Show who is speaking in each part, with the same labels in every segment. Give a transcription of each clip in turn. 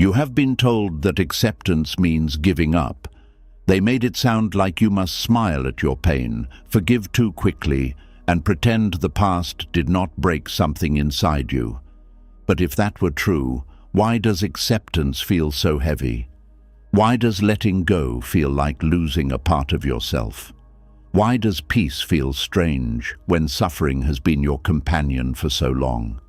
Speaker 1: You have been told that acceptance means giving up. They made it sound like you must smile at your pain, forgive too quickly, and pretend the past did not break something inside you. But if that were true, why does acceptance feel so heavy? Why does letting go feel like losing a part of yourself? Why does peace feel strange when suffering has been your companion for so long?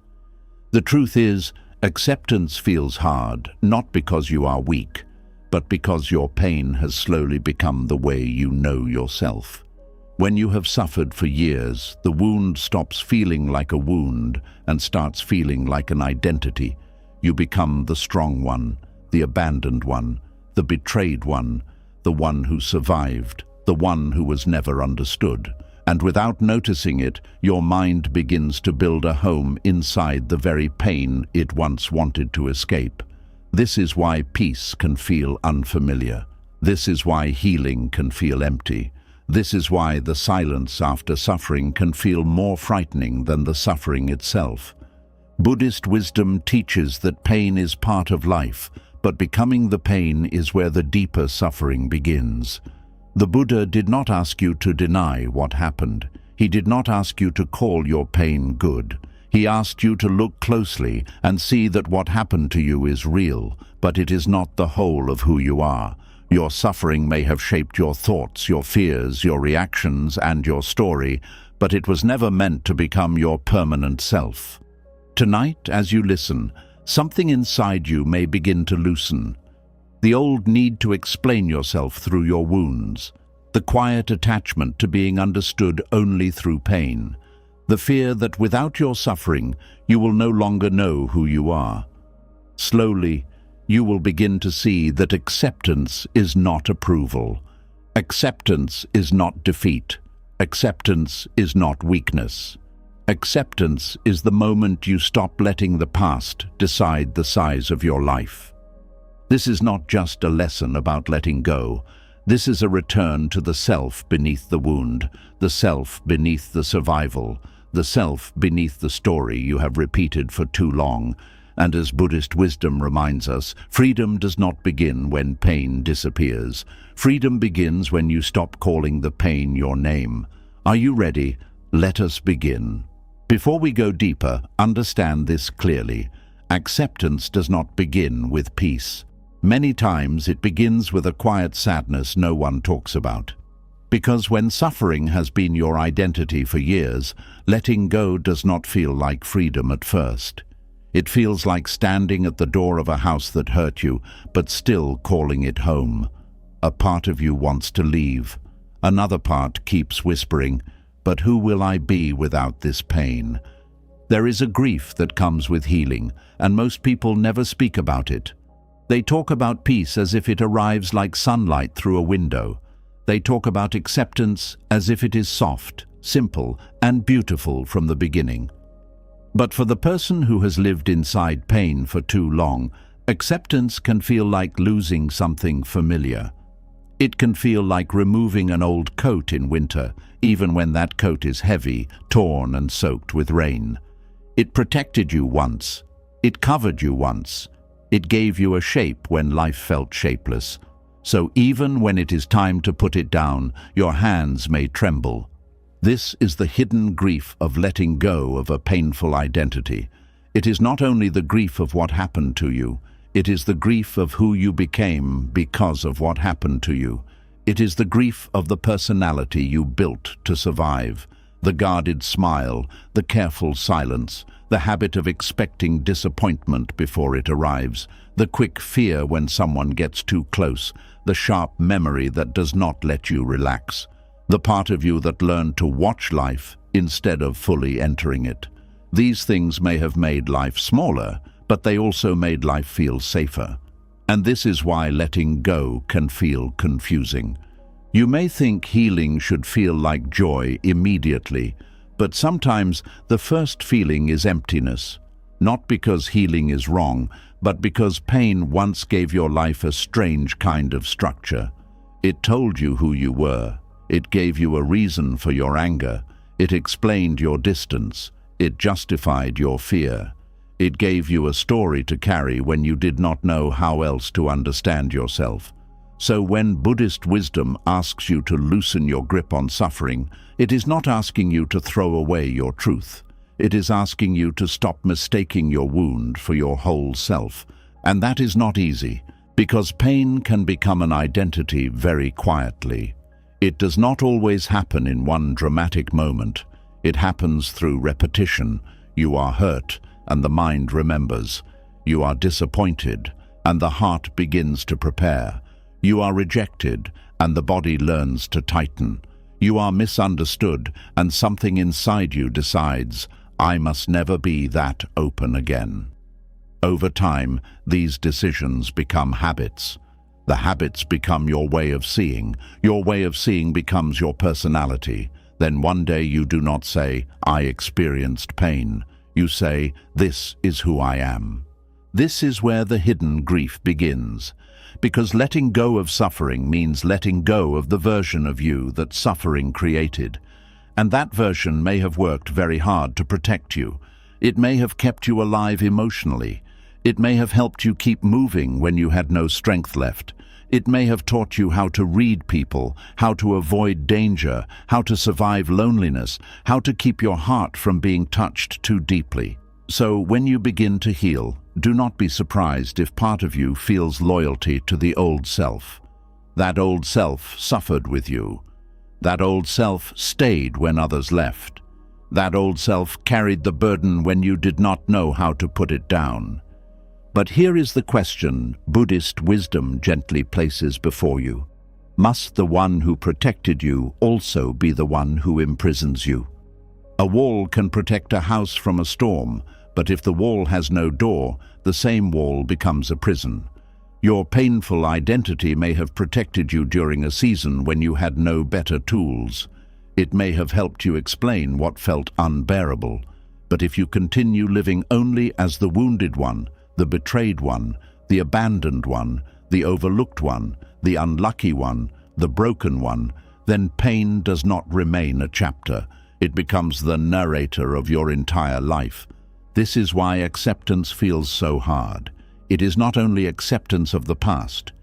Speaker 1: The truth is, acceptance feels hard, not because you are weak, but because your pain has slowly become the way you know yourself. When you have suffered for years, the wound stops feeling like a wound and starts feeling like an identity. You become the strong one, the abandoned one, the betrayed one, the one who survived, the one who was never understood. And without noticing it, your mind begins to build a home inside the very pain it once wanted to escape. This is why peace can feel unfamiliar. This is why healing can feel empty. This is why the silence after suffering can feel more frightening than the suffering itself. Buddhist wisdom teaches that pain is part of life, but becoming the pain is where the deeper suffering begins. The Buddha did not ask you to deny what happened. He did not ask you to call your pain good. He asked you to look closely and see that what happened to you is real, but it is not the whole of who you are. Your suffering may have shaped your thoughts, your fears, your reactions, and your story, but it was never meant to become your permanent self. Tonight, as you listen, something inside you may begin to loosen. The old need to explain yourself through your wounds, the quiet attachment to being understood only through pain, the fear that without your suffering, you will no longer know who you are. Slowly, you will begin to see that acceptance is not approval. Acceptance is not defeat. Acceptance is not weakness. Acceptance is the moment you stop letting the past decide the size of your life. This is not just a lesson about letting go. This is a return to the self beneath the wound, the self beneath the survival, the self beneath the story you have repeated for too long. And as Buddhist wisdom reminds us, freedom does not begin when pain disappears. Freedom begins when you stop calling the pain your name. Are you ready? Let us begin. Before we go deeper, understand this clearly. Acceptance does not begin with peace. Many times it begins with a quiet sadness no one talks about. Because when suffering has been your identity for years, letting go does not feel like freedom at first. It feels like standing at the door of a house that hurt you, but still calling it home. A part of you wants to leave. Another part keeps whispering, "But who will I be without this pain?" There is a grief that comes with healing, and most people never speak about it. They talk about peace as if it arrives like sunlight through a window. They talk about acceptance as if it is soft, simple, and beautiful from the beginning. But for the person who has lived inside pain for too long, acceptance can feel like losing something familiar. It can feel like removing an old coat in winter, even when that coat is heavy, torn, and soaked with rain. It protected you once. It covered you once. It gave you a shape when life felt shapeless. So even when it is time to put it down, your hands may tremble. This is the hidden grief of letting go of a painful identity. It is not only the grief of what happened to you, it is the grief of who you became because of what happened to you. It is the grief of the personality you built to survive, the guarded smile, the careful silence, the habit of expecting disappointment before it arrives, the quick fear when someone gets too close, the sharp memory that does not let you relax. The part of you that learned to watch life instead of fully entering it. These things may have made life smaller, but they also made life feel safer. And this is why letting go can feel confusing. You may think healing should feel like joy immediately, but sometimes the first feeling is emptiness. Not because healing is wrong, but because pain once gave your life a strange kind of structure. It told you who you were. It gave you a reason for your anger. It explained your distance. It justified your fear. It gave you a story to carry when you did not know how else to understand yourself. So when Buddhist wisdom asks you to loosen your grip on suffering, it is not asking you to throw away your truth. It is asking you to stop mistaking your wound for your whole self. And that is not easy, because pain can become an identity very quietly. It does not always happen in one dramatic moment. It happens through repetition. You are hurt, and the mind remembers. You are disappointed, and the heart begins to prepare. You are rejected, and the body learns to tighten. You are misunderstood, and something inside you decides, I must never be that open again. Over time, these decisions become habits. The habits become your way of seeing. Your way of seeing becomes your personality. Then one day you do not say, I experienced pain. You say, this is who I am. This is where the hidden grief begins. Because letting go of suffering means letting go of the version of you that suffering created. And that version may have worked very hard to protect you. It may have kept you alive emotionally. It may have helped you keep moving when you had no strength left. It may have taught you how to read people, how to avoid danger, how to survive loneliness, how to keep your heart from being touched too deeply. So when you begin to heal, do not be surprised if part of you feels loyalty to the old self. That old self suffered with you. That old self stayed when others left. That old self carried the burden when you did not know how to put it down. But here is the question Buddhist wisdom gently places before you. Must the one who protected you also be the one who imprisons you? A wall can protect a house from a storm, but if the wall has no door, the same wall becomes a prison. Your painful identity may have protected you during a season when you had no better tools. It may have helped you explain what felt unbearable. But if you continue living only as the wounded one, the betrayed one, the abandoned one, the overlooked one, the unlucky one, the broken one, then pain does not remain a chapter. It becomes the narrator of your entire life. This is why acceptance feels so hard. It is not only acceptance of the past.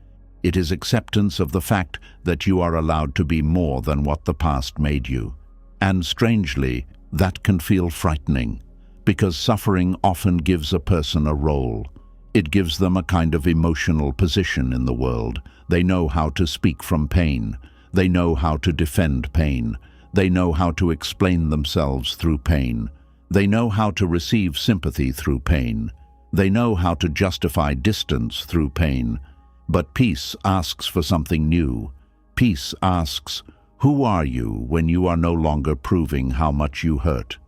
Speaker 1: It is acceptance of the fact that you are allowed to be more than what the past made you. And strangely, that can feel frightening, because suffering often gives a person a role. It gives them a kind of emotional position in the world. They know how to speak from pain. They know how to defend pain. They know how to explain themselves through pain. They know how to receive sympathy through pain. They know how to justify distance through pain. But peace asks for something new. Peace asks, who are you when you are no longer proving how much you hurt?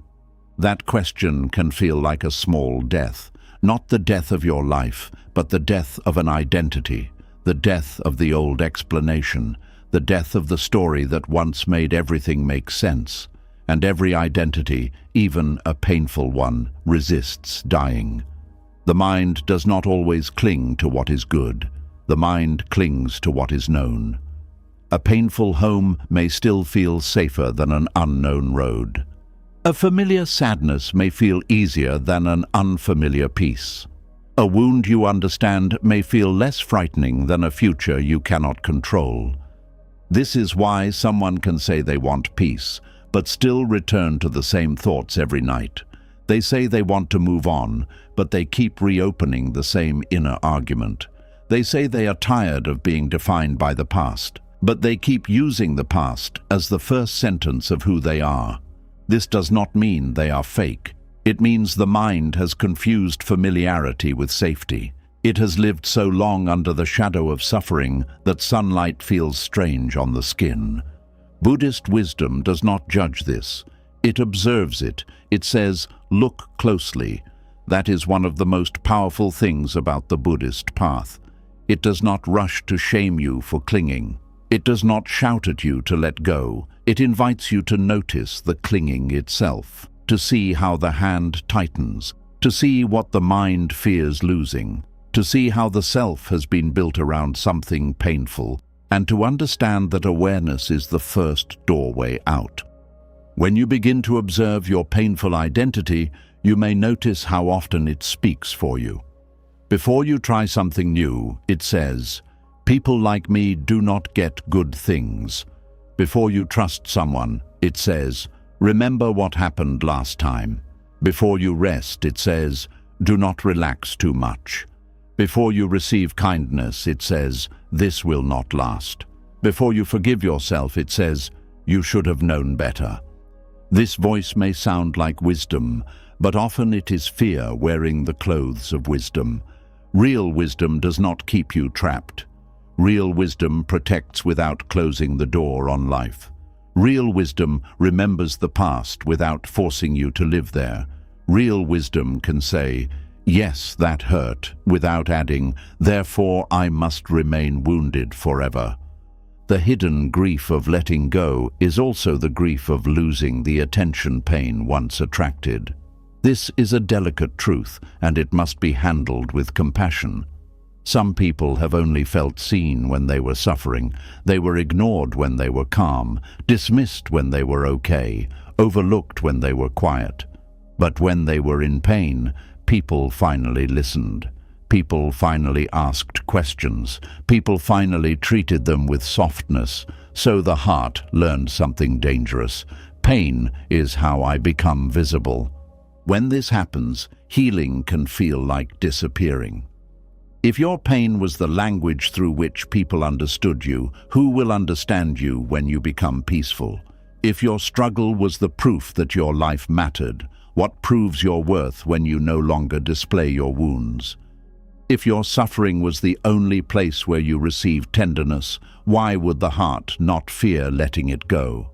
Speaker 1: That question can feel like a small death, not the death of your life, but the death of an identity, the death of the old explanation, the death of the story that once made everything make sense. And every identity, even a painful one, resists dying. The mind does not always cling to what is good. The mind clings to what is known. A painful home may still feel safer than an unknown road. A familiar sadness may feel easier than an unfamiliar peace. A wound you understand may feel less frightening than a future you cannot control. This is why someone can say they want peace, but still return to the same thoughts every night. They say they want to move on, but they keep reopening the same inner argument. They say they are tired of being defined by the past, but they keep using the past as the first sentence of who they are. This does not mean they are fake. It means the mind has confused familiarity with safety. It has lived so long under the shadow of suffering that sunlight feels strange on the skin. Buddhist wisdom does not judge this. It observes it. It says, look closely. That is one of the most powerful things about the Buddhist path. It does not rush to shame you for clinging. It does not shout at you to let go. It invites you to notice the clinging itself, to see how the hand tightens, to see what the mind fears losing, to see how the self has been built around something painful, and to understand that awareness is the first doorway out. When you begin to observe your painful identity, You may notice how often it speaks for you. Before you try something new, it says, "People like me do not get good things." Before you trust someone, it says, "Remember what happened last time." Before you rest, it says, "Do not relax too much." Before you receive kindness, it says, "This will not last." Before you forgive yourself, it says, "You should have known better." This voice may sound like wisdom, but often it is fear wearing the clothes of wisdom. Real wisdom does not keep you trapped. Real wisdom protects without closing the door on life. Real wisdom remembers the past without forcing you to live there. Real wisdom can say, "Yes, that hurt," without adding, "Therefore I must remain wounded forever." The hidden grief of letting go is also the grief of losing the attention pain once attracted. This is a delicate truth, and it must be handled with compassion. Some people have only felt seen when they were suffering. They were ignored when they were calm, dismissed when they were okay, overlooked when they were quiet. But when they were in pain, people finally listened. People finally asked questions. People finally treated them with softness. So the heart learned something dangerous. Pain is how I become visible. When this happens, healing can feel like disappearing. If your pain was the language through which people understood you, who will understand you when you become peaceful? If your struggle was the proof that your life mattered, what proves your worth when you no longer display your wounds? If your suffering was the only place where you received tenderness, why would the heart not fear letting it go?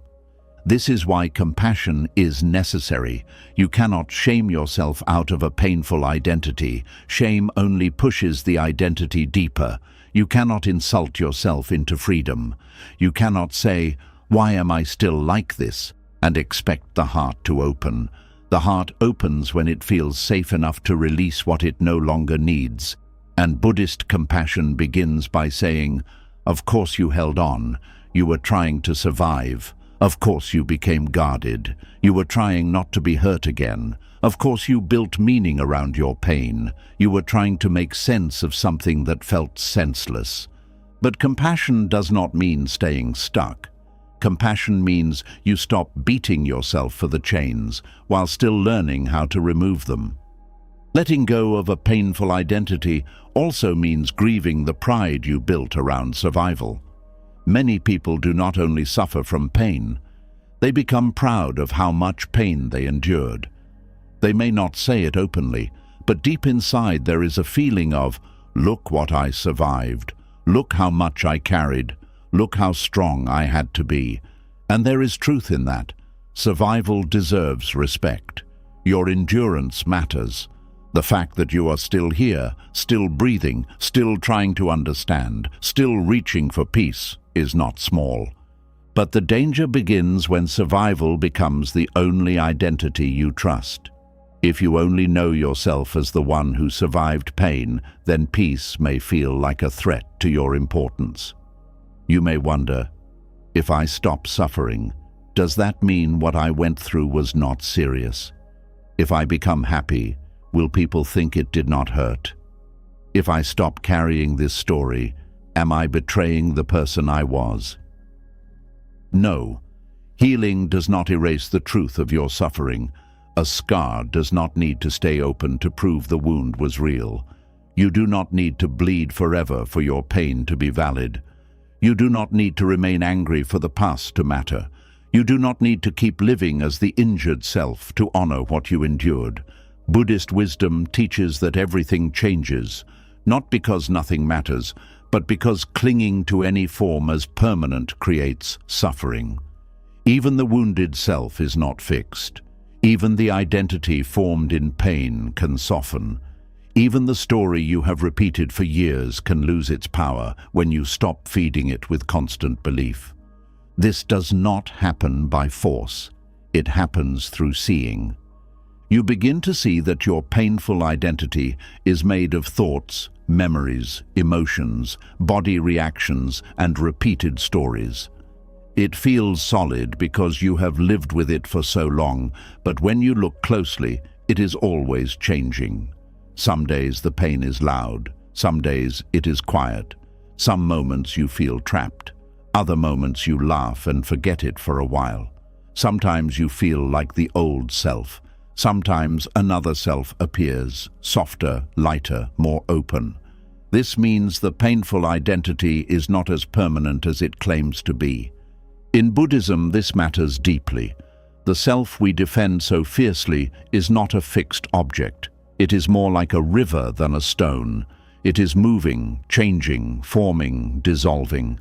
Speaker 1: This is why compassion is necessary. You cannot shame yourself out of a painful identity. Shame only pushes the identity deeper. You cannot insult yourself into freedom. You cannot say, "Why am I still like this?" and expect the heart to open. The heart opens when it feels safe enough to release what it no longer needs. And Buddhist compassion begins by saying, "Of course you held on. You were trying to survive. Of course you became guarded. You were trying not to be hurt again. Of course you built meaning around your pain. You were trying to make sense of something that felt senseless." But compassion does not mean staying stuck. Compassion means you stop beating yourself for the chains while still learning how to remove them. Letting go of a painful identity also means grieving the pride you built around survival. Many people do not only suffer from pain, they become proud of how much pain they endured. They may not say it openly, but deep inside there is a feeling of, "Look what I survived. Look how much I carried. Look how strong I had to be." And there is truth in that. Survival deserves respect. Your endurance matters. The fact that you are still here, still breathing, still trying to understand, still reaching for peace, is not small. But the danger begins when survival becomes the only identity you trust. If you only know yourself as the one who survived pain, then peace may feel like a threat to your importance. You may wonder, if I stop suffering, does that mean what I went through was not serious? If I become happy, will people think it did not hurt? If I stop carrying this story, am I betraying the person I was? No. Healing does not erase the truth of your suffering. A scar does not need to stay open to prove the wound was real. You do not need to bleed forever for your pain to be valid. You do not need to remain angry for the past to matter. You do not need to keep living as the injured self to honor what you endured. Buddhist wisdom teaches that everything changes, not because nothing matters, but because clinging to any form as permanent creates suffering. Even the wounded self is not fixed. Even the identity formed in pain can soften. Even the story you have repeated for years can lose its power when you stop feeding it with constant belief. This does not happen by force. It happens through seeing. You begin to see that your painful identity is made of thoughts, memories, emotions, body reactions, and repeated stories. It feels solid because you have lived with it for so long, but when you look closely, It is always changing. Some days the pain is loud, some days it is quiet. Some moments you feel trapped, other moments you laugh and forget it for a while. Sometimes you feel like the old self. Sometimes another self appears, softer, lighter, more open. This means the painful identity is not as permanent as it claims to be. In Buddhism, this matters deeply. The self we defend so fiercely is not a fixed object. It is more like a river than a stone. It is moving, changing, forming, dissolving.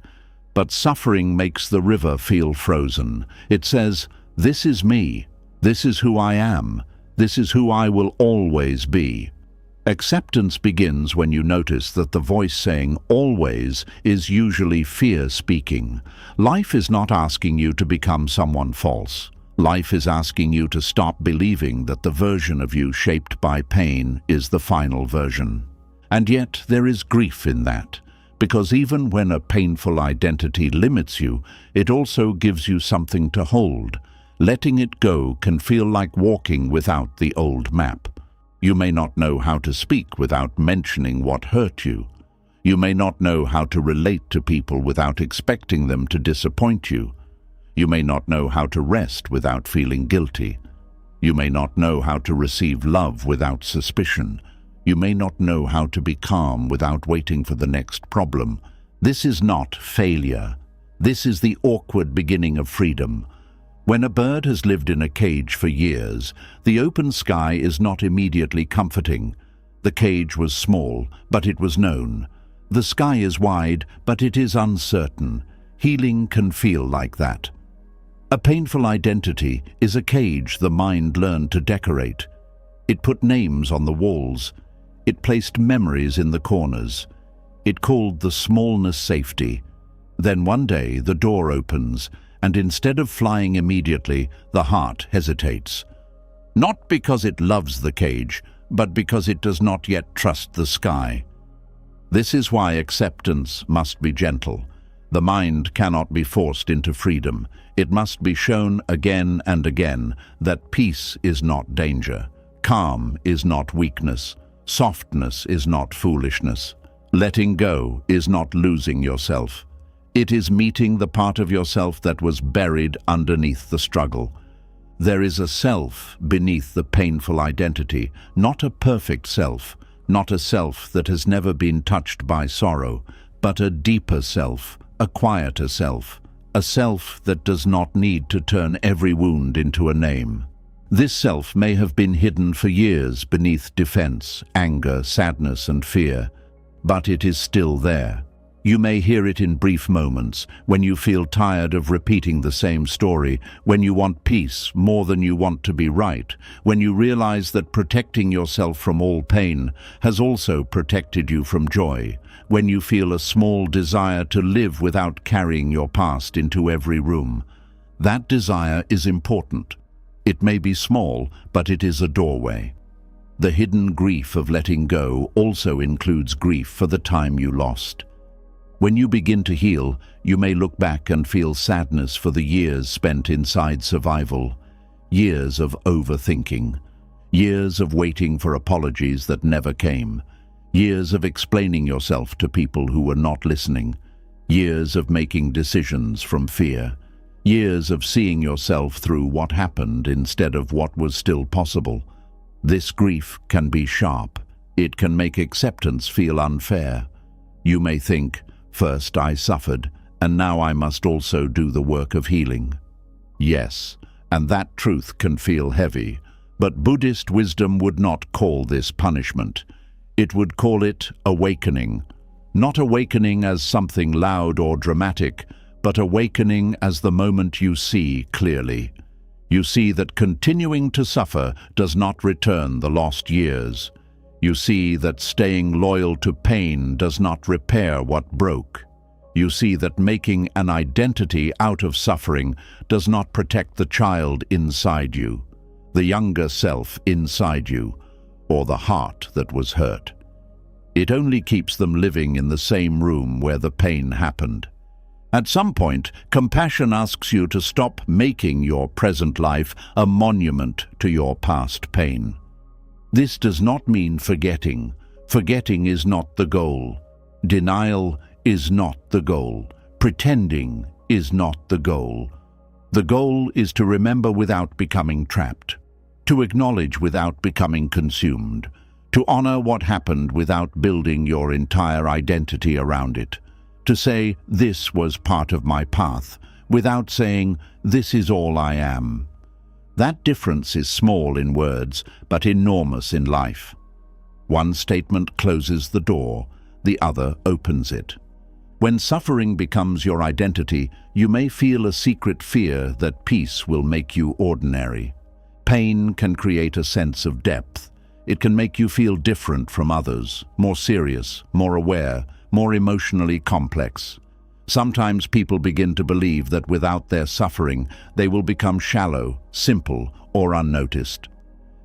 Speaker 1: But suffering makes the river feel frozen. It says, "This is me. This is who I am. This is who I will always be." Acceptance begins when you notice that the voice saying "always" is usually fear speaking. Life is not asking you to become someone false. Life is asking you to stop believing that the version of you shaped by pain is the final version. And yet there is grief in that, because even when a painful identity limits you, it also gives you something to hold. Letting it go can feel like walking without the old map. You may not know how to speak without mentioning what hurt you. You may not know how to relate to people without expecting them to disappoint you. You may not know how to rest without feeling guilty. You may not know how to receive love without suspicion. You may not know how to be calm without waiting for the next problem. This is not failure. This is the awkward beginning of freedom. When a bird has lived in a cage for years, the open sky is not immediately comforting. The cage was small, but it was known. The sky is wide, but it is uncertain. Healing can feel like that. A painful identity is a cage the mind learned to decorate. It put names on the walls. It placed memories in the corners. It called the smallness safety. Then one day the door opens, and instead of flying immediately, the heart hesitates. Not because it loves the cage, but because it does not yet trust the sky. This is why acceptance must be gentle. The mind cannot be forced into freedom. It must be shown again and again that peace is not danger, calm is not weakness, softness is not foolishness. Letting go is not losing yourself. It is meeting the part of yourself that was buried underneath the struggle. There is a self beneath the painful identity, not a perfect self, not a self that has never been touched by sorrow, but a deeper self, a quieter self, a self that does not need to turn every wound into a name. This self may have been hidden for years beneath defense, anger, sadness, and fear, but it is still there. You may hear it in brief moments, when you feel tired of repeating the same story, when you want peace more than you want to be right, when you realize that protecting yourself from all pain has also protected you from joy, when you feel a small desire to live without carrying your past into every room. That desire is important. It may be small, but it is a doorway. The hidden grief of letting go also includes grief for the time you lost. When you begin to heal, you may look back and feel sadness for the years spent inside survival, years of overthinking, years of waiting for apologies that never came, years of explaining yourself to people who were not listening, years of making decisions from fear, years of seeing yourself through what happened instead of what was still possible. This grief can be sharp. It can make acceptance feel unfair. You may think, "First I suffered, and now I must also do the work of healing." Yes, and that truth can feel heavy, but Buddhist wisdom would not call this punishment. It would call it awakening. Not awakening as something loud or dramatic, but awakening as the moment you see clearly. You see that continuing to suffer does not return the lost years. You see that staying loyal to pain does not repair what broke. You see that making an identity out of suffering does not protect the child inside you, the younger self inside you, or the heart that was hurt. It only keeps them living in the same room where the pain happened. At some point, compassion asks you to stop making your present life a monument to your past pain. This does not mean forgetting. Forgetting is not the goal. Denial is not the goal. Pretending is not the goal. The goal is to remember without becoming trapped, to acknowledge without becoming consumed, to honor what happened without building your entire identity around it, to say, "This was part of my path," without saying, "This is all I am." That difference is small in words, but enormous in life. One statement closes the door, the other opens it. When suffering becomes your identity, you may feel a secret fear that peace will make you ordinary. Pain can create a sense of depth. It can make you feel different from others, more serious, more aware, more emotionally complex. Sometimes people begin to believe that without their suffering, they will become shallow, simple, or unnoticed.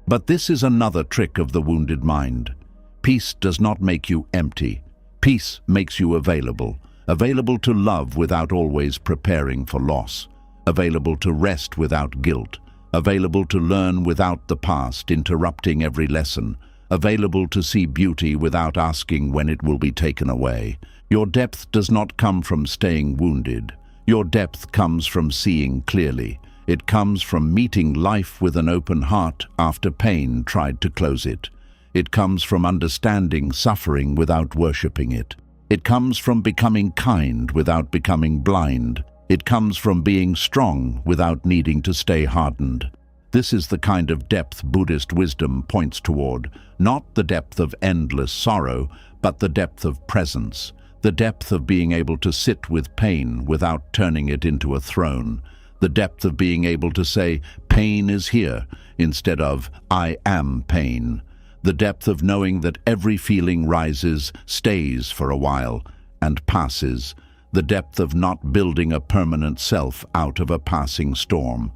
Speaker 1: But this is another trick of the wounded mind. Peace does not make you empty. Peace makes you available. Available to love without always preparing for loss. Available to rest without guilt. Available to learn without the past interrupting every lesson. Available to see beauty without asking when it will be taken away. Your depth does not come from staying wounded. Your depth comes from seeing clearly. It comes from meeting life with an open heart after pain tried to close it. It comes from understanding suffering without worshipping it. It comes from becoming kind without becoming blind. It comes from being strong without needing to stay hardened. This is the kind of depth Buddhist wisdom points toward, not the depth of endless sorrow, but the depth of presence, the depth of being able to sit with pain without turning it into a throne, the depth of being able to say, "Pain is here," instead of "I am pain." The depth of knowing that every feeling rises, stays for a while, and passes. The depth of not building a permanent self out of a passing storm.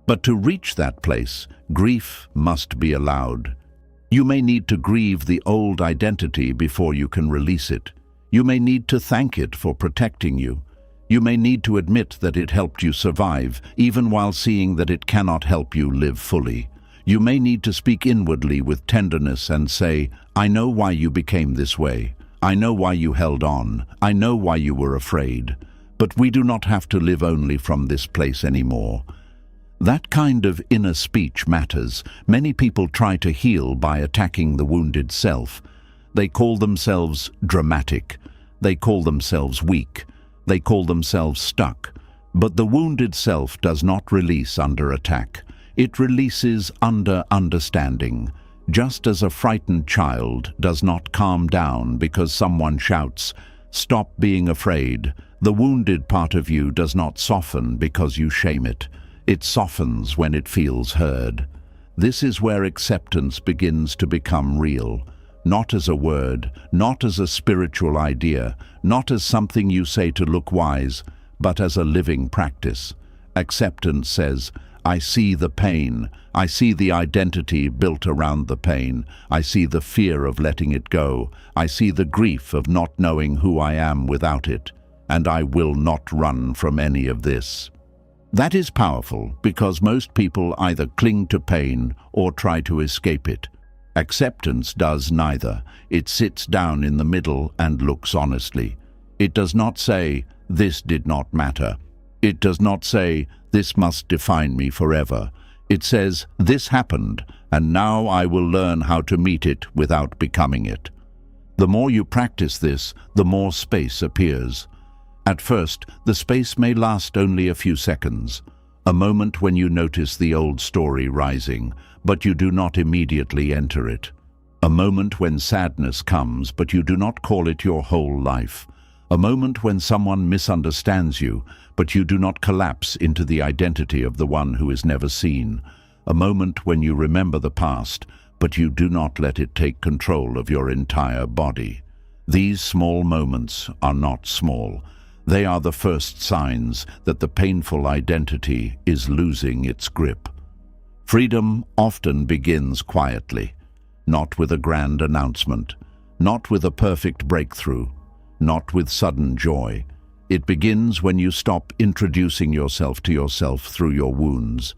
Speaker 1: But to reach that place, grief must be allowed. You may need to grieve the old identity before you can release it. You may need to thank it for protecting you. You may need to admit that it helped you survive, even while seeing that it cannot help you live fully. You may need to speak inwardly with tenderness and say, "I know why you became this way. I know why you held on. I know why you were afraid. But we do not have to live only from this place anymore." That kind of inner speech matters. Many people try to heal by attacking the wounded self. They call themselves dramatic. They call themselves weak. They call themselves stuck. But the wounded self does not release under attack. It releases under understanding. Just as a frightened child does not calm down because someone shouts, "Stop being afraid," the wounded part of you does not soften because you shame it. It softens when it feels heard. This is where acceptance begins to become real. Not as a word, not as a spiritual idea, not as something you say to look wise, but as a living practice. Acceptance says, "I see the pain. I see the identity built around the pain. I see the fear of letting it go. I see the grief of not knowing who I am without it. And I will not run from any of this." That is powerful because most people either cling to pain or try to escape it. Acceptance does neither. It sits down in the middle and looks honestly. It does not say, "This did not matter." It does not say, "This must define me forever." It says, "This happened, and now I will learn how to meet it without becoming it." The more you practice this, the more space appears. At first, the space may last only a few seconds, a moment when you notice the old story rising, but you do not immediately enter it. A moment when sadness comes, but you do not call it your whole life. A moment when someone misunderstands you, but you do not collapse into the identity of the one who is never seen. A moment when you remember the past, but you do not let it take control of your entire body. These small moments are not small. They are the first signs that the painful identity is losing its grip. Freedom often begins quietly, not with a grand announcement, not with a perfect breakthrough, not with sudden joy. It begins when you stop introducing yourself to yourself through your wounds.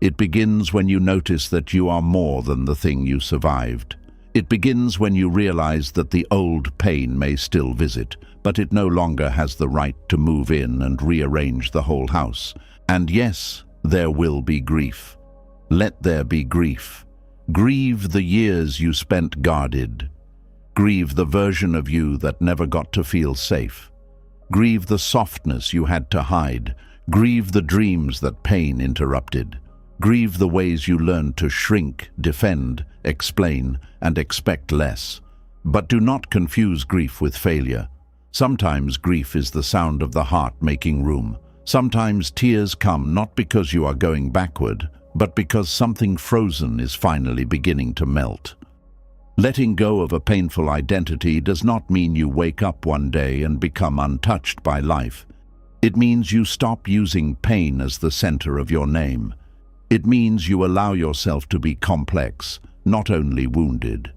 Speaker 1: It begins when you notice that you are more than the thing you survived. It begins when you realize that the old pain may still visit, but it no longer has the right to move in and rearrange the whole house. And yes, there will be grief. Let there be grief. Grieve the years you spent guarded. Grieve the version of you that never got to feel safe. Grieve the softness you had to hide. Grieve the dreams that pain interrupted. Grieve the ways you learned to shrink, defend, explain, and expect less. But do not confuse grief with failure. Sometimes grief is the sound of the heart making room. Sometimes tears come not because you are going backward, but because something frozen is finally beginning to melt. Letting go of a painful identity does not mean you wake up one day and become untouched by life. It means you stop using pain as the center of your name. It means you allow yourself to be complex, not only wounded;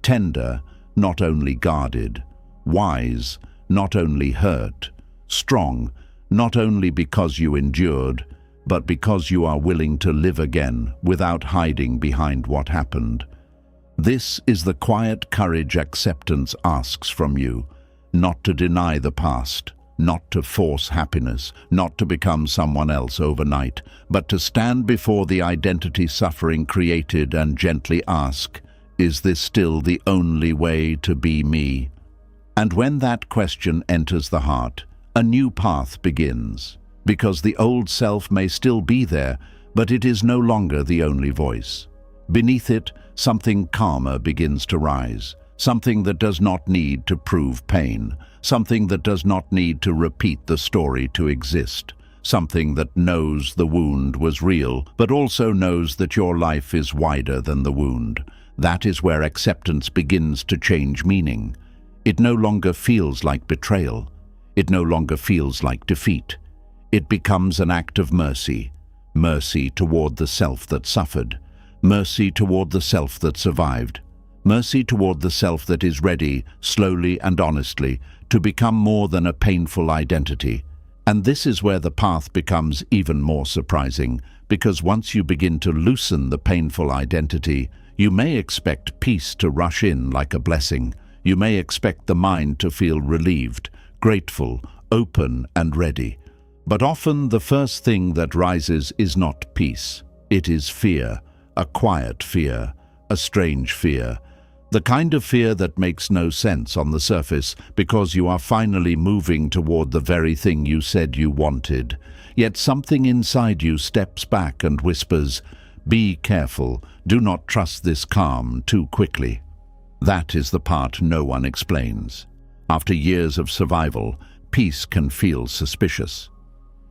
Speaker 1: tender, not only guarded; wise, not only hurt; strong, not only because you endured, but because you are willing to live again without hiding behind what happened. This is the quiet courage acceptance asks from you, not to deny the past, not to force happiness, not to become someone else overnight, but to stand before the identity suffering created and gently ask, is this still the only way to be me? And when that question enters the heart, a new path begins, because the old self may still be there, but it is no longer the only voice. Beneath it, something calmer begins to rise, something that does not need to prove pain, something that does not need to repeat the story to exist, something that knows the wound was real, but also knows that your life is wider than the wound. That is where acceptance begins to change meaning. It no longer feels like betrayal. It no longer feels like defeat. It becomes an act of mercy, mercy toward the self that suffered, mercy toward the self that survived, mercy toward the self that is ready, slowly and honestly, to become more than a painful identity. And this is where the path becomes even more surprising, because once you begin to loosen the painful identity, you may expect peace to rush in like a blessing. You may expect the mind to feel relieved, grateful, open, and ready. But often the first thing that rises is not peace. It is fear, a quiet fear, a strange fear. The kind of fear that makes no sense on the surface because you are finally moving toward the very thing you said you wanted. Yet something inside you steps back and whispers, "Be careful, do not trust this calm too quickly." That is the part no one explains. After years of survival, peace can feel suspicious.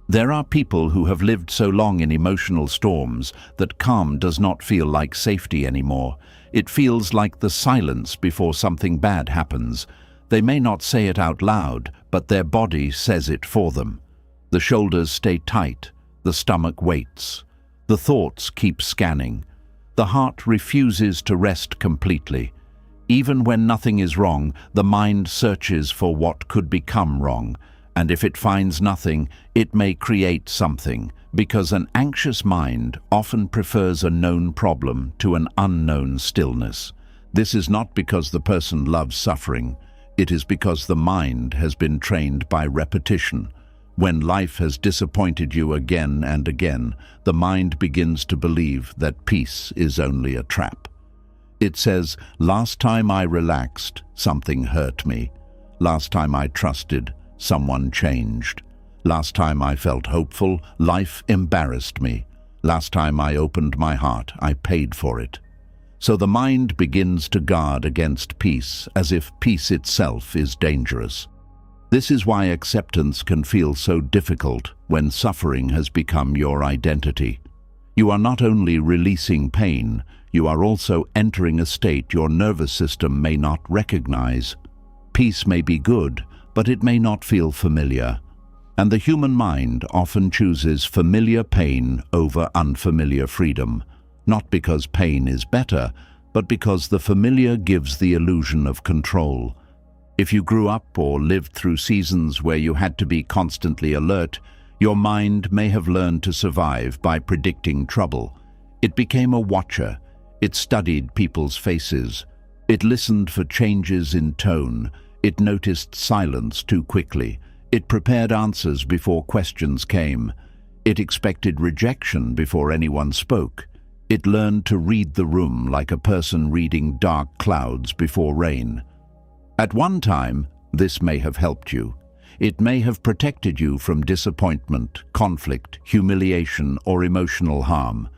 Speaker 1: There are people who have lived so long in emotional storms that calm does not feel like safety anymore. It feels like the silence before something bad happens. They may not say it out loud, but their body says it for them. The shoulders stay tight, the stomach waits. The thoughts keep scanning. The heart refuses to rest completely. Even when nothing is wrong, the mind searches for what could become wrong. And if it finds nothing, it may create something, because an anxious mind often prefers a known problem to an unknown stillness. This is not because the person loves suffering. It is because the mind has been trained by repetition. When life has disappointed you again and again, the mind begins to believe that peace is only a trap. It says, "Last time I relaxed, something hurt me. Last time I trusted, someone changed. Last time I felt hopeful, life embarrassed me. Last time I opened my heart, I paid for it." So the mind begins to guard against peace, as if peace itself is dangerous. This is why acceptance can feel so difficult when suffering has become your identity. You are not only releasing pain, you are also entering a state your nervous system may not recognize. Peace may be good, but it may not feel familiar. And the human mind often chooses familiar pain over unfamiliar freedom, not because pain is better, but because the familiar gives the illusion of control. If you grew up or lived through seasons where you had to be constantly alert, Your mind may have learned to survive by predicting trouble. It became a watcher. It studied people's faces. It listened for changes in tone. It noticed silence too quickly. It prepared answers before questions came. It expected rejection before anyone spoke. It learned to read the room like a person reading dark clouds before rain. At one time, this may have helped you. It may have protected you from disappointment, conflict, humiliation, or emotional harm.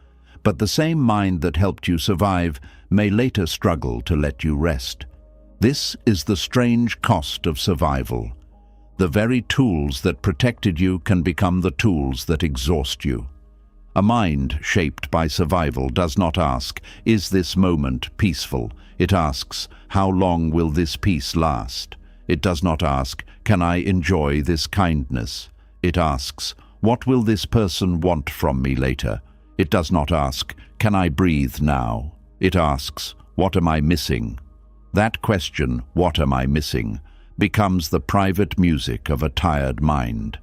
Speaker 1: But the same mind that helped you survive may later struggle to let you rest. This is the strange cost of survival. The very tools that protected you can become the tools that exhaust you. A mind shaped by survival does not ask, "Is this moment peaceful?" It asks, "How long will this peace last?" It does not ask, "Can I enjoy this kindness?" It asks, "What will this person want from me later?" It does not ask, "Can I breathe now?" It asks, "What am I missing?" That question, "What am I missing?" becomes the private music of a tired mind.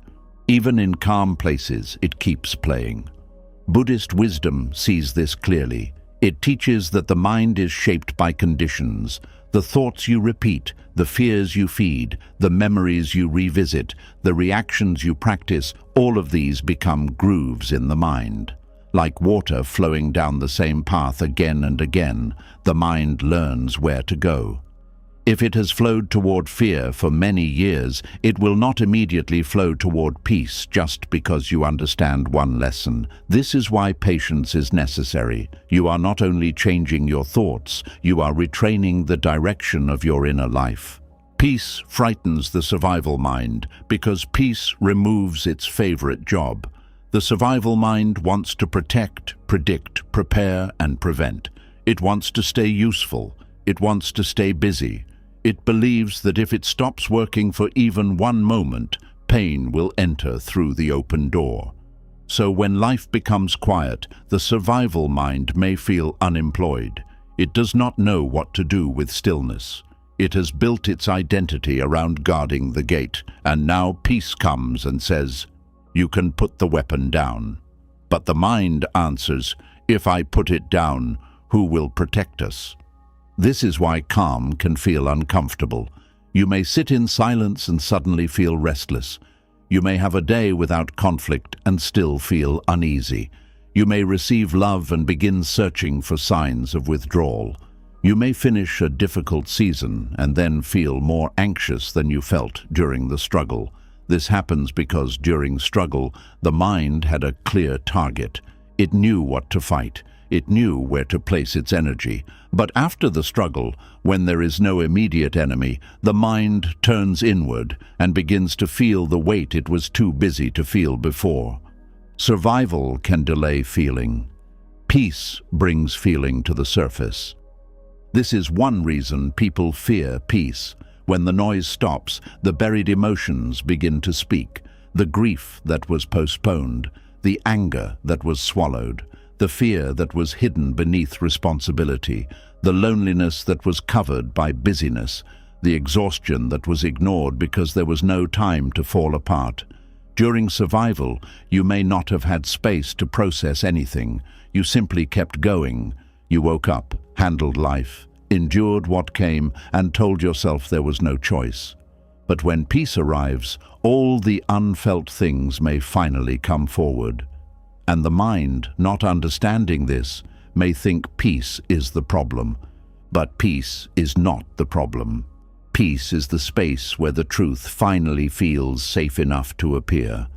Speaker 1: Even in calm places, it keeps playing. Buddhist wisdom sees this clearly. It teaches that the mind is shaped by conditions. The thoughts you repeat, the fears you feed, the memories you revisit, the reactions you practice, all of these become grooves in the mind. Like water flowing down the same path again and again, the mind learns where to go. If it has flowed toward fear for many years, it will not immediately flow toward peace just because you understand one lesson. This is why patience is necessary. You are not only changing your thoughts, you are retraining the direction of your inner life. Peace frightens the survival mind because peace removes its favorite job. The survival mind wants to protect, predict, prepare, and prevent. It wants to stay useful. It wants to stay busy. It believes that if it stops working for even one moment, pain will enter through the open door. So when life becomes quiet, the survival mind may feel unemployed. It does not know what to do with stillness. It has built its identity around guarding the gate, and now peace comes and says, "You can put the weapon down." But the mind answers, "If I put it down, who will protect us?" This is why calm can feel uncomfortable. You may sit in silence and suddenly feel restless. You may have a day without conflict and still feel uneasy. You may receive love and begin searching for signs of withdrawal. You may finish a difficult season and then feel more anxious than you felt during the struggle. This happens because during struggle, the mind had a clear target. It knew what to fight. It knew where to place its energy. But after the struggle, when there is no immediate enemy, the mind turns inward and begins to feel the weight it was too busy to feel before. Survival can delay feeling. Peace brings feeling to the surface. This is one reason people fear peace. When the noise stops, the buried emotions begin to speak. The grief that was postponed, the anger that was swallowed, the fear that was hidden beneath responsibility, the loneliness that was covered by busyness, the exhaustion that was ignored because there was no time to fall apart. During survival, you may not have had space to process anything. You simply kept going. You woke up, handled life, endured what came, and told yourself there was no choice. But when peace arrives, all the unfelt things may finally come forward. And the mind, not understanding this, may think peace is the problem. But peace is not the problem. Peace is the space where the truth finally feels safe enough to appear.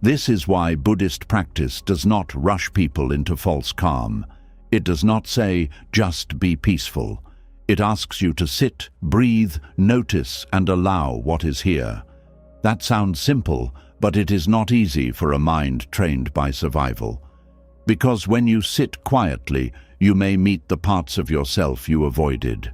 Speaker 1: This is why Buddhist practice does not rush people into false calm. It does not say, "Just be peaceful." It asks you to sit, breathe, notice, and allow what is here. That sounds simple, but it is not easy for a mind trained by survival. Because when you sit quietly, you may meet the parts of yourself you avoided.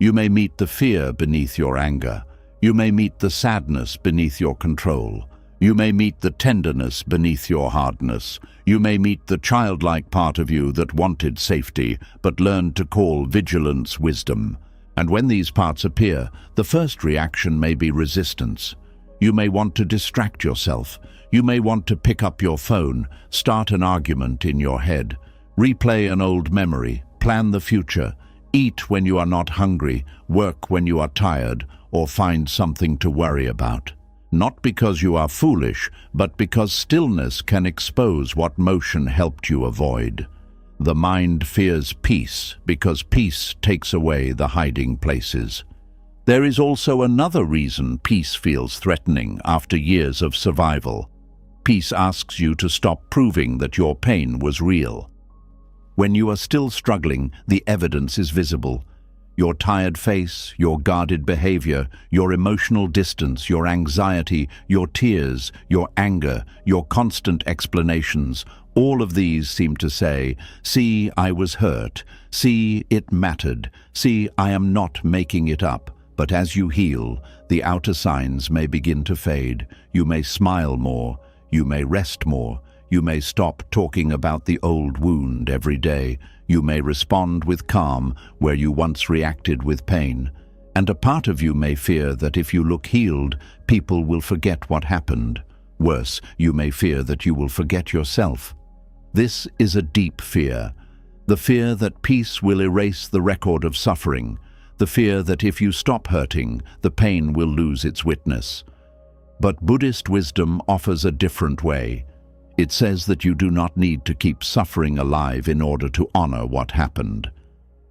Speaker 1: You may meet the fear beneath your anger. You may meet the sadness beneath your control. You may meet the tenderness beneath your hardness. You may meet the childlike part of you that wanted safety, but learned to call vigilance wisdom. And when these parts appear, the first reaction may be resistance. You may want to distract yourself. You may want to pick up your phone, start an argument in your head, replay an old memory, plan the future, eat when you are not hungry, work when you are tired, or find something to worry about. Not because you are foolish, but because stillness can expose what motion helped you avoid. The mind fears peace because peace takes away the hiding places. There is also another reason peace feels threatening after years of survival. Peace asks you to stop proving that your pain was real. When you are still struggling, the evidence is visible. Your tired face, your guarded behavior, your emotional distance, your anxiety, your tears, your anger, your constant explanations, all of these seem to say, "See, I was hurt. See, it mattered. See, I am not making it up." But as you heal, the outer signs may begin to fade. You may smile more. You may rest more. You may stop talking about the old wound every day. You may respond with calm where you once reacted with pain. And a part of you may fear that if you look healed, people will forget what happened. Worse, you may fear that you will forget yourself. This is a deep fear. The fear that peace will erase the record of suffering. The fear that if you stop hurting, the pain will lose its witness. But Buddhist wisdom offers a different way. It says that you do not need to keep suffering alive in order to honor what happened.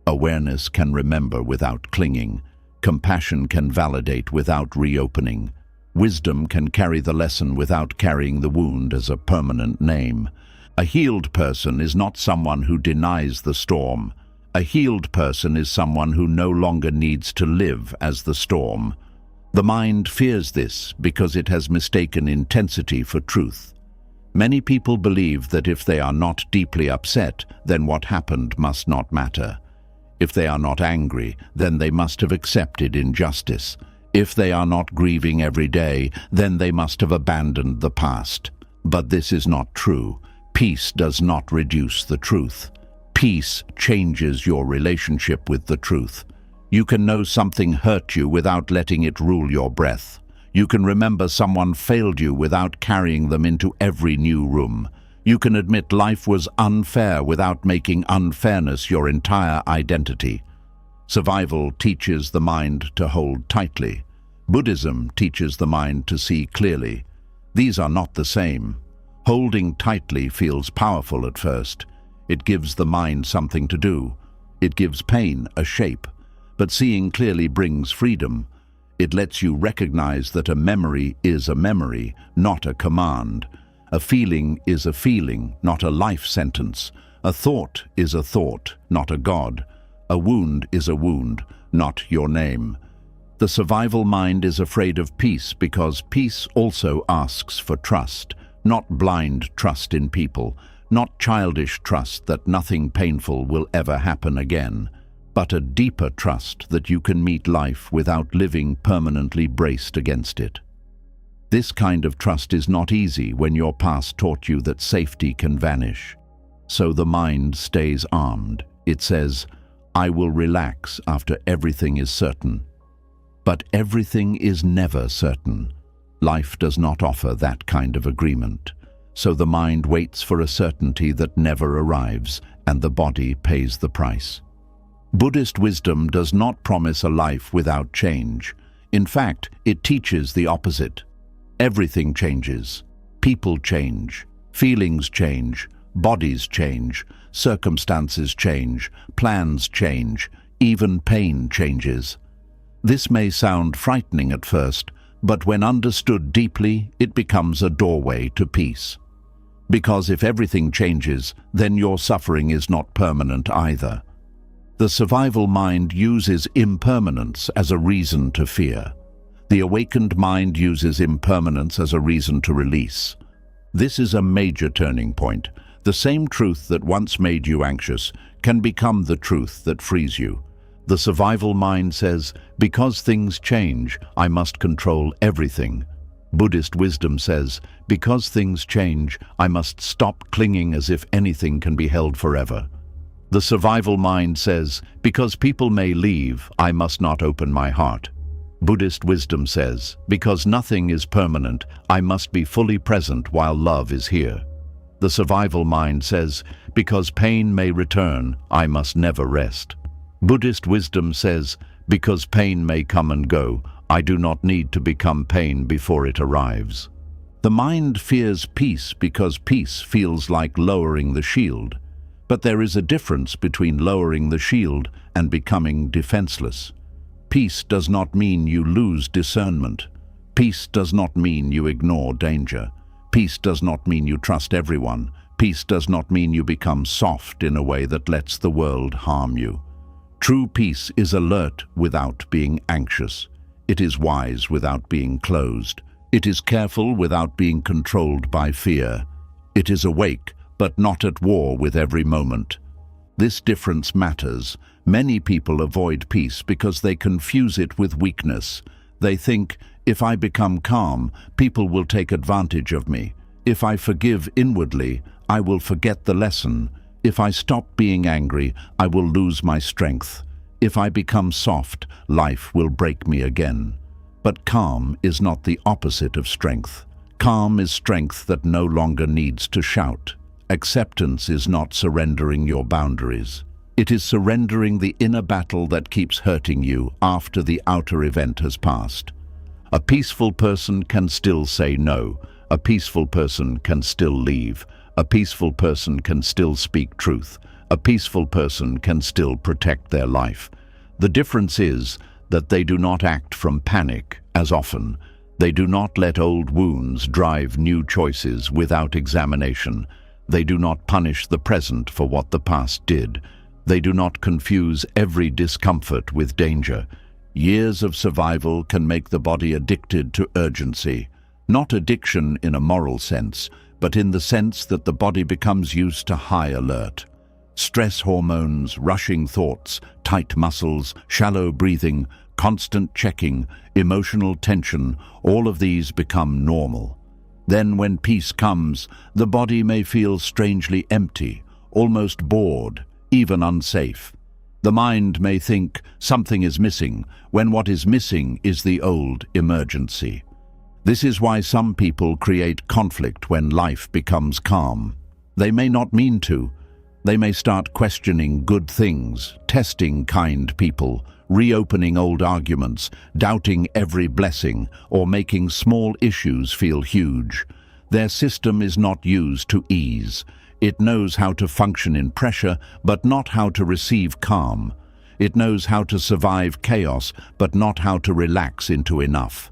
Speaker 1: Awareness can remember without clinging. Compassion can validate without reopening. Wisdom can carry the lesson without carrying the wound as a permanent name. A healed person is not someone who denies the storm. A healed person is someone who no longer needs to live as the storm. The mind fears this because it has mistaken intensity for truth. Many people believe that if they are not deeply upset, then what happened must not matter. If they are not angry, then they must have accepted injustice. If they are not grieving every day, then they must have abandoned the past. But this is not true. Peace does not reduce the truth. Peace changes your relationship with the truth. You can know something hurt you without letting it rule your breath. You can remember someone failed you without carrying them into every new room. You can admit life was unfair without making unfairness your entire identity. Survival teaches the mind to hold tightly. Buddhism teaches the mind to see clearly. These are not the same. Holding tightly feels powerful at first. It gives the mind something to do. It gives pain a shape. But seeing clearly brings freedom. It lets you recognize that a memory is a memory, not a command. A feeling is a feeling, not a life sentence. A thought is a thought, not a god. A wound is a wound, not your name. The survival mind is afraid of peace because peace also asks for trust, not blind trust in people, not childish trust that nothing painful will ever happen again, but a deeper trust that you can meet life without living permanently braced against it. This kind of trust is not easy when your past taught you that safety can vanish. So the mind stays armed. It says, "I will relax after everything is certain." But everything is never certain. Life does not offer that kind of agreement. So the mind waits for a certainty that never arrives, and the body pays the price. Buddhist wisdom does not promise a life without change. In fact, it teaches the opposite. Everything changes. People change. Feelings change. Bodies change. Circumstances change. Plans change. Even pain changes. This may sound frightening at first, but when understood deeply, it becomes a doorway to peace. Because if everything changes, then your suffering is not permanent either. The survival mind uses impermanence as a reason to fear. The awakened mind uses impermanence as a reason to release. This is a major turning point. The same truth that once made you anxious can become the truth that frees you. The survival mind says, because things change, I must control everything. Buddhist wisdom says, because things change, I must stop clinging as if anything can be held forever. The survival mind says, because people may leave, I must not open my heart. Buddhist wisdom says, because nothing is permanent, I must be fully present while love is here. The survival mind says, because pain may return, I must never rest. Buddhist wisdom says, because pain may come and go, I do not need to become pain before it arrives. The mind fears peace because peace feels like lowering the shield. But there is a difference between lowering the shield and becoming defenseless. Peace does not mean you lose discernment. Peace does not mean you ignore danger. Peace does not mean you trust everyone. Peace does not mean you become soft in a way that lets the world harm you. True peace is alert without being anxious. It is wise without being closed. It is careful without being controlled by fear. It is awake, but not at war with every moment. This difference matters. Many people avoid peace because they confuse it with weakness. They think, if I become calm, people will take advantage of me. If I forgive inwardly, I will forget the lesson. If I stop being angry, I will lose my strength. If I become soft, life will break me again. But calm is not the opposite of strength. Calm is strength that no longer needs to shout. Acceptance is not surrendering your boundaries. It is surrendering the inner battle that keeps hurting you after the outer event has passed. A peaceful person can still say no. A peaceful person can still leave. A peaceful person can still speak truth. A peaceful person can still protect their life. The difference is that they do not act from panic as often. They do not let old wounds drive new choices without examination. They do not punish the present for what the past did. They do not confuse every discomfort with danger. Years of survival can make the body addicted to urgency. Not addiction in a moral sense, but in the sense that the body becomes used to high alert. Stress hormones, rushing thoughts, tight muscles, shallow breathing, constant checking, emotional tension, all of these become normal. Then when peace comes, the body may feel strangely empty, almost bored, even unsafe. The mind may think something is missing, when what is missing is the old emergency. This is why some people create conflict when life becomes calm. They may not mean to. They may start questioning good things, testing kind people, reopening old arguments, doubting every blessing, or making small issues feel huge. Their system is not used to ease. It knows how to function in pressure, but not how to receive calm. It knows how to survive chaos, but not how to relax into enough.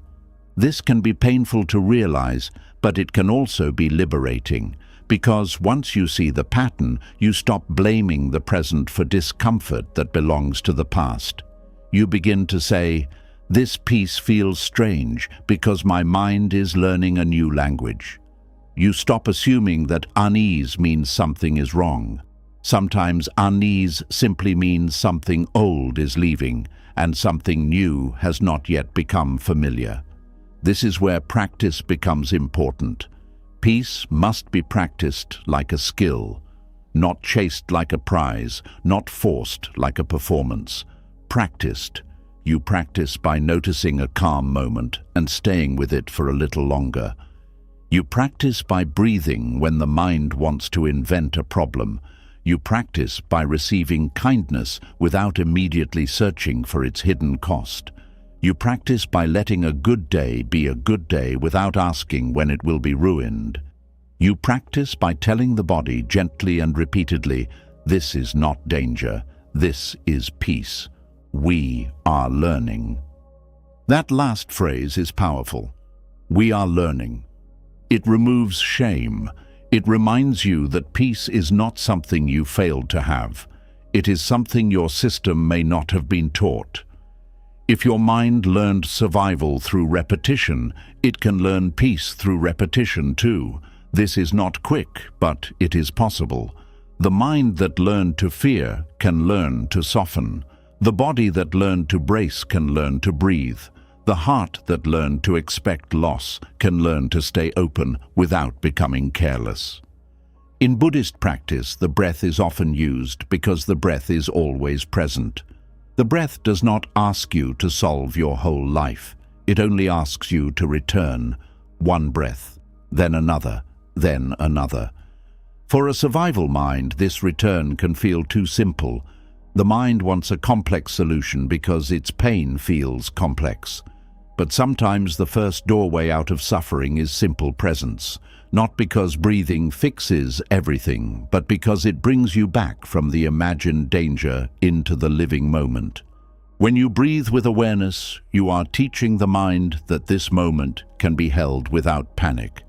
Speaker 1: This can be painful to realize, but it can also be liberating, because once you see the pattern, you stop blaming the present for discomfort that belongs to the past. You begin to say, this peace feels strange because my mind is learning a new language. You stop assuming that unease means something is wrong. Sometimes unease simply means something old is leaving and something new has not yet become familiar. This is where practice becomes important. Peace must be practiced like a skill, not chased like a prize, not forced like a performance. Practiced. You practice by noticing a calm moment and staying with it for a little longer. You practice by breathing when the mind wants to invent a problem. You practice by receiving kindness without immediately searching for its hidden cost. You practice by letting a good day be a good day without asking when it will be ruined. You practice by telling the body gently and repeatedly, this is not danger, this is peace. We are learning. That last phrase is powerful. We are learning. It removes shame. It reminds you that peace is not something you failed to have. It is something your system may not have been taught. If your mind learned survival through repetition, it can learn peace through repetition too. This is not quick, but it is possible. The mind that learned to fear can learn to soften. The body that learned to brace can learn to breathe. The heart that learned to expect loss can learn to stay open without becoming careless. In Buddhist practice, the breath is often used because the breath is always present. The breath does not ask you to solve your whole life. It only asks you to return. One breath, then another, then another. For a survival mind, this return can feel too simple. The mind wants a complex solution because its pain feels complex. But sometimes the first doorway out of suffering is simple presence, not because breathing fixes everything, but because it brings you back from the imagined danger into the living moment. When you breathe with awareness, you are teaching the mind that this moment can be held without panic.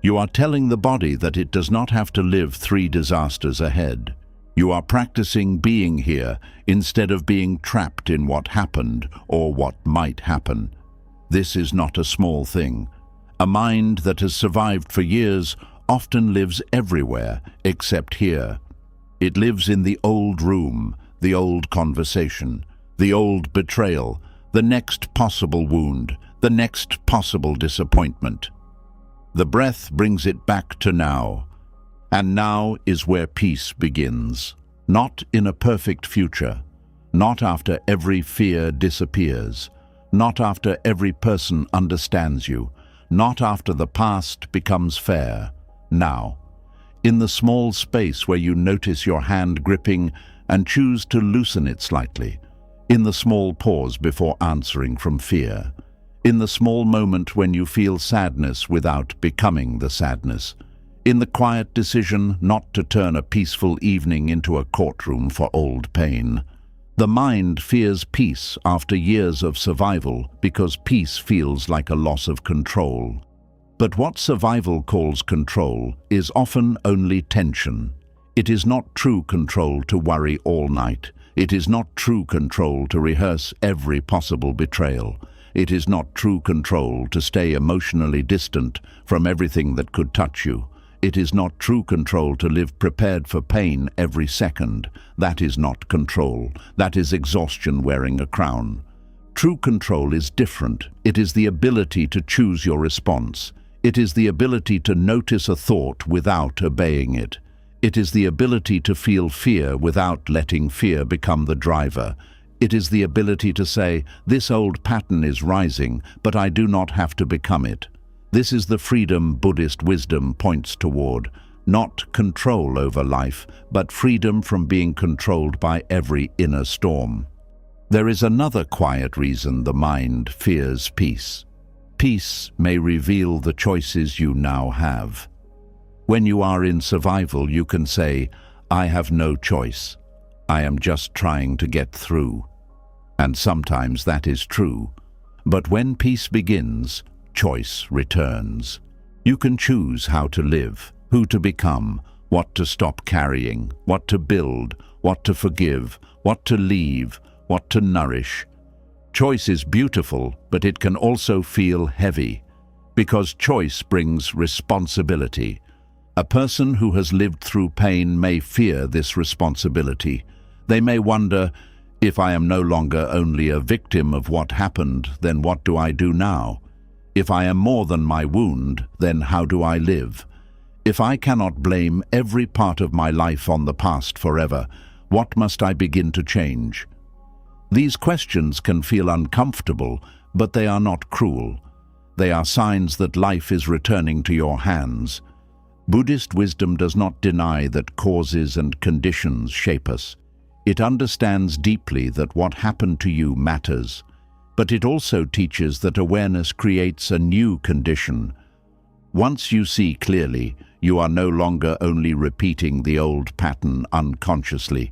Speaker 1: You are telling the body that it does not have to live 3 disasters ahead. You are practicing being here instead of being trapped in what happened or what might happen. This is not a small thing. A mind that has survived for years often lives everywhere except here. It lives in the old room, the old conversation, the old betrayal, the next possible wound, the next possible disappointment. The breath brings it back to now, and now is where peace begins. Not in a perfect future, not after every fear disappears, not after every person understands you, not after the past becomes fair. Now, in the small space where you notice your hand gripping and choose to loosen it slightly, in the small pause before answering from fear, in the small moment when you feel sadness without becoming the sadness, in the quiet decision not to turn a peaceful evening into a courtroom for old pain. The mind fears peace after years of survival because peace feels like a loss of control. But what survival calls control is often only tension. It is not true control to worry all night. It is not true control to rehearse every possible betrayal. It is not true control to stay emotionally distant from everything that could touch you. It is not true control to live prepared for pain every second. That is not control. That is exhaustion wearing a crown. True control is different. It is the ability to choose your response. It is the ability to notice a thought without obeying it. It is the ability to feel fear without letting fear become the driver. It is the ability to say, this old pattern is rising, but I do not have to become it. This is the freedom Buddhist wisdom points toward, not control over life, but freedom from being controlled by every inner storm. There is another quiet reason the mind fears peace. Peace may reveal the choices you now have. When you are in survival, you can say, I have no choice. I am just trying to get through. And sometimes that is true. But when peace begins, choice returns. You can choose how to live, who to become, what to stop carrying, what to build, what to forgive, what to leave, what to nourish. Choice is beautiful, but it can also feel heavy, because choice brings responsibility. A person who has lived through pain may fear this responsibility. They may wonder, if I am no longer only a victim of what happened, then what do I do now? If I am more than my wound, then how do I live? If I cannot blame every part of my life on the past forever, what must I begin to change? These questions can feel uncomfortable, but they are not cruel. They are signs that life is returning to your hands. Buddhist wisdom does not deny that causes and conditions shape us. It understands deeply that what happened to you matters, but it also teaches that awareness creates a new condition. Once you see clearly, you are no longer only repeating the old pattern unconsciously.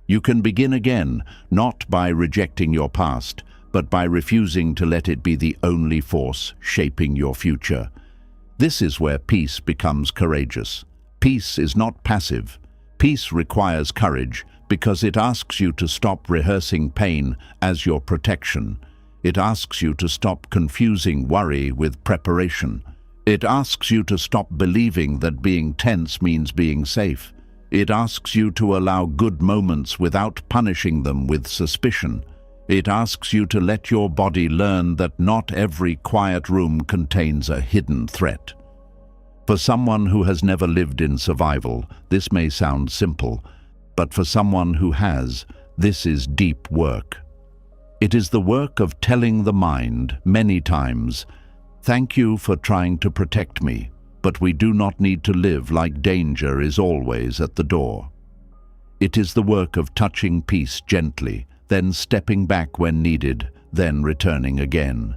Speaker 1: You can begin again, not by rejecting your past, but by refusing to let it be the only force shaping your future. This is where peace becomes courageous. Peace is not passive. Peace requires courage because it asks you to stop rehearsing pain as your protection. It asks you to stop confusing worry with preparation. It asks you to stop believing that being tense means being safe. It asks you to allow good moments without punishing them with suspicion. It asks you to let your body learn that not every quiet room contains a hidden threat. For someone who has never lived in survival, this may sound simple, but for someone who has, this is deep work. It is the work of telling the mind many times, "Thank you for trying to protect me, but we do not need to live like danger is always at the door." It is the work of touching peace gently, then stepping back when needed, then returning again.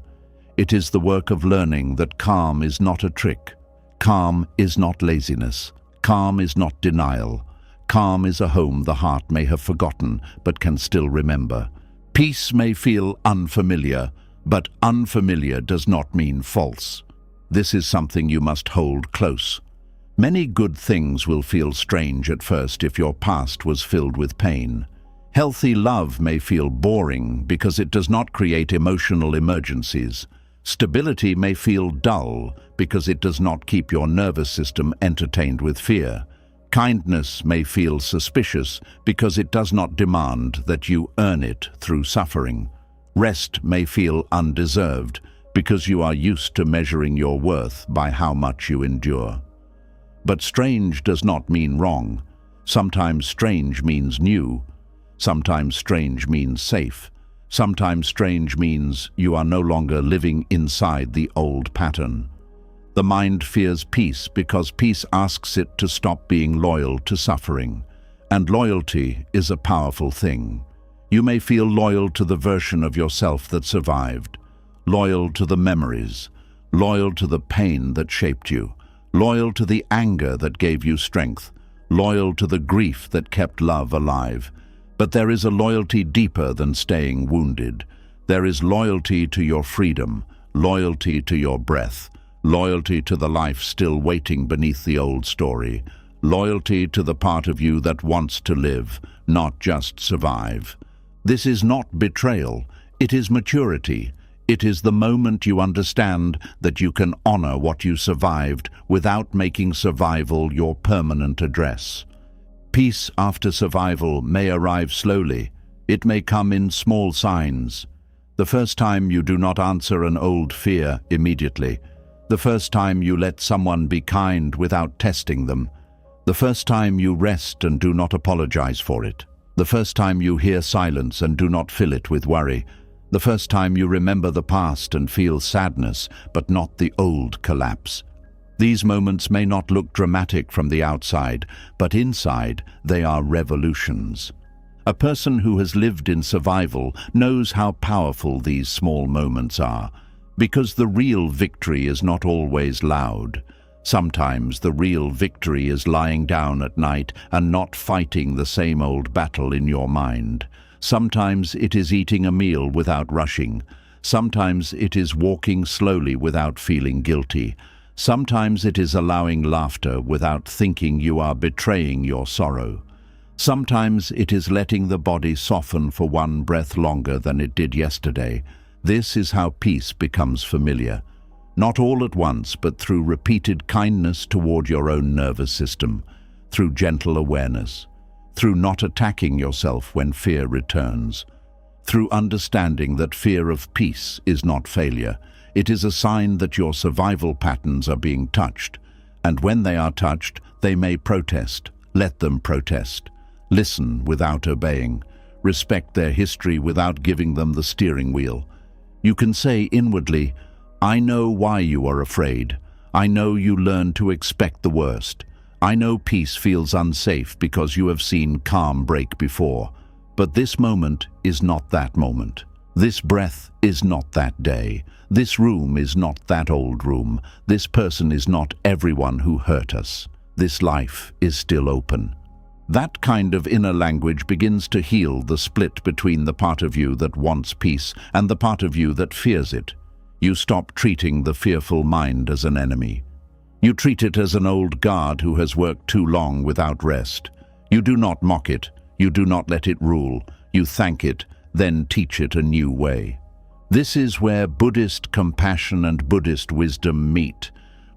Speaker 1: It is the work of learning that calm is not a trick. Calm is not laziness. Calm is not denial. Calm is a home the heart may have forgotten, but can still remember. Peace may feel unfamiliar, but unfamiliar does not mean false. This is something you must hold close. Many good things will feel strange at first if your past was filled with pain. Healthy love may feel boring because it does not create emotional emergencies. Stability may feel dull because it does not keep your nervous system entertained with fear. Kindness may feel suspicious because it does not demand that you earn it through suffering. Rest may feel undeserved because you are used to measuring your worth by how much you endure. But strange does not mean wrong. Sometimes strange means new. Sometimes strange means safe. Sometimes strange means you are no longer living inside the old pattern. The mind fears peace because peace asks it to stop being loyal to suffering. And loyalty is a powerful thing. You may feel loyal to the version of yourself that survived, loyal to the memories, loyal to the pain that shaped you, loyal to the anger that gave you strength, loyal to the grief that kept love alive. But there is a loyalty deeper than staying wounded. There is loyalty to your freedom, loyalty to your breath, loyalty to the life still waiting beneath the old story, loyalty to the part of you that wants to live, not just survive. This is not betrayal, it is maturity. It is the moment you understand that you can honor what you survived without making survival your permanent address. Peace after survival may arrive slowly. It may come in small signs. The first time you do not answer an old fear immediately. The first time you let someone be kind without testing them. The first time you rest and do not apologize for it. The first time you hear silence and do not fill it with worry. The first time you remember the past and feel sadness, but not the old collapse. These moments may not look dramatic from the outside, but inside they are revolutions. A person who has lived in survival knows how powerful these small moments are, because the real victory is not always loud. Sometimes the real victory is lying down at night and not fighting the same old battle in your mind. Sometimes it is eating a meal without rushing. Sometimes it is walking slowly without feeling guilty. Sometimes it is allowing laughter without thinking you are betraying your sorrow. Sometimes it is letting the body soften for one breath longer than it did yesterday. This is how peace becomes familiar. Not all at once, but through repeated kindness toward your own nervous system, through gentle awareness, through not attacking yourself when fear returns, through understanding that fear of peace is not failure. It is a sign that your survival patterns are being touched, and when they are touched, they may protest. Let them protest. Listen without obeying. Respect their history without giving them the steering wheel. You can say inwardly, "I know why you are afraid. I know you learn to expect the worst. I know peace feels unsafe because you have seen calm break before. But this moment is not that moment. This breath is not that day. This room is not that old room. This person is not everyone who hurt us. This life is still open." That kind of inner language begins to heal the split between the part of you that wants peace and the part of you that fears it. You stop treating the fearful mind as an enemy. You treat it as an old guard who has worked too long without rest. You do not mock it. You do not let it rule. You thank it, then teach it a new way. This is where Buddhist compassion and Buddhist wisdom meet.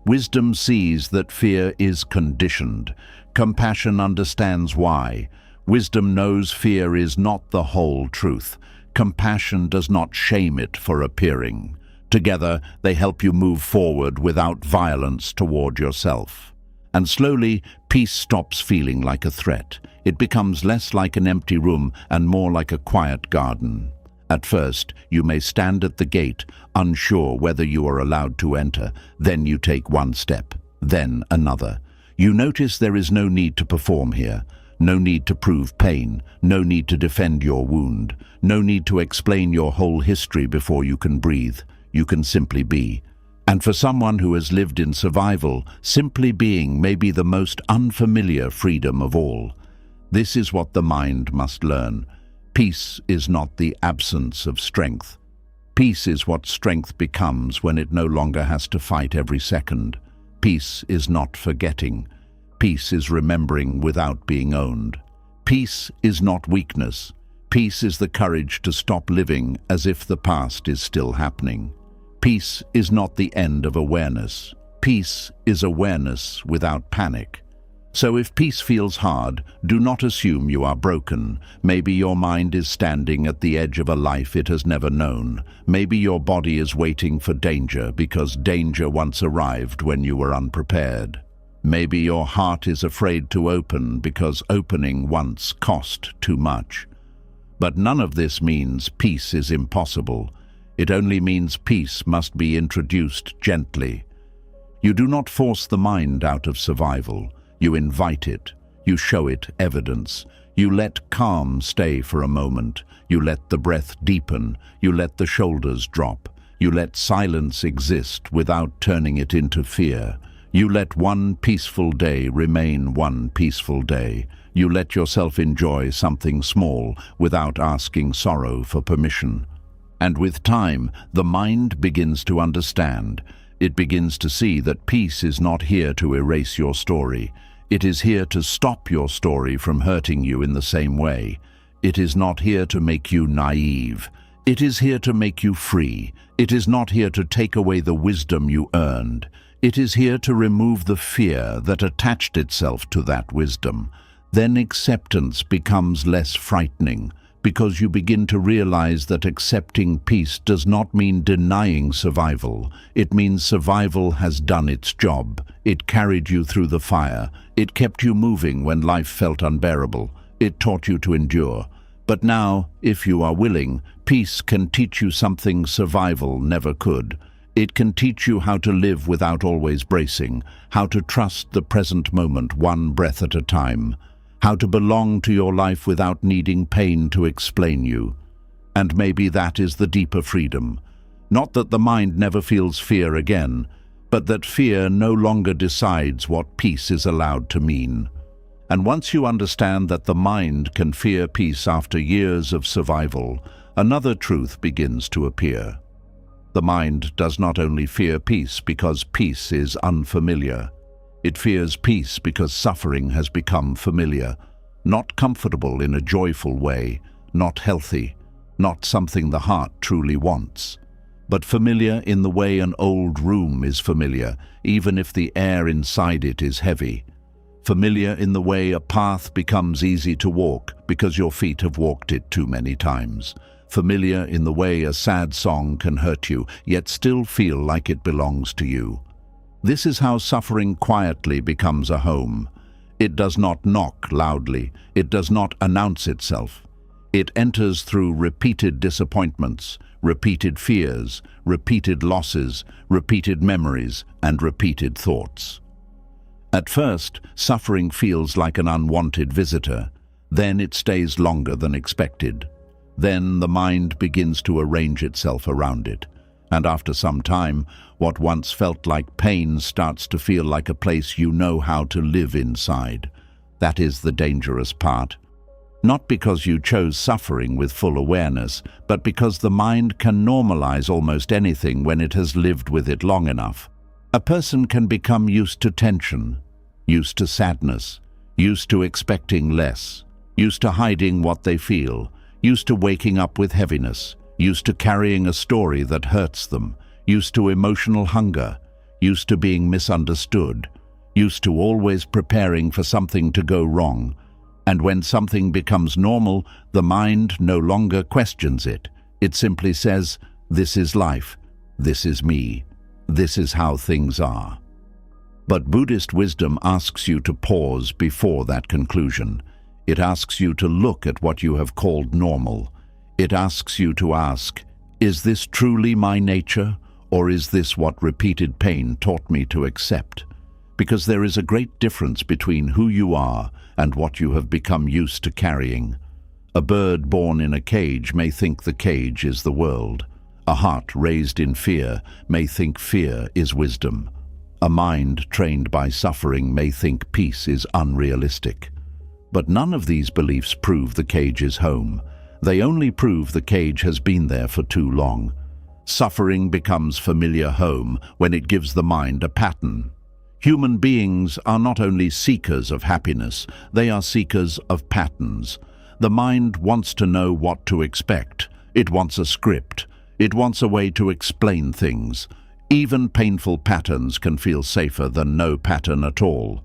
Speaker 1: Wisdom sees that fear is conditioned. Compassion understands why. Wisdom knows fear is not the whole truth. Compassion does not shame it for appearing. Together, they help you move forward without violence toward yourself. And slowly, peace stops feeling like a threat. It becomes less like an empty room and more like a quiet garden. At first, you may stand at the gate, unsure whether you are allowed to enter. Then you take one step, then another. You notice there is no need to perform here, no need to prove pain, no need to defend your wound, no need to explain your whole history before you can breathe. You can simply be. And for someone who has lived in survival, simply being may be the most unfamiliar freedom of all. This is what the mind must learn. Peace is not the absence of strength. Peace is what strength becomes when it no longer has to fight every second. Peace is not forgetting. Peace is remembering without being owned. Peace is not weakness. Peace is the courage to stop living as if the past is still happening. Peace is not the end of awareness. Peace is awareness without panic. So if peace feels hard, do not assume you are broken. Maybe your mind is standing at the edge of a life it has never known. Maybe your body is waiting for danger because danger once arrived when you were unprepared. Maybe your heart is afraid to open because opening once cost too much. But none of this means peace is impossible. It only means peace must be introduced gently. You do not force the mind out of survival. You invite it. You show it evidence. You let calm stay for a moment. You let the breath deepen. You let the shoulders drop. You let silence exist without turning it into fear. You let one peaceful day remain one peaceful day. You let yourself enjoy something small without asking sorrow for permission. And with time, the mind begins to understand. It begins to see that peace is not here to erase your story. It is here to stop your story from hurting you in the same way. It is not here to make you naive. It is here to make you free. It is not here to take away the wisdom you earned. It is here to remove the fear that attached itself to that wisdom. Then acceptance becomes less frightening, because you begin to realize that accepting peace does not mean denying survival. It means survival has done its job. It carried you through the fire. It kept you moving when life felt unbearable. It taught you to endure. But now, if you are willing, peace can teach you something survival never could. It can teach you how to live without always bracing, how to trust the present moment one breath at a time, how to belong to your life without needing pain to explain you. And maybe that is the deeper freedom. Not that the mind never feels fear again, but that fear no longer decides what peace is allowed to mean. And once you understand that the mind can fear peace after years of survival, another truth begins to appear. The mind does not only fear peace because peace is unfamiliar. It fears peace because suffering has become familiar, not comfortable in a joyful way, not healthy, not something the heart truly wants, but familiar in the way an old room is familiar, even if the air inside it is heavy. Familiar in the way a path becomes easy to walk because your feet have walked it too many times. Familiar in the way a sad song can hurt you, yet still feel like it belongs to you. This is how suffering quietly becomes a home. It does not knock loudly. It does not announce itself. It enters through repeated disappointments, repeated fears, repeated losses, repeated memories, and repeated thoughts. At first, suffering feels like an unwanted visitor. Then it stays longer than expected. Then the mind begins to arrange itself around it. And after some time, what once felt like pain starts to feel like a place you know how to live inside. That is the dangerous part. Not because you chose suffering with full awareness, but because the mind can normalize almost anything when it has lived with it long enough. A person can become used to tension, used to sadness, used to expecting less, used to hiding what they feel, used to waking up with heaviness, used to carrying a story that hurts them, used to emotional hunger, used to being misunderstood, used to always preparing for something to go wrong. And when something becomes normal, the mind no longer questions it. It simply says, "This is life, this is me, this is how things are." But Buddhist wisdom asks you to pause before that conclusion. It asks you to look at what you have called normal. It asks you to ask, is this truly my nature, or is this what repeated pain taught me to accept? Because there is a great difference between who you are and what you have become used to carrying. A bird born in a cage may think the cage is the world. A heart raised in fear may think fear is wisdom. A mind trained by suffering may think peace is unrealistic. But none of these beliefs prove the cage is home. They only prove the cage has been there for too long. Suffering becomes familiar home when it gives the mind a pattern. Human beings are not only seekers of happiness, they are seekers of patterns. The mind wants to know what to expect. It wants a script. It wants a way to explain things. Even painful patterns can feel safer than no pattern at all.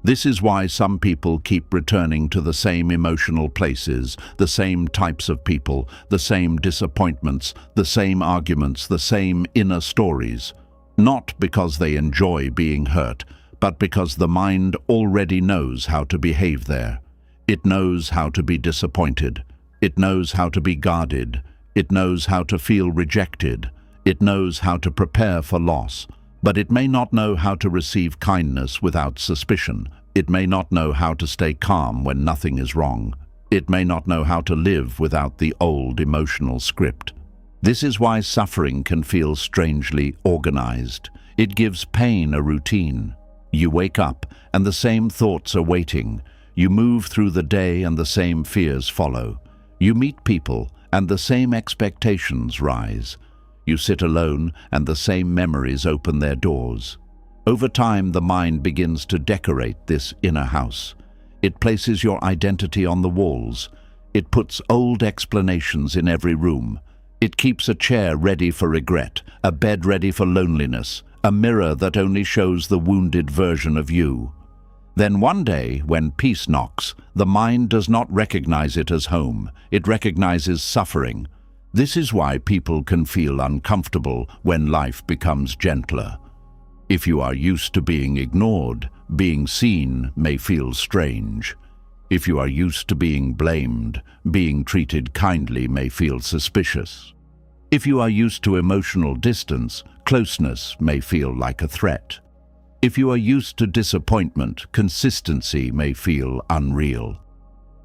Speaker 1: This is why some people keep returning to the same emotional places, the same types of people, the same disappointments, the same arguments, the same inner stories. Not because they enjoy being hurt, but because the mind already knows how to behave there. It knows how to be disappointed. It knows how to be guarded. It knows how to feel rejected. It knows how to prepare for loss. But it may not know how to receive kindness without suspicion. It may not know how to stay calm when nothing is wrong. It may not know how to live without the old emotional script. This is why suffering can feel strangely organized. It gives pain a routine. You wake up and the same thoughts are waiting. You move through the day and the same fears follow. You meet people and the same expectations rise. You sit alone and the same memories open their doors. Over time, the mind begins to decorate this inner house. It places your identity on the walls. It puts old explanations in every room. It keeps a chair ready for regret, a bed ready for loneliness, a mirror that only shows the wounded version of you. Then one day, when peace knocks, the mind does not recognize it as home. It recognizes suffering. This is why people can feel uncomfortable when life becomes gentler. If you are used to being ignored, being seen may feel strange. If you are used to being blamed, being treated kindly may feel suspicious. If you are used to emotional distance, closeness may feel like a threat. If you are used to disappointment, consistency may feel unreal.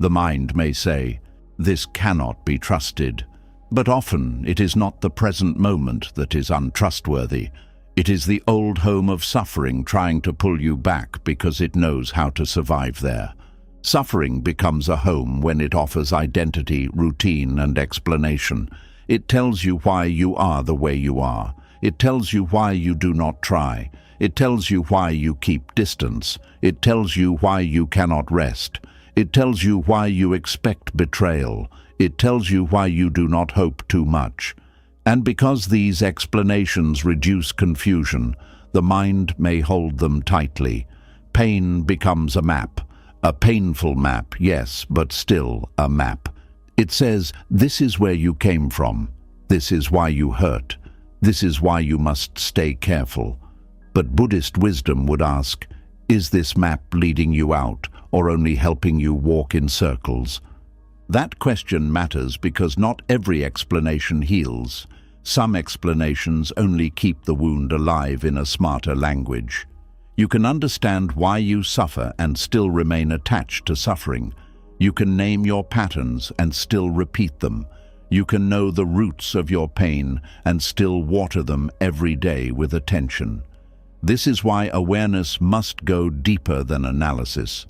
Speaker 1: The mind may say, "This cannot be trusted." But often it is not the present moment that is untrustworthy. It is the old home of suffering trying to pull you back because it knows how to survive there. Suffering becomes a home when it offers identity, routine, and explanation. It tells you why you are the way you are. It tells you why you do not try. It tells you why you keep distance. It tells you why you cannot rest. It tells you why you expect betrayal. It tells you why you do not hope too much. And because these explanations reduce confusion, the mind may hold them tightly. Pain becomes a map. A painful map, yes, but still a map. It says, this is where you came from. This is why you hurt. This is why you must stay careful. But Buddhist wisdom would ask, is this map leading you out or only helping you walk in circles? That question matters because not every explanation heals. Some explanations only keep the wound alive in a smarter language. You can understand why you suffer and still remain attached to suffering. You can name your patterns and still repeat them. You can know the roots of your pain and still water them every day with attention. This is why awareness must go deeper than analysis.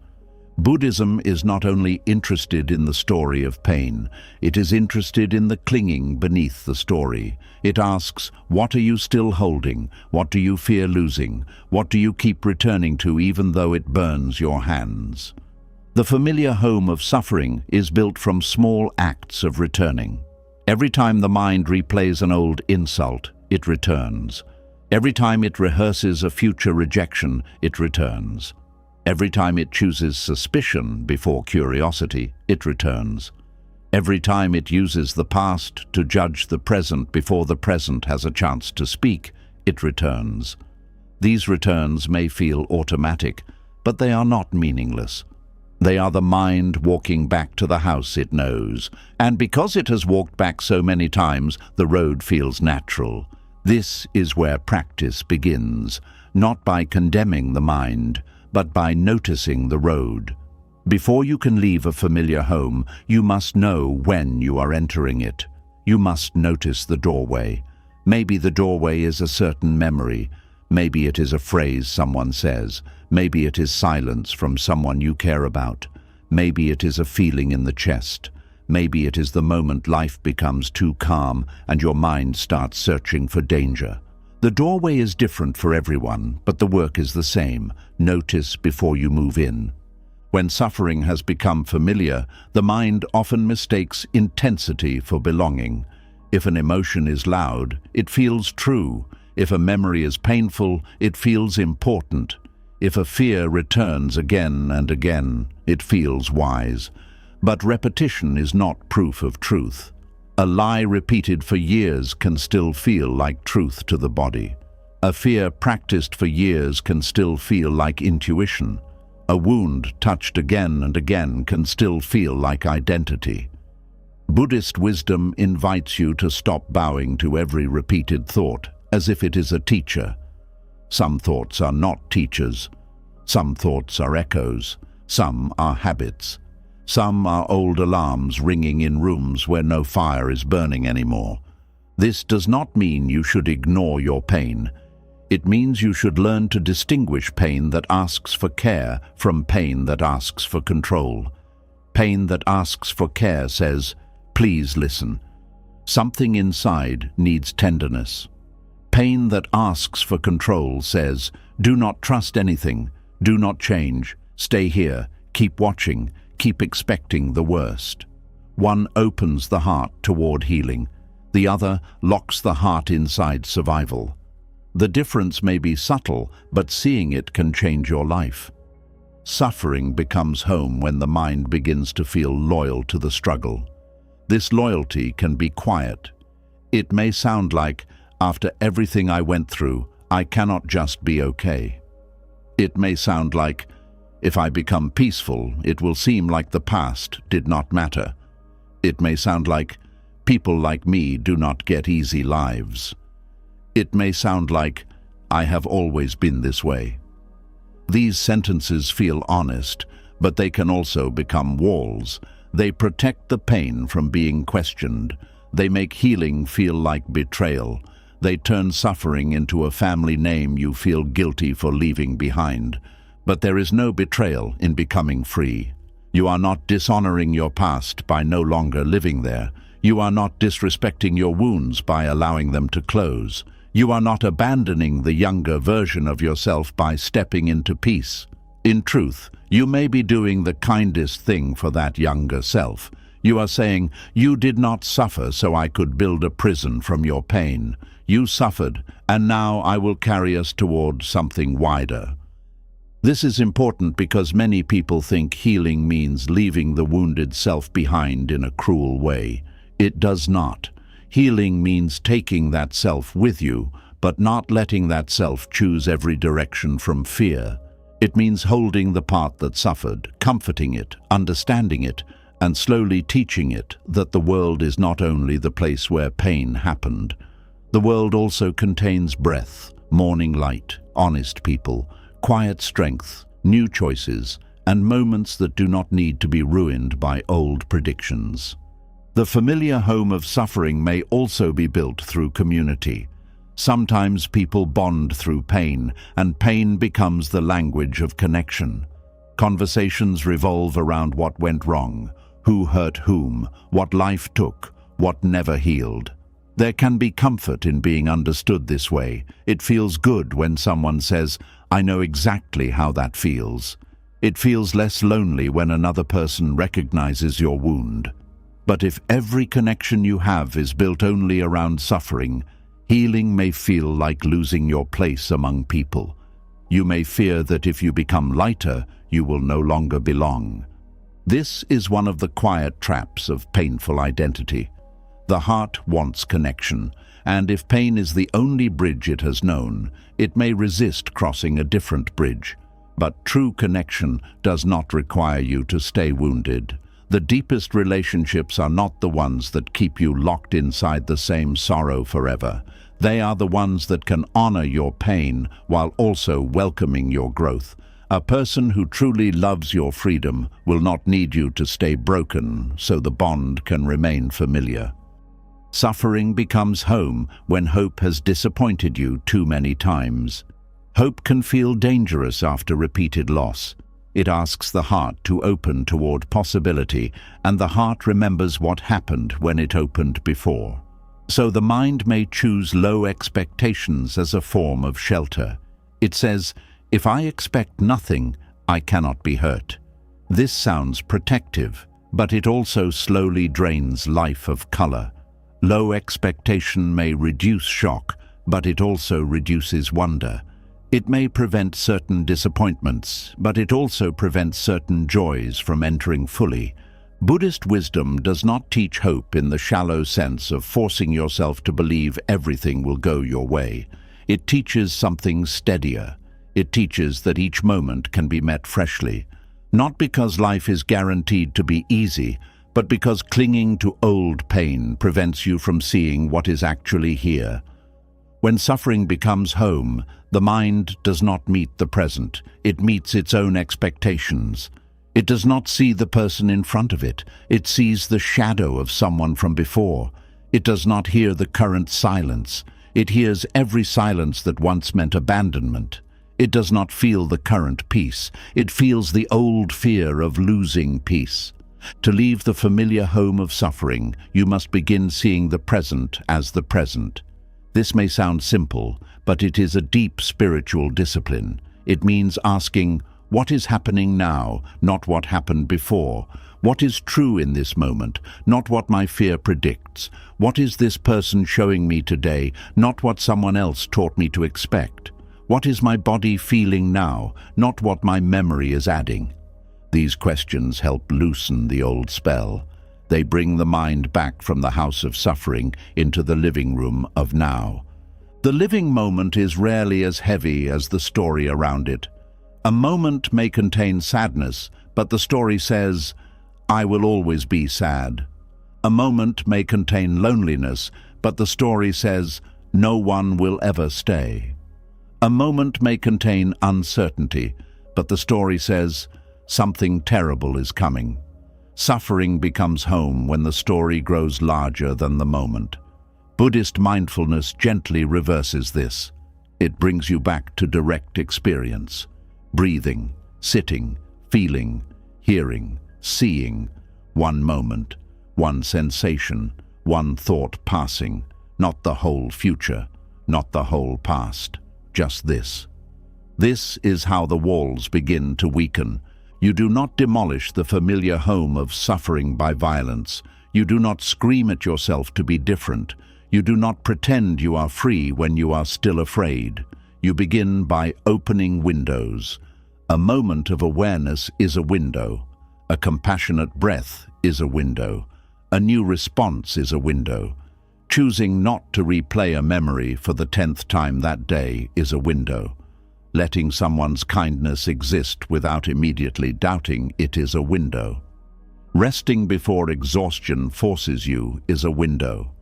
Speaker 1: Buddhism is not only interested in the story of pain, it is interested in the clinging beneath the story. It asks, what are you still holding? What do you fear losing? What do you keep returning to even though it burns your hands? The familiar home of suffering is built from small acts of returning. Every time the mind replays an old insult, it returns. Every time it rehearses a future rejection, it returns. Every time it chooses suspicion before curiosity, it returns. Every time it uses the past to judge the present before the present has a chance to speak, it returns. These returns may feel automatic, but they are not meaningless. They are the mind walking back to the house it knows, and because it has walked back so many times, the road feels natural. This is where practice begins, not by condemning the mind, but by noticing the road. Before you can leave a familiar home, you must know when you are entering it. You must notice the doorway. Maybe the doorway is a certain memory. Maybe it is a phrase someone says. Maybe it is silence from someone you care about. Maybe it is a feeling in the chest. Maybe it is the moment life becomes too calm and your mind starts searching for danger. The doorway is different for everyone, but the work is the same. Notice before you move in. When suffering has become familiar, the mind often mistakes intensity for belonging. If an emotion is loud, it feels true. If a memory is painful, it feels important. If a fear returns again and again, it feels wise. But repetition is not proof of truth. A lie repeated for years can still feel like truth to the body. A fear practiced for years can still feel like intuition. A wound touched again and again can still feel like identity. Buddhist wisdom invites you to stop bowing to every repeated thought as if it is a teacher. Some thoughts are not teachers. Some thoughts are echoes. Some are habits. Some are old alarms ringing in rooms where no fire is burning anymore. This does not mean you should ignore your pain. It means you should learn to distinguish pain that asks for care from pain that asks for control. Pain that asks for care says, "Please listen." Something inside needs tenderness. Pain that asks for control says, "Do not trust anything, do not change, stay here, keep watching, keep expecting the worst." One opens the heart toward healing. The other locks the heart inside survival. The difference may be subtle, but seeing it can change your life. Suffering becomes home when the mind begins to feel loyal to the struggle. This loyalty can be quiet. It may sound like, "After everything I went through, I cannot just be okay." It may sound like, "If I become peaceful, it will seem like the past did not matter." It may sound like, "People like me do not get easy lives." It may sound like, "I have always been this way." These sentences feel honest, but they can also become walls. They protect the pain from being questioned. They make healing feel like betrayal. They turn suffering into a family name you feel guilty for leaving behind. But there is no betrayal in becoming free. You are not dishonoring your past by no longer living there. You are not disrespecting your wounds by allowing them to close. You are not abandoning the younger version of yourself by stepping into peace. In truth, you may be doing the kindest thing for that younger self. You are saying, "You did not suffer so I could build a prison from your pain. You suffered, and now I will carry us toward something wider." This is important because many people think healing means leaving the wounded self behind in a cruel way. It does not. Healing means taking that self with you, but not letting that self choose every direction from fear. It means holding the part that suffered, comforting it, understanding it, and slowly teaching it that the world is not only the place where pain happened. The world also contains breath, morning light, honest people, quiet strength, new choices, and moments that do not need to be ruined by old predictions. The familiar home of suffering may also be built through community. Sometimes people bond through pain, and pain becomes the language of connection. Conversations revolve around what went wrong, who hurt whom, what life took, what never healed. There can be comfort in being understood this way. It feels good when someone says, "I know exactly how that feels." It feels less lonely when another person recognizes your wound. But if every connection you have is built only around suffering, healing may feel like losing your place among people. You may fear that if you become lighter, you will no longer belong. This is one of the quiet traps of painful identity. The heart wants connection, and if pain is the only bridge it has known, it may resist crossing a different bridge. But true connection does not require you to stay wounded. The deepest relationships are not the ones that keep you locked inside the same sorrow forever. They are the ones that can honor your pain while also welcoming your growth. A person who truly loves your freedom will not need you to stay broken so the bond can remain familiar. Suffering becomes home when hope has disappointed you too many times. Hope can feel dangerous after repeated loss. It asks the heart to open toward possibility, and the heart remembers what happened when it opened before. So the mind may choose low expectations as a form of shelter. It says, "If I expect nothing, I cannot be hurt." This sounds protective, but it also slowly drains life of color. Low expectation may reduce shock, but it also reduces wonder. It may prevent certain disappointments, but it also prevents certain joys from entering fully. Buddhist wisdom does not teach hope in the shallow sense of forcing yourself to believe everything will go your way. It teaches something steadier. It teaches that each moment can be met freshly, not because life is guaranteed to be easy, but because clinging to old pain prevents you from seeing what is actually here. When suffering becomes home, the mind does not meet the present. It meets its own expectations. It does not see the person in front of it. It sees the shadow of someone from before. It does not hear the current silence. It hears every silence that once meant abandonment. It does not feel the current peace. It feels the old fear of losing peace. To leave the familiar home of suffering, you must begin seeing the present as the present. This may sound simple, but it is a deep spiritual discipline. It means asking, what is happening now, not what happened before? What is true in this moment, not what my fear predicts? What is this person showing me today, not what someone else taught me to expect? What is my body feeling now, not what my memory is adding? These questions help loosen the old spell. They bring the mind back from the house of suffering into the living room of now. The living moment is rarely as heavy as the story around it. A moment may contain sadness, but the story says, "I will always be sad." A moment may contain loneliness, but the story says, "No one will ever stay." A moment may contain uncertainty, but the story says, "Something terrible is coming." Suffering becomes home when the story grows larger than the moment. Buddhist mindfulness gently reverses this. It brings you back to direct experience. Breathing, sitting, feeling, hearing, seeing. One moment, one sensation, one thought passing. Not the whole future, not the whole past. Just this. This is how the walls begin to weaken. You do not demolish the familiar home of suffering by violence. You do not scream at yourself to be different. You do not pretend you are free when you are still afraid. You begin by opening windows. A moment of awareness is a window. A compassionate breath is a window. A new response is a window. Choosing not to replay a memory for the 10th time that day is a window. Letting someone's kindness exist without immediately doubting it is a window. Resting before exhaustion forces you is a window.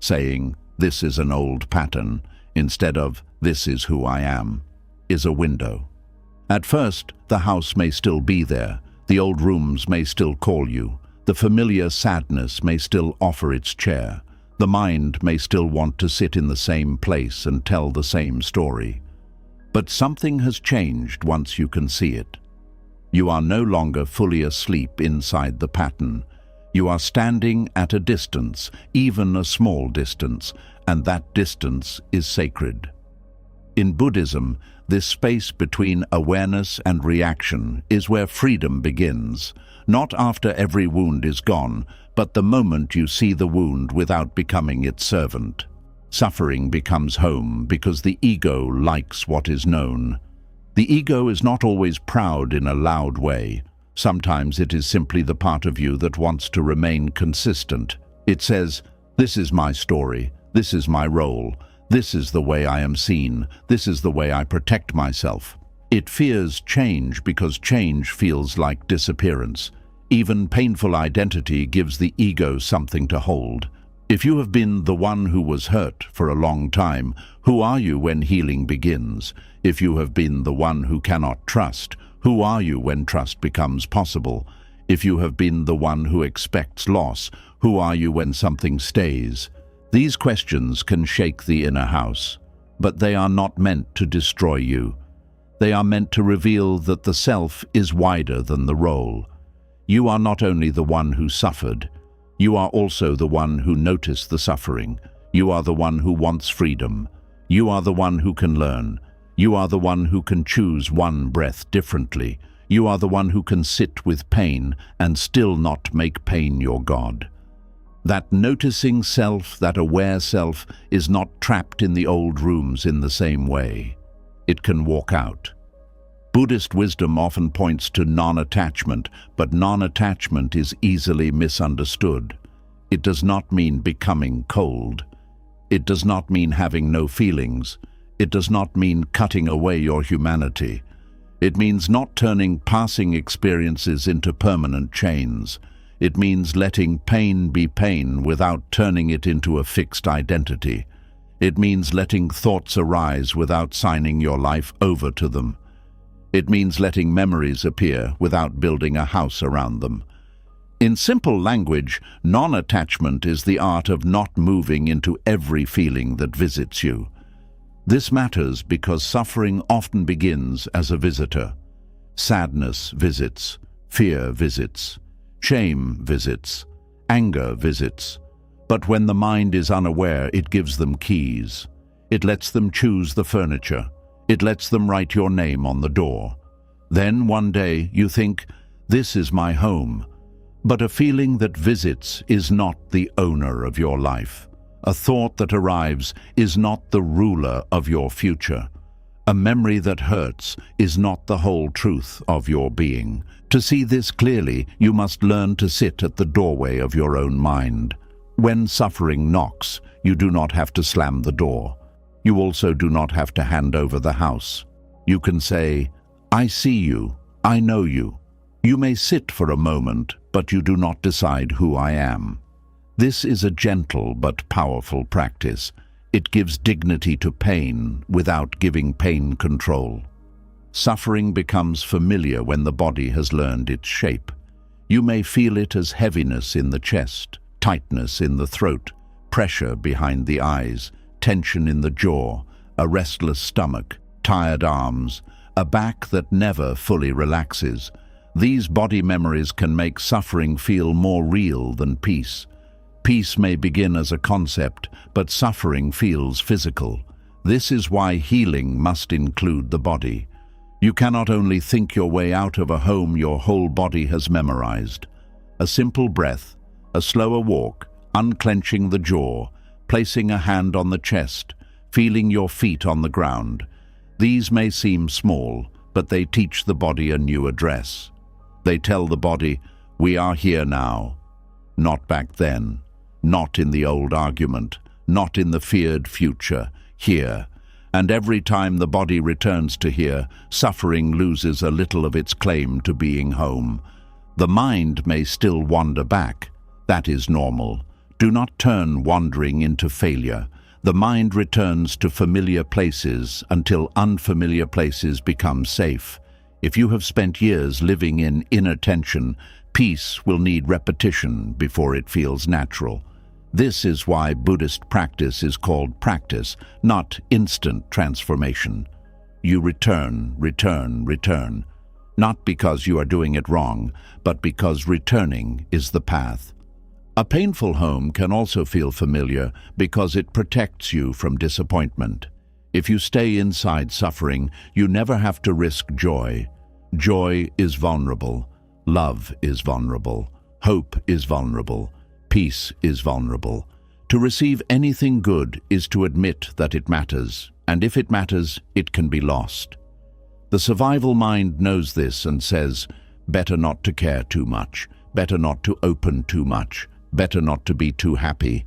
Speaker 1: Saying, "This is an old pattern," instead of "This is who I am," is a window. At first, the house may still be there. The old rooms may still call you. The familiar sadness may still offer its chair. The mind may still want to sit in the same place and tell the same story. But something has changed once you can see it. You are no longer fully asleep inside the pattern. You are standing at a distance, even a small distance, and that distance is sacred. In Buddhism, this space between awareness and reaction is where freedom begins, not after every wound is gone, but the moment you see the wound without becoming its servant. Suffering becomes home because the ego likes what is known. The ego is not always proud in a loud way. Sometimes it is simply the part of you that wants to remain consistent. It says, "This is my story, this is my role, this is the way I am seen, this is the way I protect myself." It fears change because change feels like disappearance. Even painful identity gives the ego something to hold. If you have been the one who was hurt for a long time, who are you when healing begins? If you have been the one who cannot trust, who are you when trust becomes possible? If you have been the one who expects loss, who are you when something stays? These questions can shake the inner house, but they are not meant to destroy you. They are meant to reveal that the self is wider than the role. You are not only the one who suffered, you are also the one who noticed the suffering. You are the one who wants freedom. You are the one who can learn. You are the one who can choose one breath differently. You are the one who can sit with pain and still not make pain your God. That noticing self, that aware self, is not trapped in the old rooms in the same way. It can walk out. Buddhist wisdom often points to non-attachment, but non-attachment is easily misunderstood. It does not mean becoming cold. It does not mean having no feelings. It does not mean cutting away your humanity. It means not turning passing experiences into permanent chains. It means letting pain be pain without turning it into a fixed identity. It means letting thoughts arise without signing your life over to them. It means letting memories appear without building a house around them. In simple language, non-attachment is the art of not moving into every feeling that visits you. This matters because suffering often begins as a visitor. Sadness visits, fear visits, shame visits, anger visits. But when the mind is unaware, it gives them keys. It lets them choose the furniture. It lets them write your name on the door. Then one day you think, this is my home. But a feeling that visits is not the owner of your life. A thought that arrives is not the ruler of your future. A memory that hurts is not the whole truth of your being. To see this clearly, you must learn to sit at the doorway of your own mind. When suffering knocks, you do not have to slam the door. You also do not have to hand over the house. You can say, I see you, I know you. You may sit for a moment, but you do not decide who I am. This is a gentle but powerful practice. It gives dignity to pain without giving pain control. Suffering becomes familiar when the body has learned its shape. You may feel it as heaviness in the chest, tightness in the throat, pressure behind the eyes, tension in the jaw, a restless stomach, tired arms, a back that never fully relaxes. These body memories can make suffering feel more real than peace. Peace may begin as a concept, but suffering feels physical. This is why healing must include the body. You cannot only think your way out of a home your whole body has memorized. A simple breath, a slower walk, unclenching the jaw, placing a hand on the chest, feeling your feet on the ground. These may seem small, but they teach the body a new address. They tell the body, we are here now, not back then, not in the old argument, not in the feared future, here. And every time the body returns to here, suffering loses a little of its claim to being home. The mind may still wander back. That is normal. Do not turn wandering into failure. The mind returns to familiar places until unfamiliar places become safe. If you have spent years living in inner tension, peace will need repetition before it feels natural. This is why Buddhist practice is called practice, not instant transformation. You return, return, return. Not because you are doing it wrong, but because returning is the path. A painful home can also feel familiar because it protects you from disappointment. If you stay inside suffering, you never have to risk joy. Joy is vulnerable. Love is vulnerable. Hope is vulnerable. Peace is vulnerable. To receive anything good is to admit that it matters, and if it matters, it can be lost. The survival mind knows this and says, better not to care too much, better not to open too much, better not to be too happy.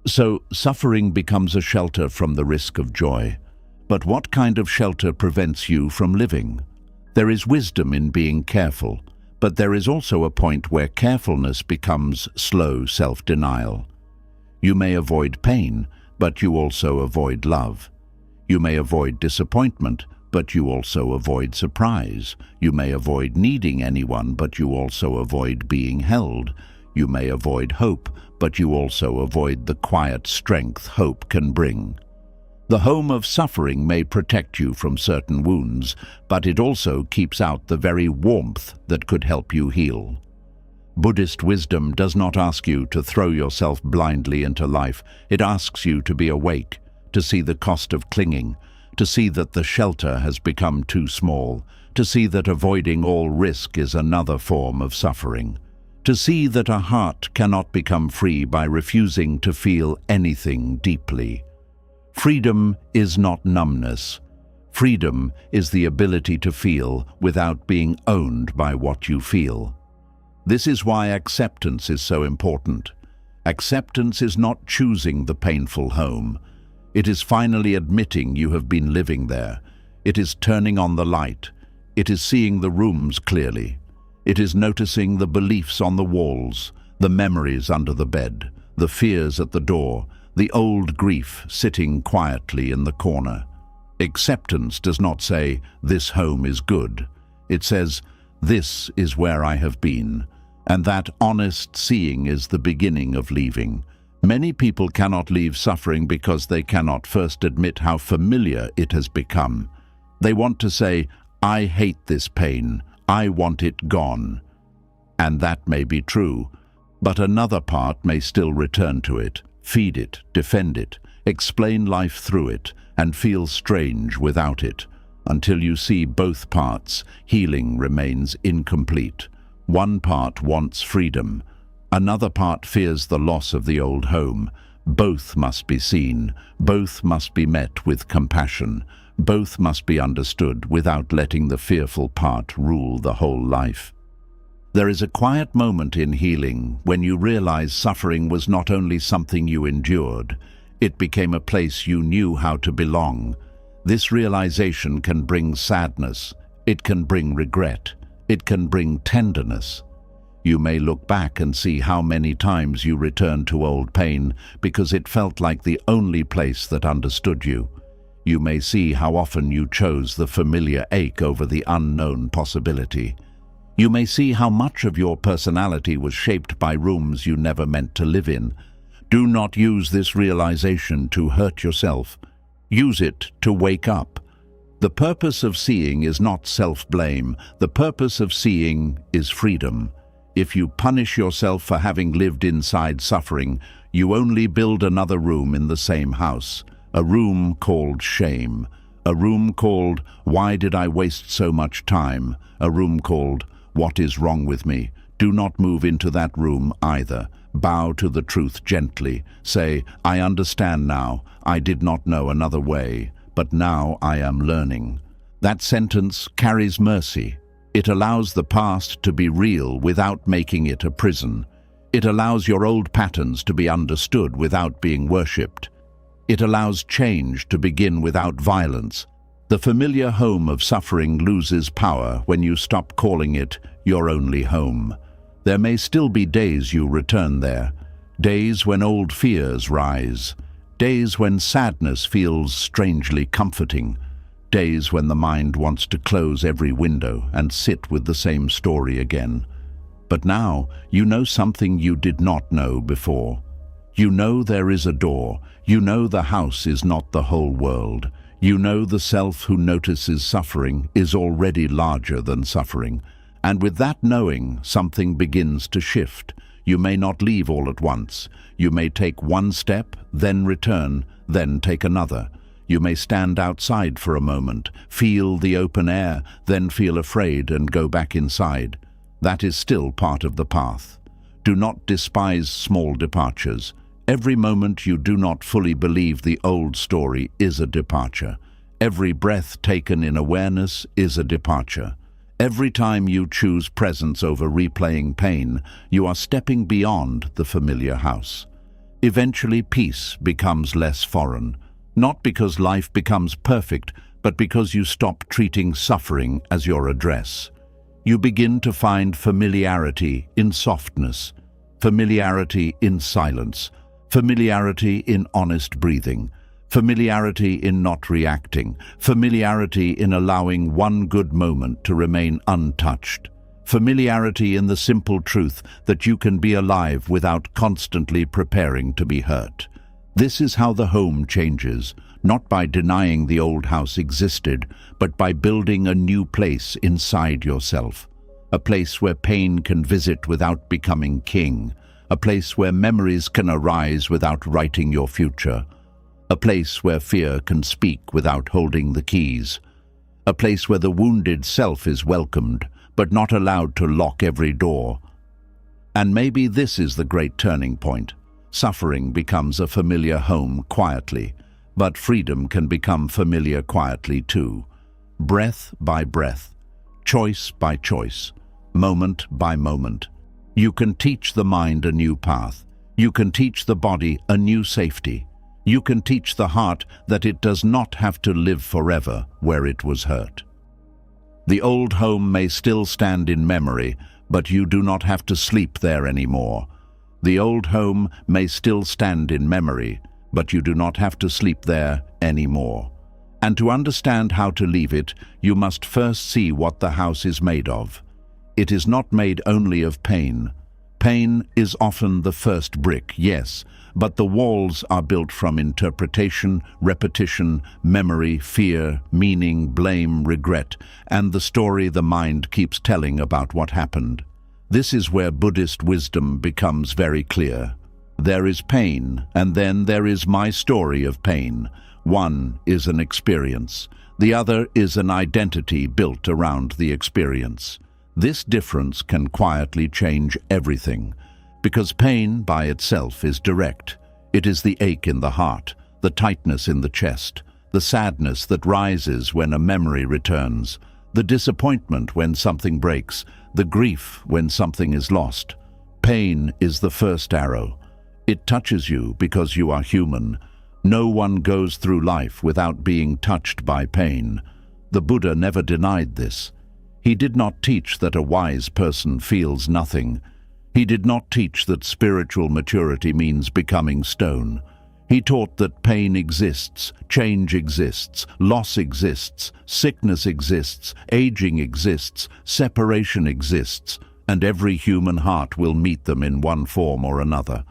Speaker 1: So suffering becomes a shelter from the risk of joy. But what kind of shelter prevents you from living? There is wisdom in being careful, but there is also a point where carefulness becomes slow self-denial. You may avoid pain, but you also avoid love. You may avoid disappointment, but you also avoid surprise. You may avoid needing anyone, but you also avoid being held. You may avoid hope, but you also avoid the quiet strength hope can bring. The home of suffering may protect you from certain wounds, but it also keeps out the very warmth that could help you heal. Buddhist wisdom does not ask you to throw yourself blindly into life. It asks you to be awake, to see the cost of clinging, to see that the shelter has become too small, to see that avoiding all risk is another form of suffering, to see that a heart cannot become free by refusing to feel anything deeply. Freedom is not numbness. Freedom is the ability to feel without being owned by what you feel. This is why acceptance is so important. Acceptance is not choosing the painful home. It is finally admitting you have been living there. It is turning on the light. It is seeing the rooms clearly. It is noticing the beliefs on the walls, the memories under the bed, the fears at the door, the old grief sitting quietly in the corner. Acceptance does not say, "This home is good." It says, "This is where I have been." And that honest seeing is the beginning of leaving. Many people cannot leave suffering because they cannot first admit how familiar it has become. They want to say, "I hate this pain. I want it gone." And that may be true, but another part may still return to it, feed it, defend it, explain life through it, and feel strange without it. Until you see both parts, healing remains incomplete. One part wants freedom. Another part fears the loss of the old home. Both must be seen. Both must be met with compassion. Both must be understood without letting the fearful part rule the whole life. There is a quiet moment in healing when you realize suffering was not only something you endured, it became a place you knew how to belong. This realization can bring sadness, it can bring regret, it can bring tenderness. You may look back and see how many times you returned to old pain because it felt like the only place that understood you. You may see how often you chose the familiar ache over the unknown possibility. You may see how much of your personality was shaped by rooms you never meant to live in. Do not use this realization to hurt yourself. Use it to wake up. The purpose of seeing is not self-blame. The purpose of seeing is freedom. If you punish yourself for having lived inside suffering, you only build another room in the same house, a room called shame, a room called "Why did I waste so much time?" a room called "What is wrong with me?" Do not move into that room either. Bow to the truth gently. Say, "I understand now. I did not know another way, but now I am learning." That sentence carries mercy. It allows the past to be real without making it a prison. It allows your old patterns to be understood without being worshipped. It allows change to begin without violence. The familiar home of suffering loses power when you stop calling it your only home. There may still be days you return there, days when old fears rise, days when sadness feels strangely comforting, days when the mind wants to close every window and sit with the same story again. But now you know something you did not know before. You know there is a door. You know the house is not the whole world. You know the self who notices suffering is already larger than suffering. And with that knowing, something begins to shift. You may not leave all at once. You may take one step, then return, then take another. You may stand outside for a moment, feel the open air, then feel afraid and go back inside. That is still part of the path. Do not despise small departures. Every moment you do not fully believe the old story is a departure. Every breath taken in awareness is a departure. Every time you choose presence over replaying pain, you are stepping beyond the familiar house. Eventually, peace becomes less foreign. Not because life becomes perfect, but because you stop treating suffering as your address. You begin to find familiarity in softness, familiarity in silence, familiarity in honest breathing, familiarity in not reacting, familiarity in allowing one good moment to remain untouched, familiarity in the simple truth that you can be alive without constantly preparing to be hurt. This is how the home changes, not by denying the old house existed, but by building a new place inside yourself. A place where pain can visit without becoming king. A place where memories can arise without writing your future. A place where fear can speak without holding the keys. A place where the wounded self is welcomed, but not allowed to lock every door. And maybe this is the great turning point. Suffering becomes a familiar home quietly, but freedom can become familiar quietly too. Breath by breath, choice by choice, moment by moment. You can teach the mind a new path. You can teach the body a new safety. You can teach the heart that it does not have to live forever where it was hurt. The old home may still stand in memory, but you do not have to sleep there anymore. The old home may still stand in memory, but you do not have to sleep there anymore. And to understand how to leave it, you must first see what the house is made of. It is not made only of pain. Pain is often the first brick, yes, but the walls are built from interpretation, repetition, memory, fear, meaning, blame, regret, and the story the mind keeps telling about what happened. This is where Buddhist wisdom becomes very clear. There is pain, and then there is my story of pain. One is an experience. The other is an identity built around the experience. This difference can quietly change everything, because pain by itself is direct. It is the ache in the heart, the tightness in the chest, the sadness that rises when a memory returns, the disappointment when something breaks, the grief when something is lost. Pain is the first arrow. It touches you because you are human. No one goes through life without being touched by pain. The Buddha never denied this. He did not teach that a wise person feels nothing. He did not teach that spiritual maturity means becoming stone. He taught that pain exists, change exists, loss exists, sickness exists, aging exists, separation exists, and every human heart will meet them in one form or another.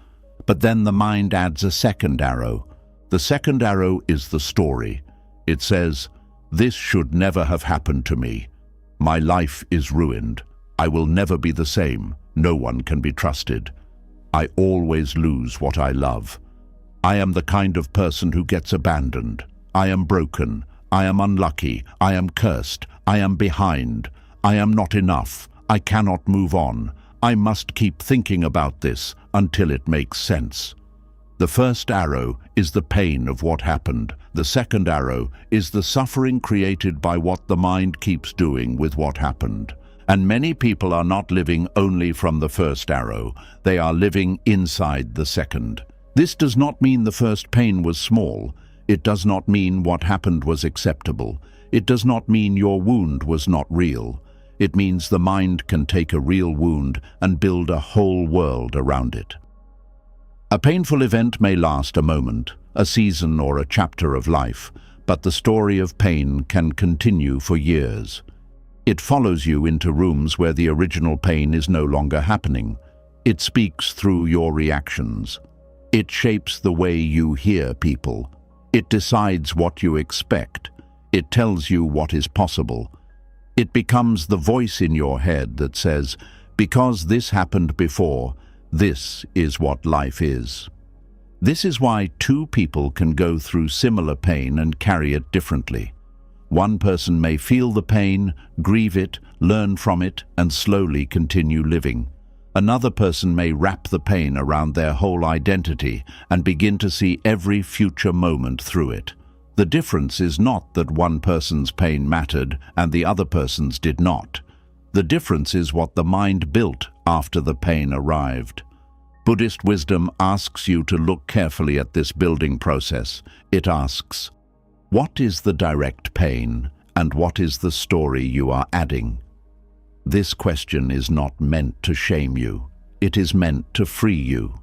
Speaker 1: But then the mind adds a second arrow. The second arrow is the story. It says, "This should never have happened to me. My life is ruined. I will never be the same. No one can be trusted. I always lose what I love. I am the kind of person who gets abandoned. I am broken. I am unlucky. I am cursed. I am behind. I am not enough. I cannot move on. I must keep thinking about this until it makes sense." The first arrow is the pain of what happened. The second arrow is the suffering created by what the mind keeps doing with what happened. And many people are not living only from the first arrow. They are living inside the second. This does not mean the first pain was small. It does not mean what happened was acceptable. It does not mean your wound was not real. It means the mind can take a real wound and build a whole world around it. A painful event may last a moment, a season or a chapter of life, but the story of pain can continue for years. It follows you into rooms where the original pain is no longer happening. It speaks through your reactions. It shapes the way you hear people. It decides what you expect. It tells you what is possible. It becomes the voice in your head that says, "Because this happened before, this is what life is." This is why two people can go through similar pain and carry it differently. One person may feel the pain, grieve it, learn from it, and slowly continue living. Another person may wrap the pain around their whole identity and begin to see every future moment through it. The difference is not that one person's pain mattered and the other person's did not. The difference is what the mind built after the pain arrived. Buddhist wisdom asks you to look carefully at this building process. It asks, what is the direct pain and what is the story you are adding? This question is not meant to shame you. It is meant to free you.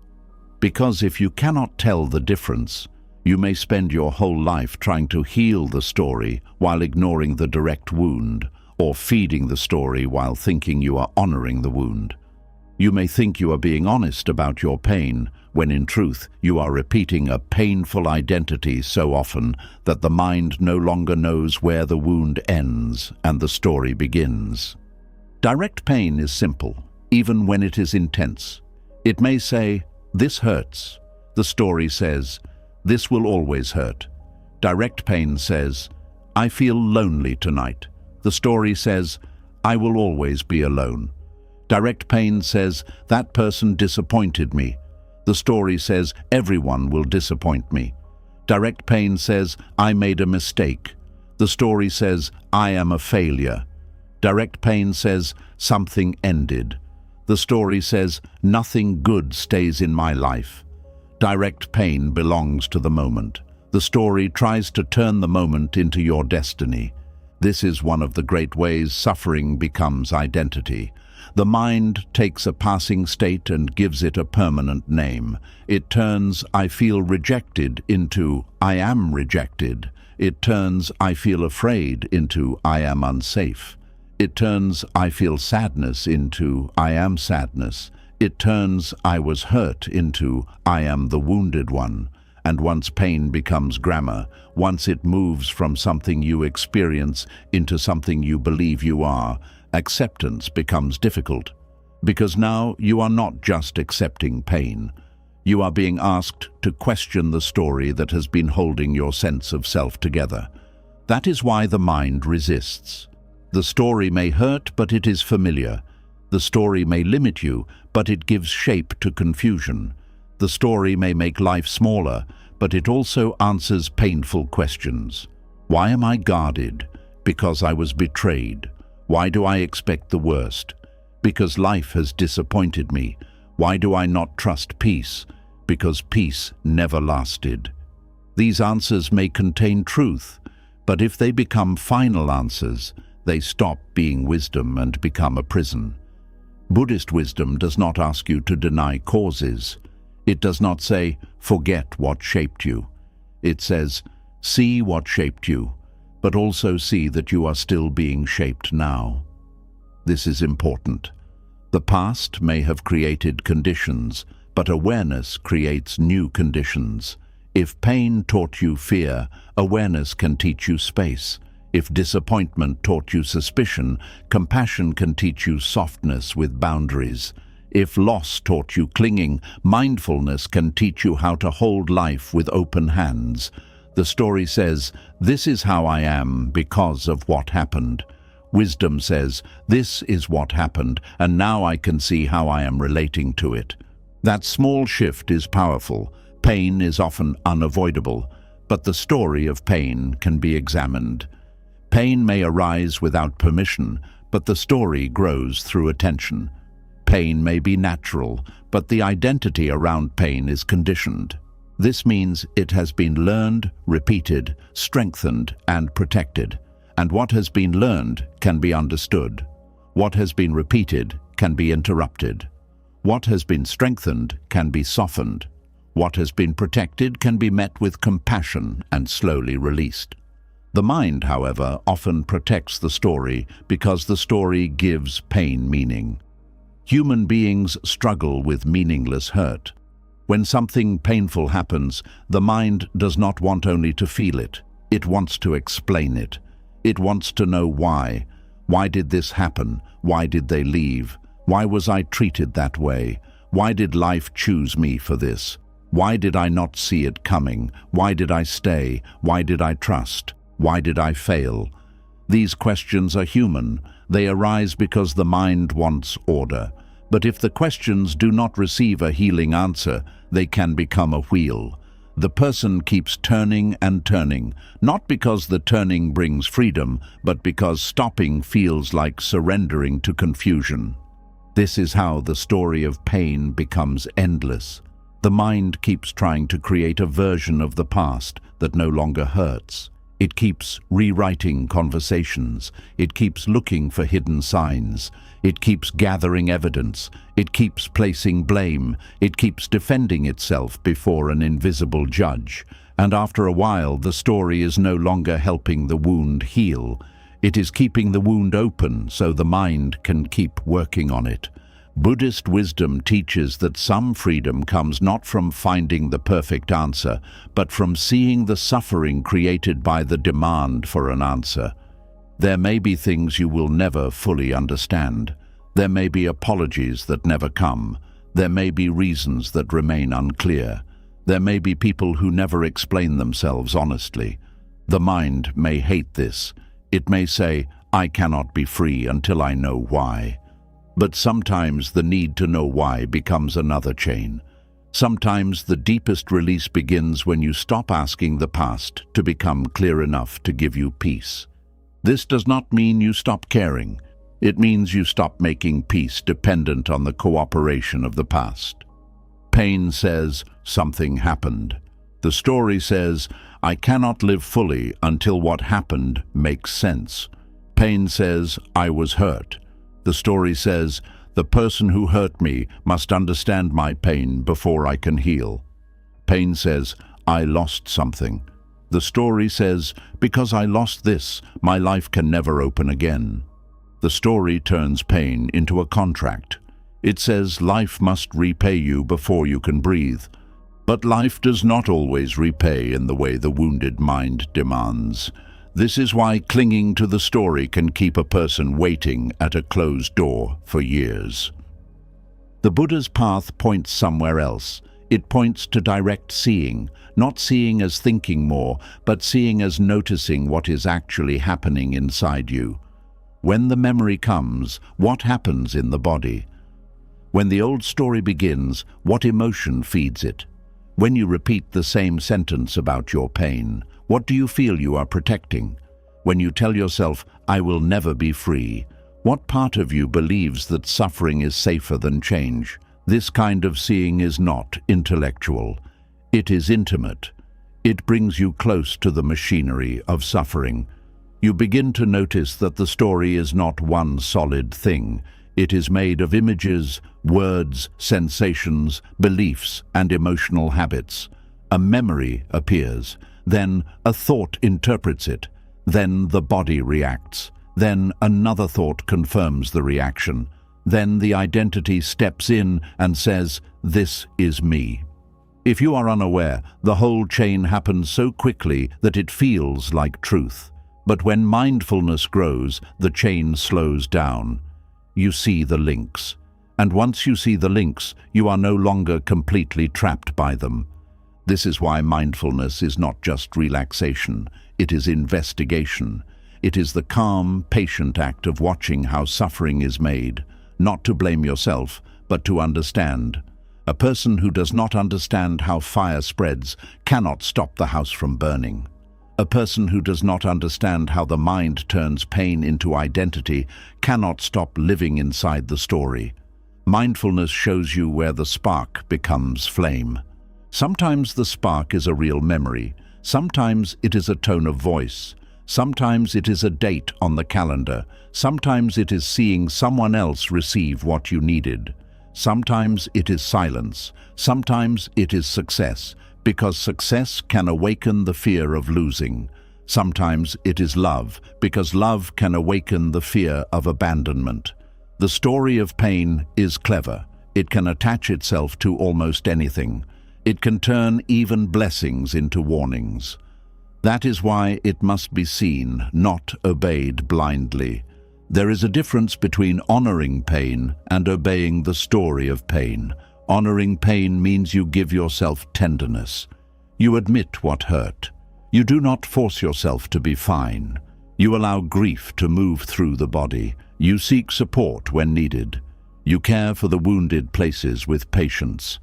Speaker 1: Because if you cannot tell the difference, you may spend your whole life trying to heal the story while ignoring the direct wound, or feeding the story while thinking you are honoring the wound. You may think you are being honest about your pain, when in truth you are repeating a painful identity so often that the mind no longer knows where the wound ends and the story begins. Direct pain is simple, even when it is intense. It may say, "This hurts." The story says, "This will always hurt." Direct pain says, "I feel lonely tonight." The story says, "I will always be alone." Direct pain says, "That person disappointed me." The story says, "Everyone will disappoint me." Direct pain says, "I made a mistake." The story says, "I am a failure." Direct pain says, "Something ended." The story says, "Nothing good stays in my life." Direct pain belongs to the moment. The story tries to turn the moment into your destiny. This is one of the great ways suffering becomes identity. The mind takes a passing state and gives it a permanent name. It turns "I feel rejected" into "I am rejected." It turns "I feel afraid" into "I am unsafe." It turns "I feel sadness" into "I am sadness." It turns "I was hurt" into "I am the wounded one." And once pain becomes grammar, once it moves from something you experience into something you believe you are, acceptance becomes difficult. Because now you are not just accepting pain. You are being asked to question the story that has been holding your sense of self together. That is why the mind resists. The story may hurt, but it is familiar. The story may limit you, but it gives shape to confusion. The story may make life smaller, but it also answers painful questions. Why am I guarded? Because I was betrayed. Why do I expect the worst? Because life has disappointed me. Why do I not trust peace? Because peace never lasted. These answers may contain truth, but if they become final answers, they stop being wisdom and become a prison. Buddhist wisdom does not ask you to deny causes. It does not say, "Forget what shaped you." It says, "See what shaped you, but also see that you are still being shaped now." This is important. The past may have created conditions, but awareness creates new conditions. If pain taught you fear, awareness can teach you space. If disappointment taught you suspicion, compassion can teach you softness with boundaries. If loss taught you clinging, mindfulness can teach you how to hold life with open hands. The story says, "This is how I am because of what happened." Wisdom says, "This is what happened, and now I can see how I am relating to it." That small shift is powerful. Pain is often unavoidable, but the story of pain can be examined. Pain may arise without permission, but the story grows through attention. Pain may be natural, but the identity around pain is conditioned. This means it has been learned, repeated, strengthened, and protected. And what has been learned can be understood. What has been repeated can be interrupted. What has been strengthened can be softened. What has been protected can be met with compassion and slowly released. The mind, however, often protects the story because the story gives pain meaning. Human beings struggle with meaningless hurt. When something painful happens, the mind does not want only to feel it. It wants to explain it. It wants to know why. Why did this happen? Why did they leave? Why was I treated that way? Why did life choose me for this? Why did I not see it coming? Why did I stay? Why did I trust? Why did I fail? These questions are human. They arise because the mind wants order. But if the questions do not receive a healing answer, they can become a wheel. The person keeps turning and turning, not because the turning brings freedom, but because stopping feels like surrendering to confusion. This is how the story of pain becomes endless. The mind keeps trying to create a version of the past that no longer hurts. It keeps rewriting conversations. It keeps looking for hidden signs. It keeps gathering evidence. It keeps placing blame. It keeps defending itself before an invisible judge. And after a while, the story is no longer helping the wound heal. It is keeping the wound open so the mind can keep working on it. Buddhist wisdom teaches that some freedom comes not from finding the perfect answer, but from seeing the suffering created by the demand for an answer. There may be things you will never fully understand. There may be apologies that never come. There may be reasons that remain unclear. There may be people who never explain themselves honestly. The mind may hate this. It may say, "I cannot be free until I know why." But sometimes the need to know why becomes another chain. Sometimes the deepest release begins when you stop asking the past to become clear enough to give you peace. This does not mean you stop caring. It means you stop making peace dependent on the cooperation of the past. Pain says, "Something happened." The story says, "I cannot live fully until what happened makes sense." Pain says, "I was hurt." The story says, "The person who hurt me must understand my pain before I can heal." Pain says, "I lost something." The story says, "Because I lost this, my life can never open again." The story turns pain into a contract. It says life must repay you before you can breathe. But life does not always repay in the way the wounded mind demands. This is why clinging to the story can keep a person waiting at a closed door for years. The Buddha's path points somewhere else. It points to direct seeing, not seeing as thinking more, but seeing as noticing what is actually happening inside you. When the memory comes, what happens in the body? When the old story begins, what emotion feeds it? When you repeat the same sentence about your pain, what do you feel you are protecting? When you tell yourself, "I will never be free," what part of you believes that suffering is safer than change? This kind of seeing is not intellectual. It is intimate. It brings you close to the machinery of suffering. You begin to notice that the story is not one solid thing. It is made of images, words, sensations, beliefs, and emotional habits. A memory appears. Then a thought interprets it. Then the body reacts. Then another thought confirms the reaction. Then the identity steps in and says, "This is me." If you are unaware, the whole chain happens so quickly that it feels like truth. But when mindfulness grows, the chain slows down. You see the links. And once you see the links, you are no longer completely trapped by them. This is why mindfulness is not just relaxation, it is investigation. It is the calm, patient act of watching how suffering is made, not to blame yourself, but to understand. A person who does not understand how fire spreads cannot stop the house from burning. A person who does not understand how the mind turns pain into identity cannot stop living inside the story. Mindfulness shows you where the spark becomes flame. Sometimes the spark is a real memory. Sometimes it is a tone of voice. Sometimes it is a date on the calendar. Sometimes it is seeing someone else receive what you needed. Sometimes it is silence. Sometimes it is success, because success can awaken the fear of losing. Sometimes it is love, because love can awaken the fear of abandonment. The story of pain is clever. It can attach itself to almost anything. It can turn even blessings into warnings. That is why it must be seen, not obeyed blindly. There is a difference between honoring pain and obeying the story of pain. Honoring pain means you give yourself tenderness. You admit what hurt. You do not force yourself to be fine. You allow grief to move through the body. You seek support when needed. You care for the wounded places with patience.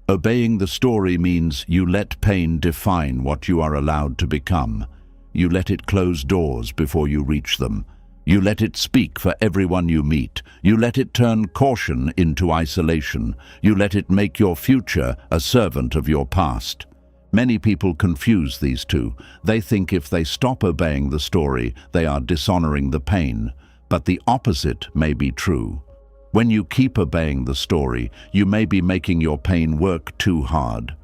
Speaker 1: Obeying the story means you let pain define what you are allowed to become. You let it close doors before you reach them. You let it speak for everyone you meet. You let it turn caution into isolation. You let it make your future a servant of your past. Many people confuse these two. They think if they stop obeying the story, they are dishonoring the pain. But the opposite may be true. When you keep obeying the story, you may be making your pain work too hard.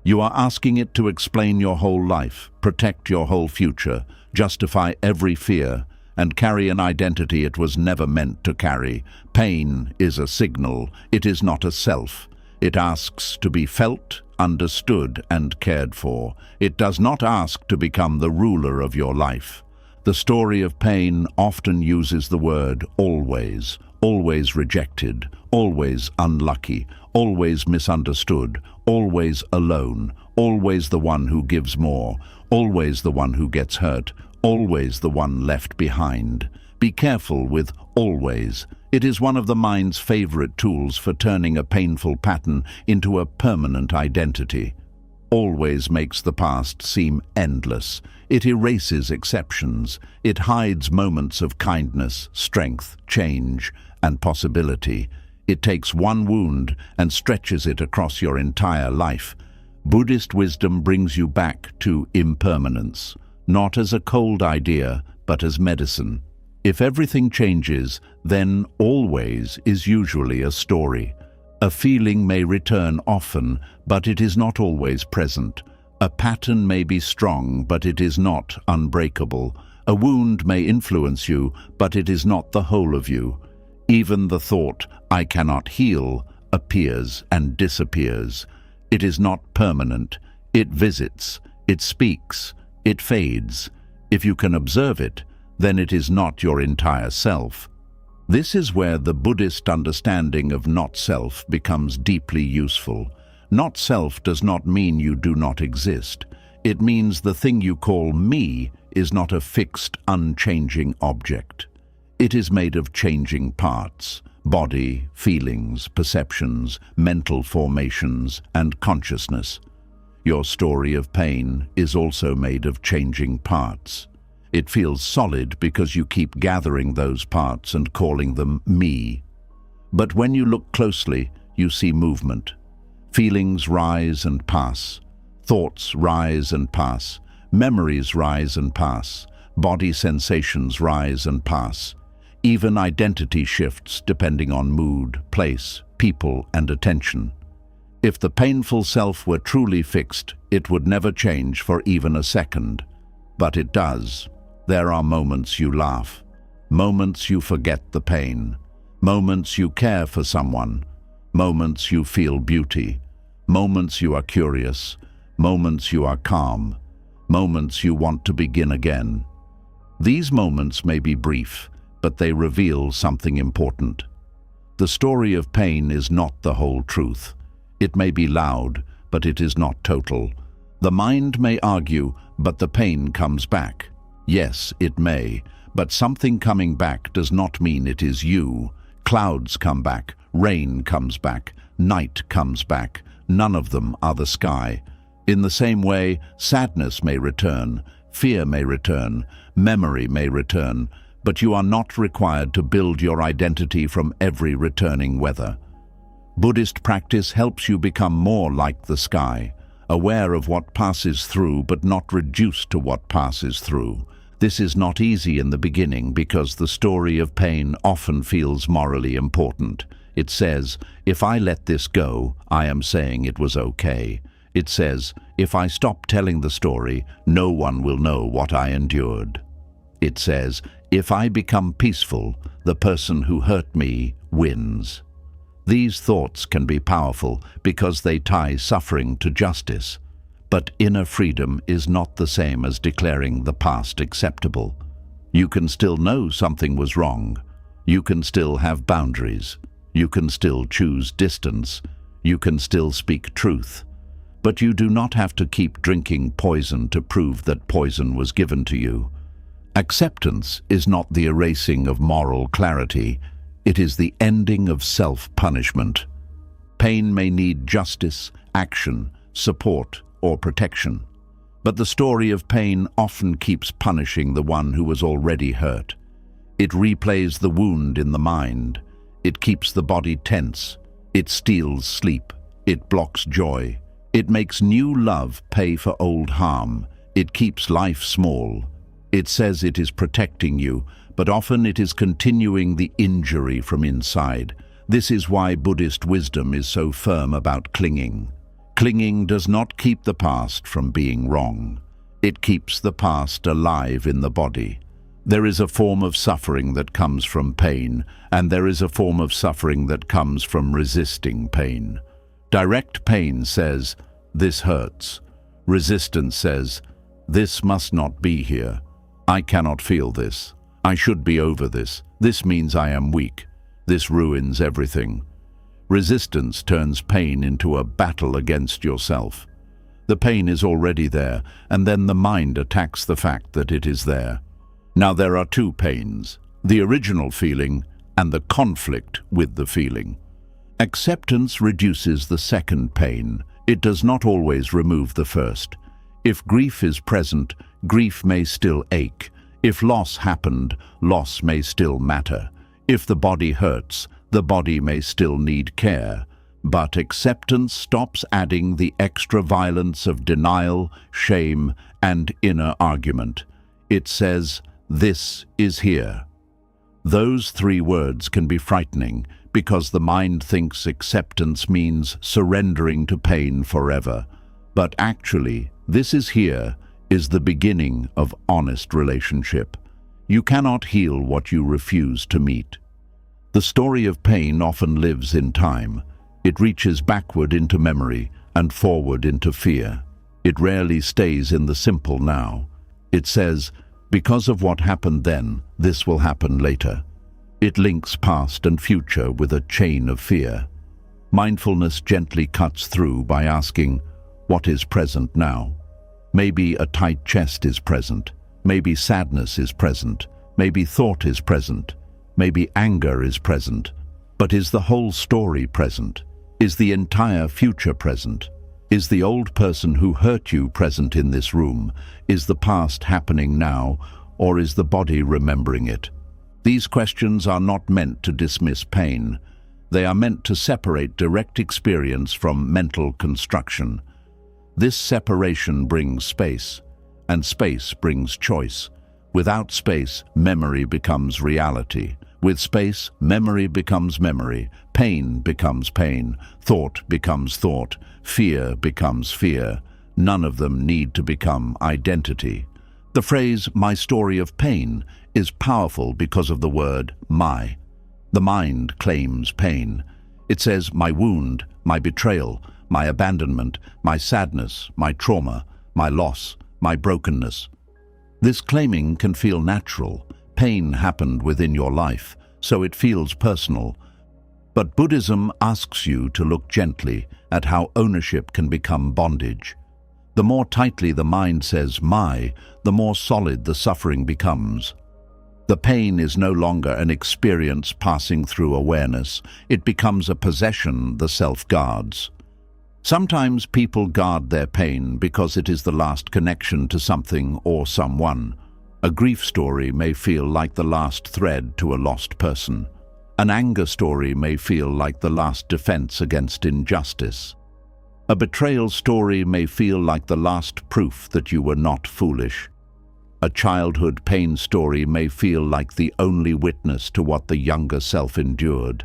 Speaker 1: You are asking it to explain your whole life, protect your whole future, justify every fear, and carry an identity it was never meant to carry. Pain is a signal, it is not a self. It asks to be felt, understood, and cared for. It does not ask to become the ruler of your life. The story of pain often uses the word always, always rejected, always unlucky, always misunderstood, always alone, always the one who gives more, always the one who gets hurt, always the one left behind. Be careful with always. It is one of the mind's favorite tools for turning a painful pattern into a permanent identity. Always makes the past seem endless. It erases exceptions. It hides moments of kindness, strength, change, and possibility. It takes one wound and stretches it across your entire life. Buddhist wisdom brings you back to impermanence, not as a cold idea, but as medicine. If everything changes, then always is usually a story. A feeling may return often, but it is not always present. A pattern may be strong, but it is not unbreakable. A wound may influence you, but it is not the whole of you. Even the thought, "I cannot heal," appears and disappears. It is not permanent. It visits, it speaks, it fades. If you can observe it, then it is not your entire self. This is where the Buddhist understanding of not-self becomes deeply useful. Not-self does not mean you do not exist. It means the thing you call me is not a fixed, unchanging object. It is made of changing parts: body, feelings, perceptions, mental formations, and consciousness. Your story of pain is also made of changing parts. It feels solid because you keep gathering those parts and calling them me. But when you look closely, you see movement. Feelings rise and pass. Thoughts rise and pass. Memories rise and pass. Body sensations rise and pass. Even identity shifts depending on mood, place, people, and attention. If the painful self were truly fixed, it would never change for even a second. But it does. There are moments you laugh, moments you forget the pain, moments you care for someone, moments you feel beauty, moments you are curious, moments you are calm, moments you want to begin again. These moments may be brief, but they reveal something important. The story of pain is not the whole truth. It may be loud, but it is not total. The mind may argue, but the pain comes back. Yes, it may, but something coming back does not mean it is you. Clouds come back, rain comes back, night comes back. None of them are the sky. In the same way, sadness may return, fear may return, memory may return, but you are not required to build your identity from every returning weather. Buddhist practice helps you become more like the sky, aware of what passes through but not reduced to what passes through. This is not easy in the beginning because the story of pain often feels morally important. It says, if I let this go, I am saying it was okay. It says, if I stop telling the story, no one will know what I endured. It says, if I become peaceful, the person who hurt me wins. These thoughts can be powerful because they tie suffering to justice. But inner freedom is not the same as declaring the past acceptable. You can still know something was wrong. You can still have boundaries. You can still choose distance. You can still speak truth. But you do not have to keep drinking poison to prove that poison was given to you. Acceptance is not the erasing of moral clarity. It is the ending of self-punishment. Pain may need justice, action, support, or protection. But the story of pain often keeps punishing the one who was already hurt. It replays the wound in the mind. It keeps the body tense. It steals sleep. It blocks joy. It makes new love pay for old harm. It keeps life small. It says it is protecting you, but often it is continuing the injury from inside. This is why Buddhist wisdom is so firm about clinging. Clinging does not keep the past from being wrong. It keeps the past alive in the body. There is a form of suffering that comes from pain, and there is a form of suffering that comes from resisting pain. Direct pain says, "This hurts." Resistance says, "This must not be here. I cannot feel this. I should be over this. This means I am weak. This ruins everything." Resistance turns pain into a battle against yourself. The pain is already there, and then the mind attacks the fact that it is there. Now there are two pains, the original feeling and the conflict with the feeling. Acceptance reduces the second pain. It does not always remove the first. If grief is present, grief may still ache. If loss happened, loss may still matter. If the body hurts, the body may still need care. But acceptance stops adding the extra violence of denial, shame, and inner argument. It says, "This is here." Those three words can be frightening because the mind thinks acceptance means surrendering to pain forever. But actually, "this is here" is the beginning of honest relationship. You cannot heal what you refuse to meet. The story of pain often lives in time. It reaches backward into memory and forward into fear. It rarely stays in the simple now. It says, "Because of what happened then, this will happen later." It links past and future with a chain of fear. Mindfulness gently cuts through by asking, what is present now? Maybe a tight chest is present. Maybe sadness is present. Maybe thought is present. Maybe anger is present. But is the whole story present? Is the entire future present? Is the old person who hurt you present in this room? Is the past happening now, or is the body remembering it? These questions are not meant to dismiss pain. They are meant to separate direct experience from mental construction. This separation brings space, and space brings choice. Without space, memory becomes reality. With space, memory becomes memory, pain becomes pain, thought becomes thought, fear becomes fear. None of them need to become identity. The phrase, "my story of pain," is powerful because of the word "my." The mind claims pain. It says, "my wound, my betrayal, my abandonment, my sadness, my trauma, my loss, my brokenness." This claiming can feel natural. Pain happened within your life, so it feels personal. But Buddhism asks you to look gently at how ownership can become bondage. The more tightly the mind says "my," the more solid the suffering becomes. The pain is no longer an experience passing through awareness. It becomes a possession the self guards. Sometimes people guard their pain because it is the last connection to something or someone. A grief story may feel like the last thread to a lost person. An anger story may feel like the last defense against injustice. A betrayal story may feel like the last proof that you were not foolish. A childhood pain story may feel like the only witness to what the younger self endured.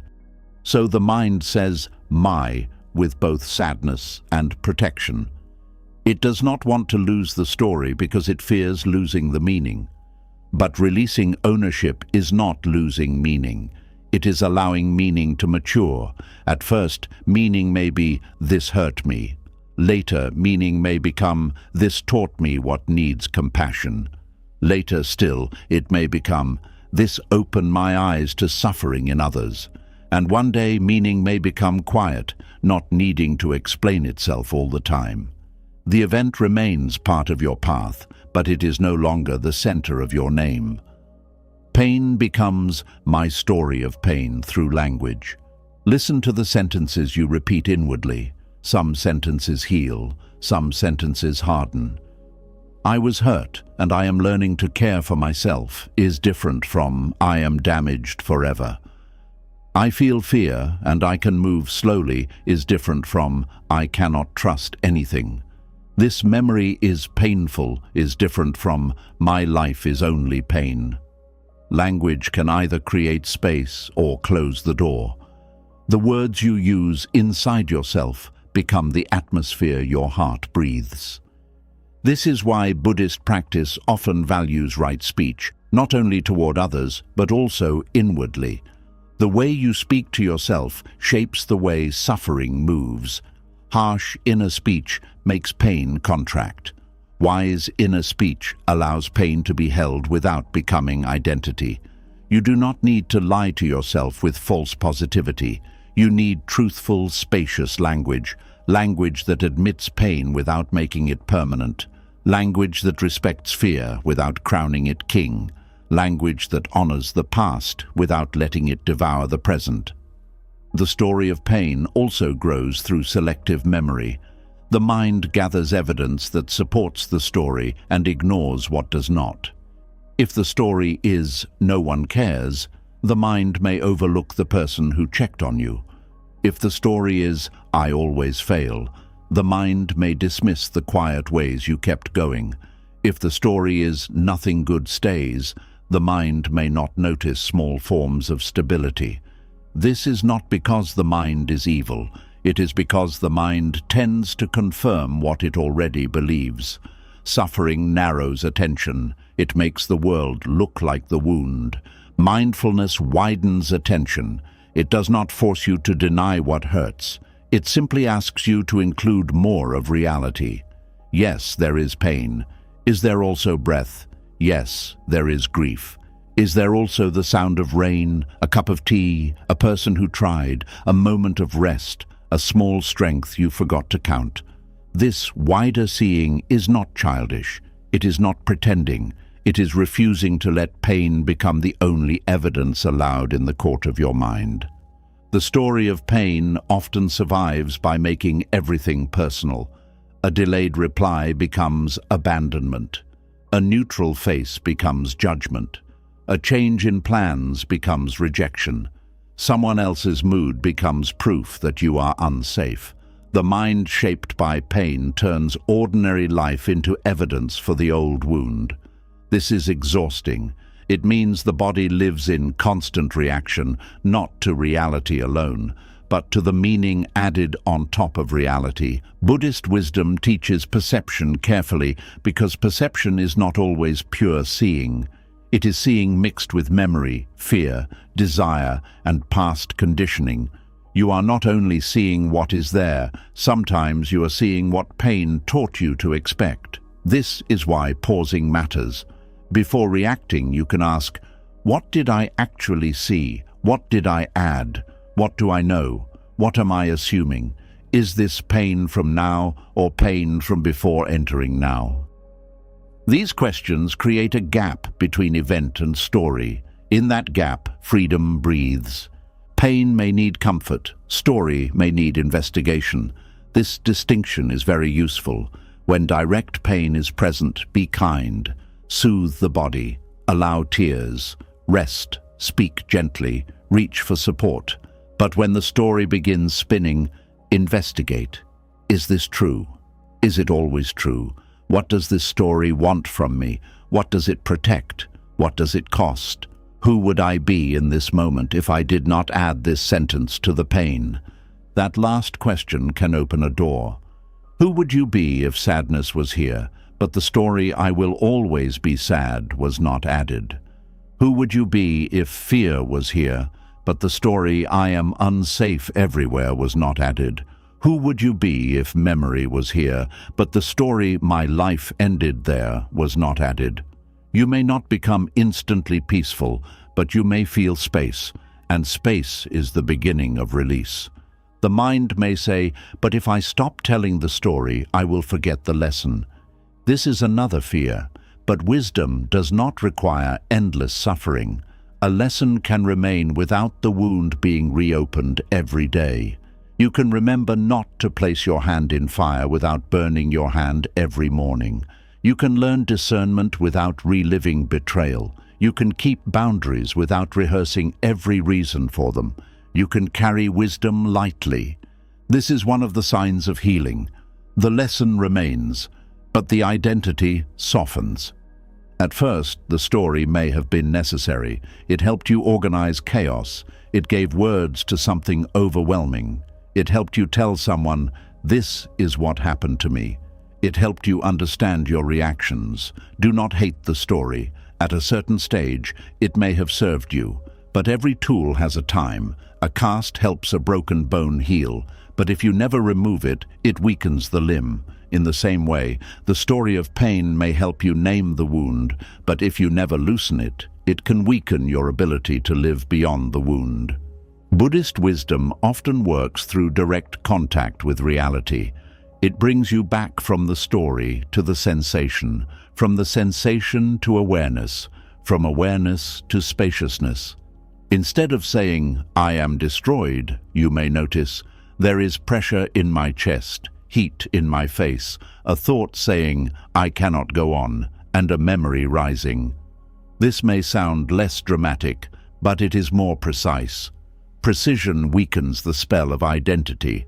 Speaker 1: So the mind says "my" with both sadness and protection. It does not want to lose the story because it fears losing the meaning. But releasing ownership is not losing meaning. It is allowing meaning to mature. At first, meaning may be "this hurt me." Later, meaning may become "this taught me what needs compassion." Later still, it may become "this opened my eyes to suffering in others." And one day, meaning may become quiet, not needing to explain itself all the time. The event remains part of your path, but it is no longer the center of your name. Pain becomes "my story of pain" through language. Listen to the sentences you repeat inwardly. Some sentences heal, some sentences harden. I was hurt and I am learning to care for myself is different from I am damaged forever. I feel fear and I can move slowly is different from I cannot trust anything. This memory is painful is different from my life is only pain. Language can either create space or close the door. The words you use inside yourself become the atmosphere your heart breathes. This is why Buddhist practice often values right speech, not only toward others, but also inwardly. The way you speak to yourself shapes the way suffering moves. Harsh inner speech makes pain contract. Wise inner speech allows pain to be held without becoming identity. You do not need to lie to yourself with false positivity. You need truthful, spacious language, language that admits pain without making it permanent, language that respects fear without crowning it king, language that honors the past without letting it devour the present. The story of pain also grows through selective memory. The mind gathers evidence that supports the story and ignores what does not. If the story is "no one cares," the mind may overlook the person who checked on you. If the story is "I always fail," the mind may dismiss the quiet ways you kept going. If the story is "nothing good stays," the mind may not notice small forms of stability. This is not because the mind is evil. It is because the mind tends to confirm what it already believes. Suffering narrows attention. It makes the world look like the wound. Mindfulness widens attention. It does not force you to deny what hurts. It simply asks you to include more of reality. Yes, there is pain. Is there also breath? Yes, there is grief. Is there also the sound of rain, a cup of tea, a person who tried, a moment of rest, a small strength you forgot to count? This wider seeing is not childish. It is not pretending. It is refusing to let pain become the only evidence allowed in the court of your mind. The story of pain often survives by making everything personal. A delayed reply becomes abandonment. A neutral face becomes judgment. A change in plans becomes rejection. Someone else's mood becomes proof that you are unsafe. The mind shaped by pain turns ordinary life into evidence for the old wound. This is exhausting. It means the body lives in constant reaction, not to reality alone, but to the meaning added on top of reality. Buddhist wisdom teaches perception carefully because perception is not always pure seeing. It is seeing mixed with memory, fear, desire, and past conditioning. You are not only seeing what is there, sometimes you are seeing what pain taught you to expect. This is why pausing matters. Before reacting, you can ask, what did I actually see? What did I add? What do I know? What am I assuming? Is this pain from now or pain from before entering now? These questions create a gap between event and story. In that gap, freedom breathes. Pain may need comfort. Story may need investigation. This distinction is very useful. When direct pain is present, be kind. Soothe the body. Allow tears. Rest. Speak gently. Reach for support. But when the story begins spinning, investigate. Is this true? Is it always true? What does this story want from me? What does it protect? What does it cost? Who would I be in this moment if I did not add this sentence to the pain? That last question can open a door. Who would you be if sadness was here, but the story "I will always be sad" was not added? Who would you be if fear was here, but the story "I am unsafe everywhere" was not added? Who would you be if memory was here, but the story "my life ended there" was not added? You may not become instantly peaceful, but you may feel space, and space is the beginning of release. The mind may say, but if I stop telling the story, I will forget the lesson. This is another fear, but wisdom does not require endless suffering. A lesson can remain without the wound being reopened every day. You can remember not to place your hand in fire without burning your hand every morning. You can learn discernment without reliving betrayal. You can keep boundaries without rehearsing every reason for them. You can carry wisdom lightly. This is one of the signs of healing. The lesson remains, but the identity softens. At first, the story may have been necessary. It helped you organize chaos. It gave words to something overwhelming. It helped you tell someone, "This is what happened to me." It helped you understand your reactions. Do not hate the story. At a certain stage, it may have served you. But every tool has a time. A cast helps a broken bone heal, but if you never remove it, it weakens the limb. In the same way, the story of pain may help you name the wound, but if you never loosen it, it can weaken your ability to live beyond the wound. Buddhist wisdom often works through direct contact with reality. It brings you back from the story to the sensation, from the sensation to awareness, from awareness to spaciousness. Instead of saying, "I am destroyed," you may notice, "There is pressure in my chest, heat in my face, a thought saying, 'I cannot go on,' and a memory rising." This may sound less dramatic, but it is more precise. Precision weakens the spell of identity.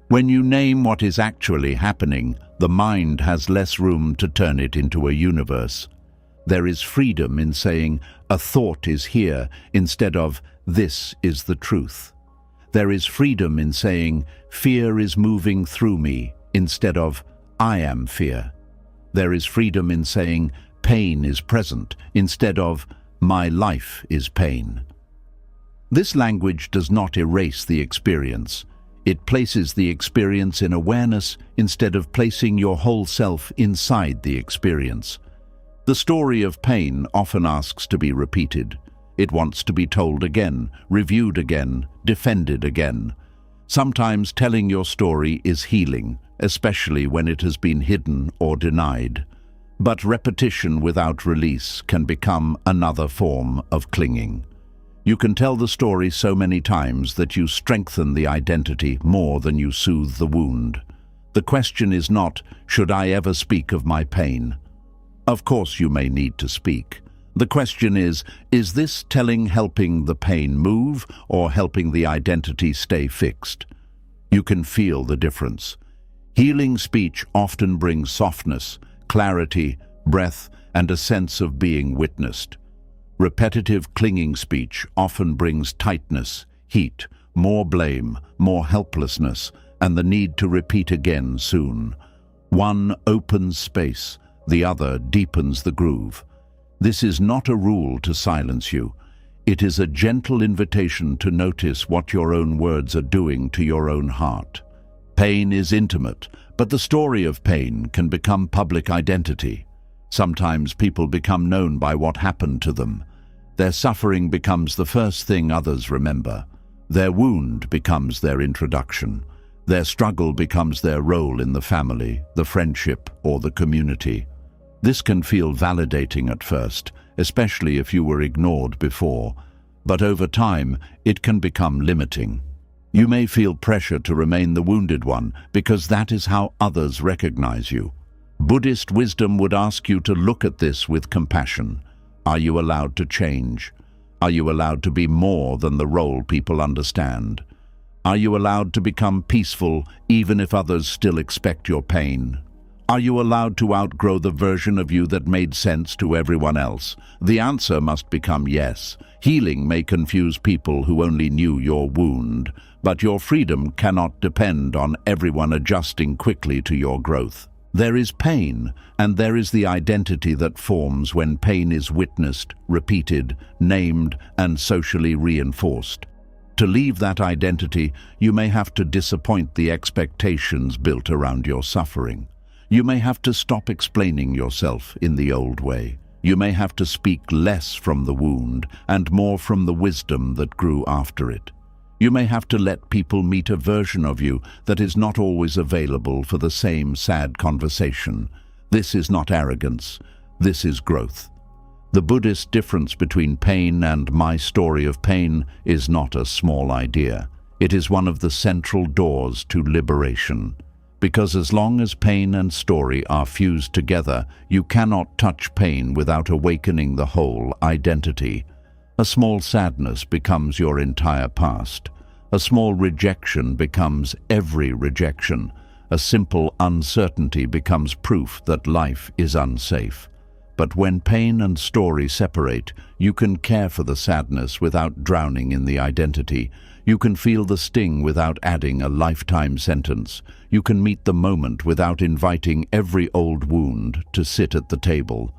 Speaker 1: When you name what is actually happening, the mind has less room to turn it into a universe. There is freedom in saying, "A thought is here," instead of, "This is the truth." There is freedom in saying, "Fear is moving through me," instead of, "I am fear." There is freedom in saying, "Pain is present," instead of, "My life is pain." This language does not erase the experience. It places the experience in awareness instead of placing your whole self inside the experience. The story of pain often asks to be repeated. It wants to be told again, reviewed again, defended again. Sometimes telling your story is healing, especially when it has been hidden or denied. But repetition without release can become another form of clinging. You can tell the story so many times that you strengthen the identity more than you soothe the wound. The question is not, "Should I ever speak of my pain?" Of course you may need to speak. The question is this telling helping the pain move or helping the identity stay fixed? You can feel the difference. Healing speech often brings softness, clarity, breath, and a sense of being witnessed. Repetitive clinging speech often brings tightness, heat, more blame, more helplessness, and the need to repeat again soon. One opens space, the other deepens the groove. This is not a rule to silence you. It is a gentle invitation to notice what your own words are doing to your own heart. Pain is intimate, but the story of pain can become public identity. Sometimes people become known by what happened to them. Their suffering becomes the first thing others remember. Their wound becomes their introduction. Their struggle becomes their role in the family, the friendship, or the community. This can feel validating at first, especially if you were ignored before, but over time it can become limiting. You may feel pressure to remain the wounded one because that is how others recognize you. Buddhist wisdom would ask you to look at this with compassion. Are you allowed to change? Are you allowed to be more than the role people understand? Are you allowed to become peaceful even if others still expect your pain? Are you allowed to outgrow the version of you that made sense to everyone else? The answer must become yes. Healing may confuse people who only knew your wound, but your freedom cannot depend on everyone adjusting quickly to your growth. There is pain, and there is the identity that forms when pain is witnessed, repeated, named, and socially reinforced. To leave that identity, you may have to disappoint the expectations built around your suffering. You may have to stop explaining yourself in the old way. You may have to speak less from the wound and more from the wisdom that grew after it. You may have to let people meet a version of you that is not always available for the same sad conversation. This is not arrogance. This is growth. The Buddhist difference between pain and my story of pain is not a small idea. It is one of the central doors to liberation. because as long as pain and story are fused together, you cannot touch pain without awakening the whole identity. A small sadness becomes your entire past. A small rejection becomes every rejection. A simple uncertainty becomes proof that life is unsafe. But when pain and story separate, you can care for the sadness without drowning in the identity. You can feel the sting without adding a lifetime sentence. You can meet the moment without inviting every old wound to sit at the table.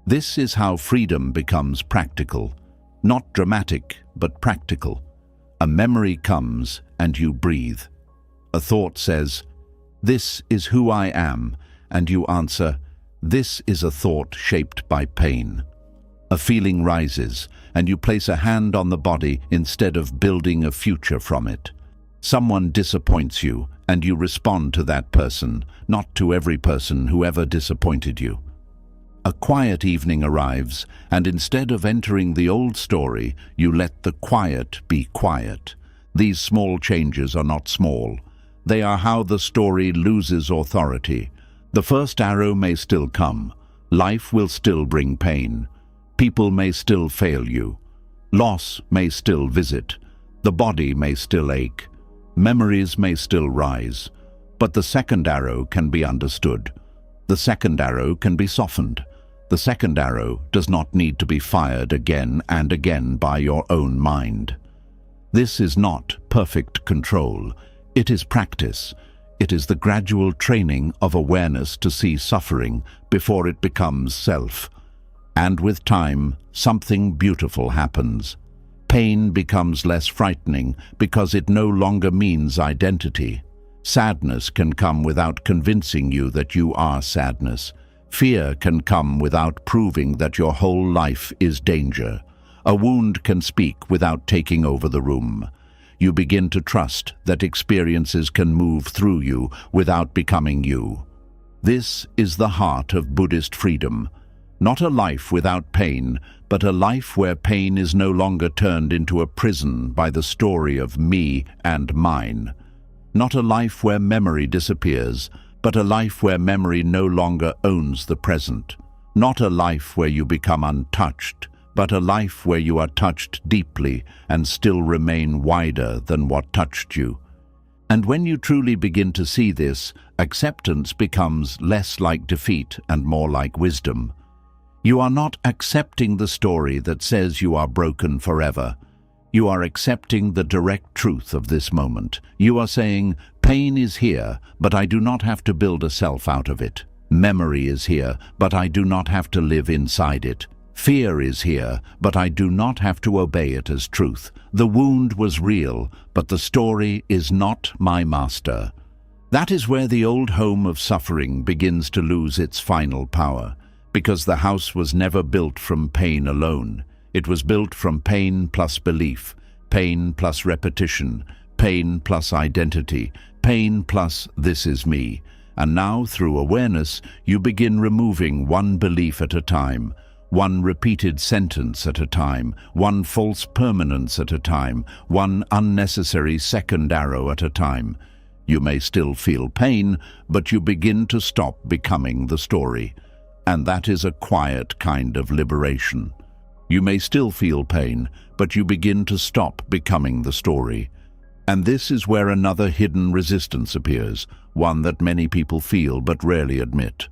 Speaker 1: This is how freedom becomes practical. Not dramatic, but practical. A memory comes and you breathe. A thought says, "This is who I am," and you answer, "This is a thought shaped by pain." A feeling rises, and you place a hand on the body instead of building a future from it. Someone disappoints you, and you respond to that person, not to every person who ever disappointed you. A quiet evening arrives, and instead of entering the old story, you let the quiet be quiet. These small changes are not small. They are how the story loses authority. The first arrow may still come. Life will still bring pain. People may still fail you. Loss may still visit. The body may still ache. Memories may still rise. But the second arrow can be understood. The second arrow can be softened. The second arrow does not need to be fired again and again by your own mind. This is not perfect control. It is practice. It is the gradual training of awareness to see suffering before it becomes self. And with time, something beautiful happens. Pain becomes less frightening because it no longer means identity. Sadness can come without convincing you that you are sadness. Fear can come without proving that your whole life is danger. A wound can speak without taking over the room. You begin to trust that experiences can move through you without becoming you. This is the heart of Buddhist freedom. Not a life without pain, but a life where pain is no longer turned into a prison by the story of me and mine. Not a life where memory disappears, but a life where memory no longer owns the present. Not a life where you become untouched, but a life where you are touched deeply and still remain wider than what touched you. And when you truly begin to see this, acceptance becomes less like defeat and more like wisdom. You are not accepting the story that says you are broken forever. You are accepting the direct truth of this moment. You are saying, pain is here, but I do not have to build a self out of it. Memory is here, but I do not have to live inside it. Fear is here, but I do not have to obey it as truth. The wound was real, but the story is not my master. That is where the old home of suffering begins to lose its final power, because the house was never built from pain alone. It was built from pain plus belief, pain plus repetition, pain plus identity, pain plus this is me. And now, through awareness, you begin removing one belief at a time, one repeated sentence at a time, one false permanence at a time, one unnecessary second arrow at a time. You may still feel pain, but you begin to stop becoming the story. And that is a quiet kind of liberation. You may still feel pain, but you begin to stop becoming the story. And this is where another hidden resistance appears, one that many people feel but rarely admit.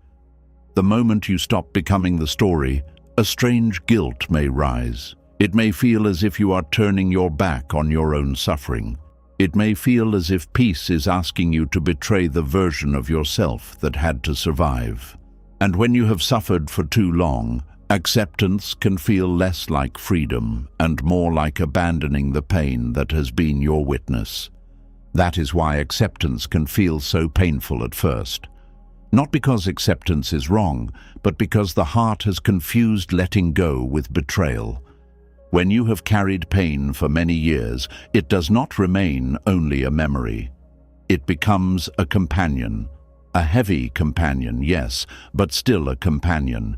Speaker 1: The moment you stop becoming the story, a strange guilt may rise. It may feel as if you are turning your back on your own suffering. It may feel as if peace is asking you to betray the version of yourself that had to survive. And when you have suffered for too long, acceptance can feel less like freedom and more like abandoning the pain that has been your witness. That is why acceptance can feel so painful at first. Not because acceptance is wrong, but because the heart has confused letting go with betrayal. When you have carried pain for many years, it does not remain only a memory. It becomes a companion. A heavy companion, yes, but still a companion.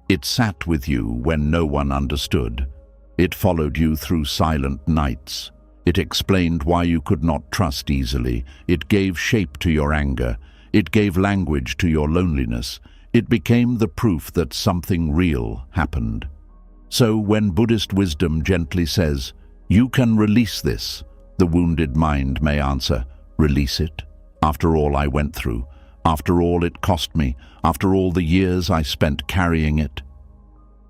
Speaker 1: It sat with you when no one understood. It followed you through silent nights. It explained why you could not trust easily. It gave shape to your anger. It gave language to your loneliness. It became the proof that something real happened. So when Buddhist wisdom gently says, "You can release this," the wounded mind may answer, "Release it? After all I went through, after all it cost me, after all the years I spent carrying it?"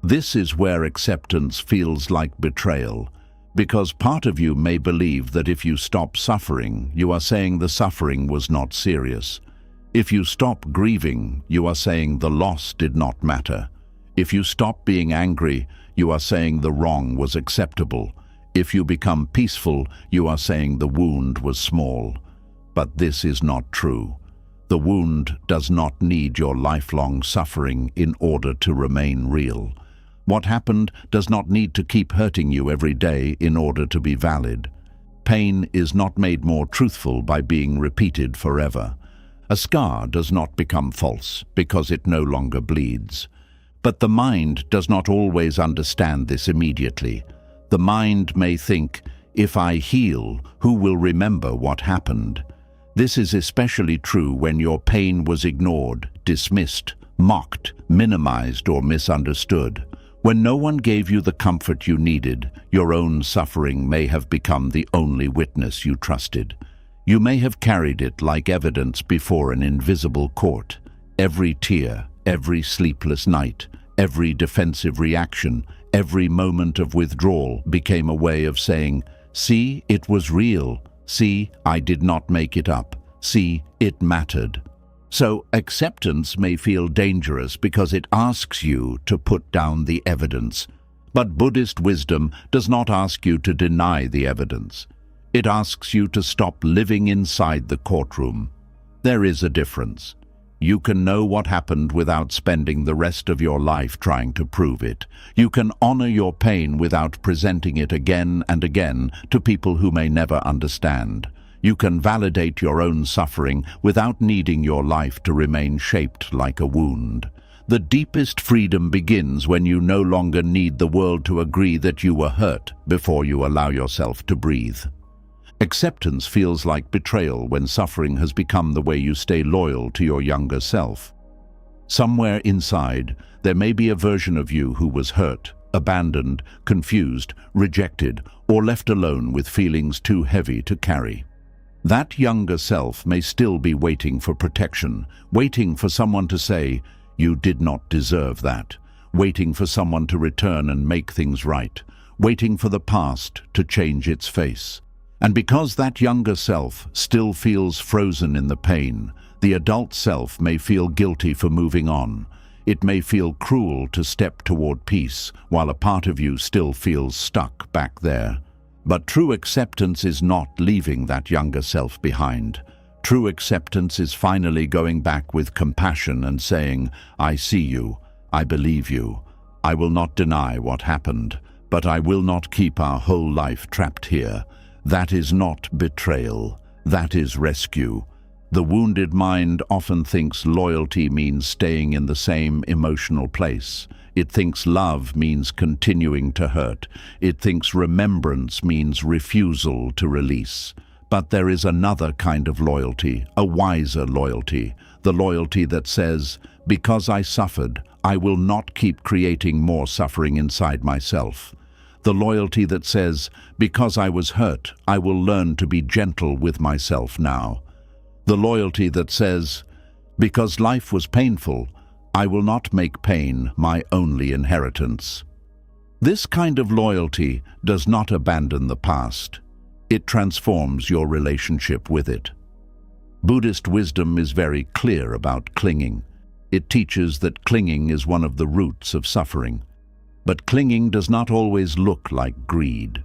Speaker 1: This is where acceptance feels like betrayal, because part of you may believe that if you stop suffering, you are saying the suffering was not serious. If you stop grieving, you are saying the loss did not matter. If you stop being angry, you are saying the wrong was acceptable. If you become peaceful, you are saying the wound was small. But this is not true. The wound does not need your lifelong suffering in order to remain real. What happened does not need to keep hurting you every day in order to be valid. Pain is not made more truthful by being repeated forever. A scar does not become false because it no longer bleeds. But the mind does not always understand this immediately. The mind may think, "If I heal, who will remember what happened?" This is especially true when your pain was ignored, dismissed, mocked, minimized, or misunderstood. When no one gave you the comfort you needed, your own suffering may have become the only witness you trusted. You may have carried it like evidence before an invisible court. Every tear, every sleepless night, every defensive reaction, every moment of withdrawal became a way of saying, "See, it was real. See, I did not make it up. See, it mattered." So acceptance may feel dangerous because it asks you to put down the evidence. But Buddhist wisdom does not ask you to deny the evidence. It asks you to stop living inside the courtroom. There is a difference. You can know what happened without spending the rest of your life trying to prove it. You can honor your pain without presenting it again and again to people who may never understand. You can validate your own suffering without needing your life to remain shaped like a wound. The deepest freedom begins when you no longer need the world to agree that you were hurt before you allow yourself to breathe. Acceptance feels like betrayal when suffering has become the way you stay loyal to your younger self. Somewhere inside, there may be a version of you who was hurt, abandoned, confused, rejected, or left alone with feelings too heavy to carry. That younger self may still be waiting for protection, waiting for someone to say, "You did not deserve that," waiting for someone to return and make things right, waiting for the past to change its face. And because that younger self still feels frozen in the pain, the adult self may feel guilty for moving on. It may feel cruel to step toward peace, while a part of you still feels stuck back there. But true acceptance is not leaving that younger self behind. True acceptance is finally going back with compassion and saying, "I see you, I believe you. I will not deny what happened, but I will not keep our whole life trapped here." That is not betrayal, that is rescue. The wounded mind often thinks loyalty means staying in the same emotional place. It thinks love means continuing to hurt. It thinks remembrance means refusal to release. But there is another kind of loyalty, a wiser loyalty, the loyalty that says, "Because I suffered, I will not keep creating more suffering inside myself." The loyalty that says, "Because I was hurt, I will learn to be gentle with myself now." The loyalty that says, "Because life was painful, I will not make pain my only inheritance." This kind of loyalty does not abandon the past. It transforms your relationship with it. Buddhist wisdom is very clear about clinging. It teaches that clinging is one of the roots of suffering. But clinging does not always look like greed.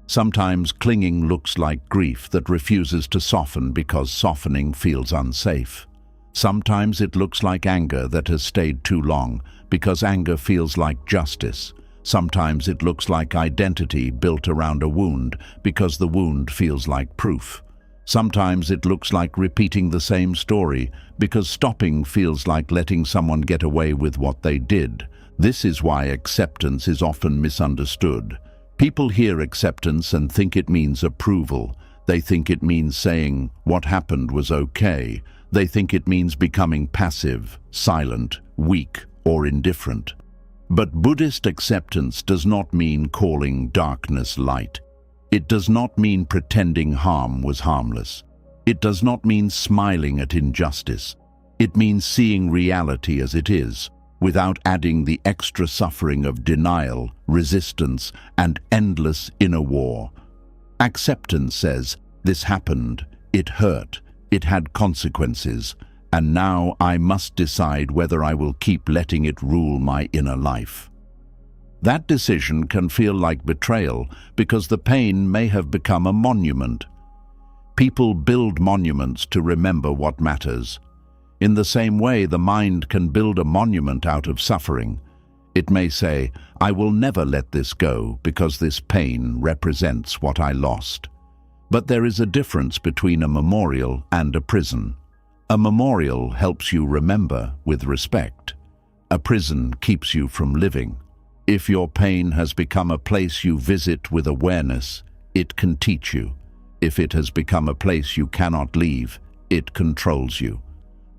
Speaker 1: Sometimes clinging looks like grief that refuses to soften because softening feels unsafe. Sometimes it looks like anger that has stayed too long because anger feels like justice. Sometimes it looks like identity built around a wound because the wound feels like proof. Sometimes it looks like repeating the same story because stopping feels like letting someone get away with what they did. This is why acceptance is often misunderstood. People hear acceptance and think it means approval. They think it means saying, "What happened was okay." They think it means becoming passive, silent, weak, or indifferent. But Buddhist acceptance does not mean calling darkness light. It does not mean pretending harm was harmless. It does not mean smiling at injustice. It means seeing reality as it is, without adding the extra suffering of denial, resistance, and endless inner war. Acceptance says, this happened, it hurt, it had consequences, and now I must decide whether I will keep letting it rule my inner life. That decision can feel like betrayal because the pain may have become a monument. People build monuments to remember what matters. In the same way, the mind can build a monument out of suffering. It may say, I will never let this go because this pain represents what I lost. But there is a difference between a memorial and a prison. A memorial helps you remember with respect. A prison keeps you from living. If your pain has become a place you visit with awareness, it can teach you. If it has become a place you cannot leave, it controls you.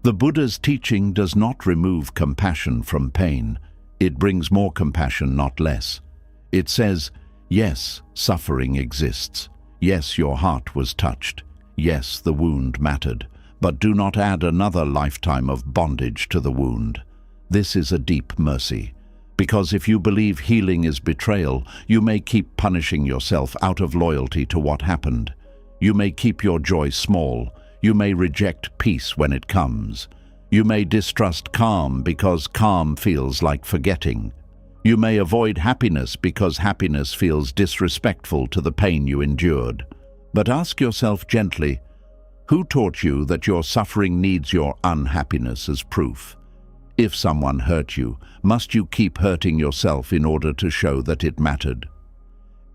Speaker 1: The Buddha's teaching does not remove compassion from pain. It brings more compassion, not less. It says, yes, suffering exists. Yes, your heart was touched. Yes, the wound mattered. But do not add another lifetime of bondage to the wound. This is a deep mercy. Because if you believe healing is betrayal, you may keep punishing yourself out of loyalty to what happened. You may keep your joy small. You may reject peace when it comes. You may distrust calm because calm feels like forgetting. You may avoid happiness because happiness feels disrespectful to the pain you endured. But ask yourself gently, who taught you that your suffering needs your unhappiness as proof? If someone hurt you, must you keep hurting yourself in order to show that it mattered?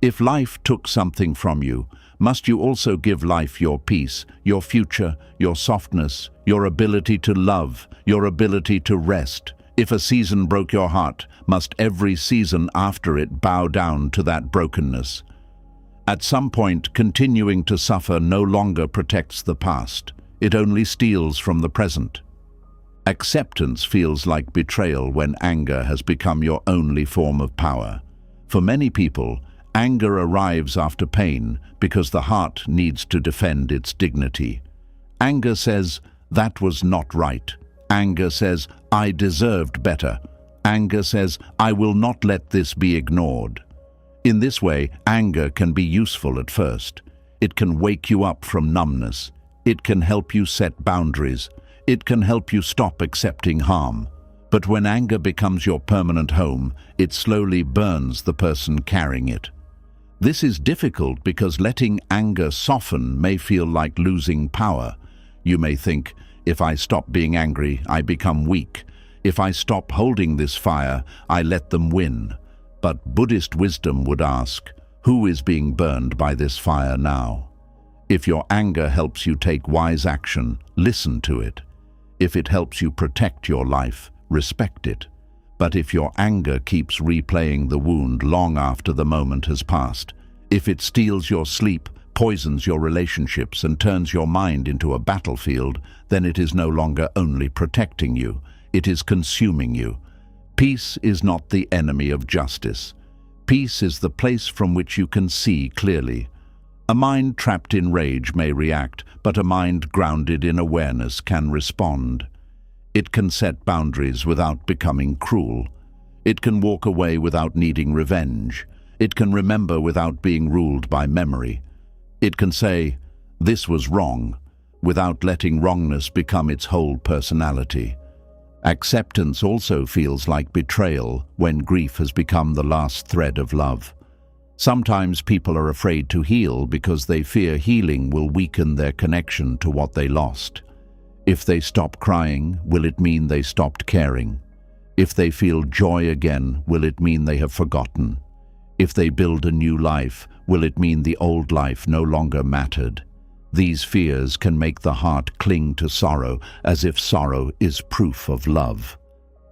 Speaker 1: If life took something from you, must you also give life your peace, your future, your softness, your ability to love, your ability to rest? If a season broke your heart, must every season after it bow down to that brokenness? At some point, continuing to suffer no longer protects the past. It only steals from the present. Acceptance feels like betrayal when anger has become your only form of power. For many people, anger arrives after pain because the heart needs to defend its dignity. Anger says, that was not right. Anger says, I deserved better. Anger says, I will not let this be ignored. In this way, anger can be useful at first. It can wake you up from numbness. It can help you set boundaries. It can help you stop accepting harm. But when anger becomes your permanent home, it slowly burns the person carrying it. This is difficult because letting anger soften may feel like losing power. You may think, if I stop being angry, I become weak. If I stop holding this fire, I let them win. But Buddhist wisdom would ask, who is being burned by this fire now? If your anger helps you take wise action, listen to it. If it helps you protect your life, respect it. But if your anger keeps replaying the wound long after the moment has passed, if it steals your sleep, poisons your relationships, and turns your mind into a battlefield, then it is no longer only protecting you, it is consuming you. Peace is not the enemy of justice. Peace is the place from which you can see clearly. A mind trapped in rage may react, but a mind grounded in awareness can respond. It can set boundaries without becoming cruel. It can walk away without needing revenge. It can remember without being ruled by memory. It can say, this was wrong, without letting wrongness become its whole personality. Acceptance also feels like betrayal when grief has become the last thread of love. Sometimes people are afraid to heal because they fear healing will weaken their connection to what they lost. If they stop crying, will it mean they stopped caring? If they feel joy again, will it mean they have forgotten? If they build a new life, will it mean the old life no longer mattered? These fears can make the heart cling to sorrow as if sorrow is proof of love.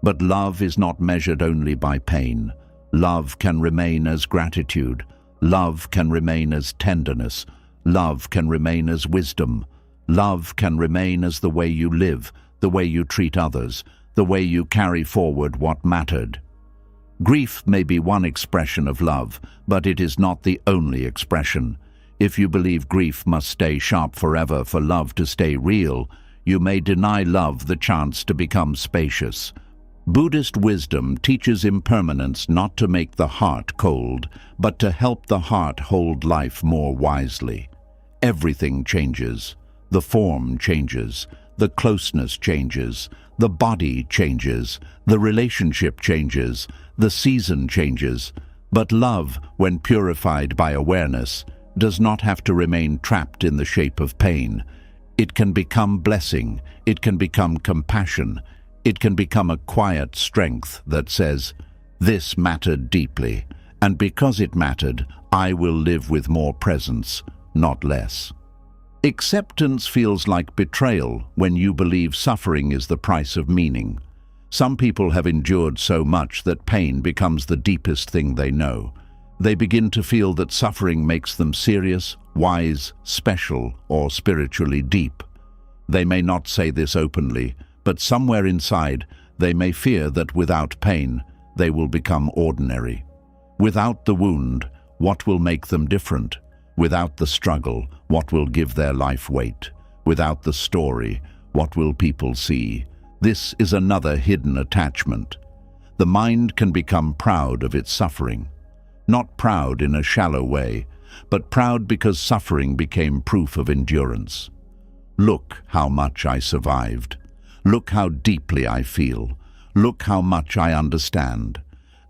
Speaker 1: But love is not measured only by pain. Love can remain as gratitude. Love can remain as tenderness. Love can remain as wisdom. Love can remain as the way you live, the way you treat others, the way you carry forward what mattered. Grief may be one expression of love, but it is not the only expression. If you believe grief must stay sharp forever for love to stay real, you may deny love the chance to become spacious. Buddhist wisdom teaches impermanence not to make the heart cold, but to help the heart hold life more wisely. Everything changes. The form changes. The closeness changes. The body changes. The relationship changes. The season changes. But love, when purified by awareness, does not have to remain trapped in the shape of pain. It can become blessing. It can become compassion. It can become a quiet strength that says, "This mattered deeply, and because it mattered, I will live with more presence, not less." Acceptance feels like betrayal when you believe suffering is the price of meaning. Some people have endured so much that pain becomes the deepest thing they know. They begin to feel that suffering makes them serious, wise, special, or spiritually deep. They may not say this openly, but somewhere inside, they may fear that without pain, they will become ordinary. Without the wound, what will make them different? Without the struggle, what will give their life weight? Without the story, what will people see? This is another hidden attachment. The mind can become proud of its suffering. Not proud in a shallow way, but proud because suffering became proof of endurance. Look how much I survived. Look how deeply I feel. Look how much I understand.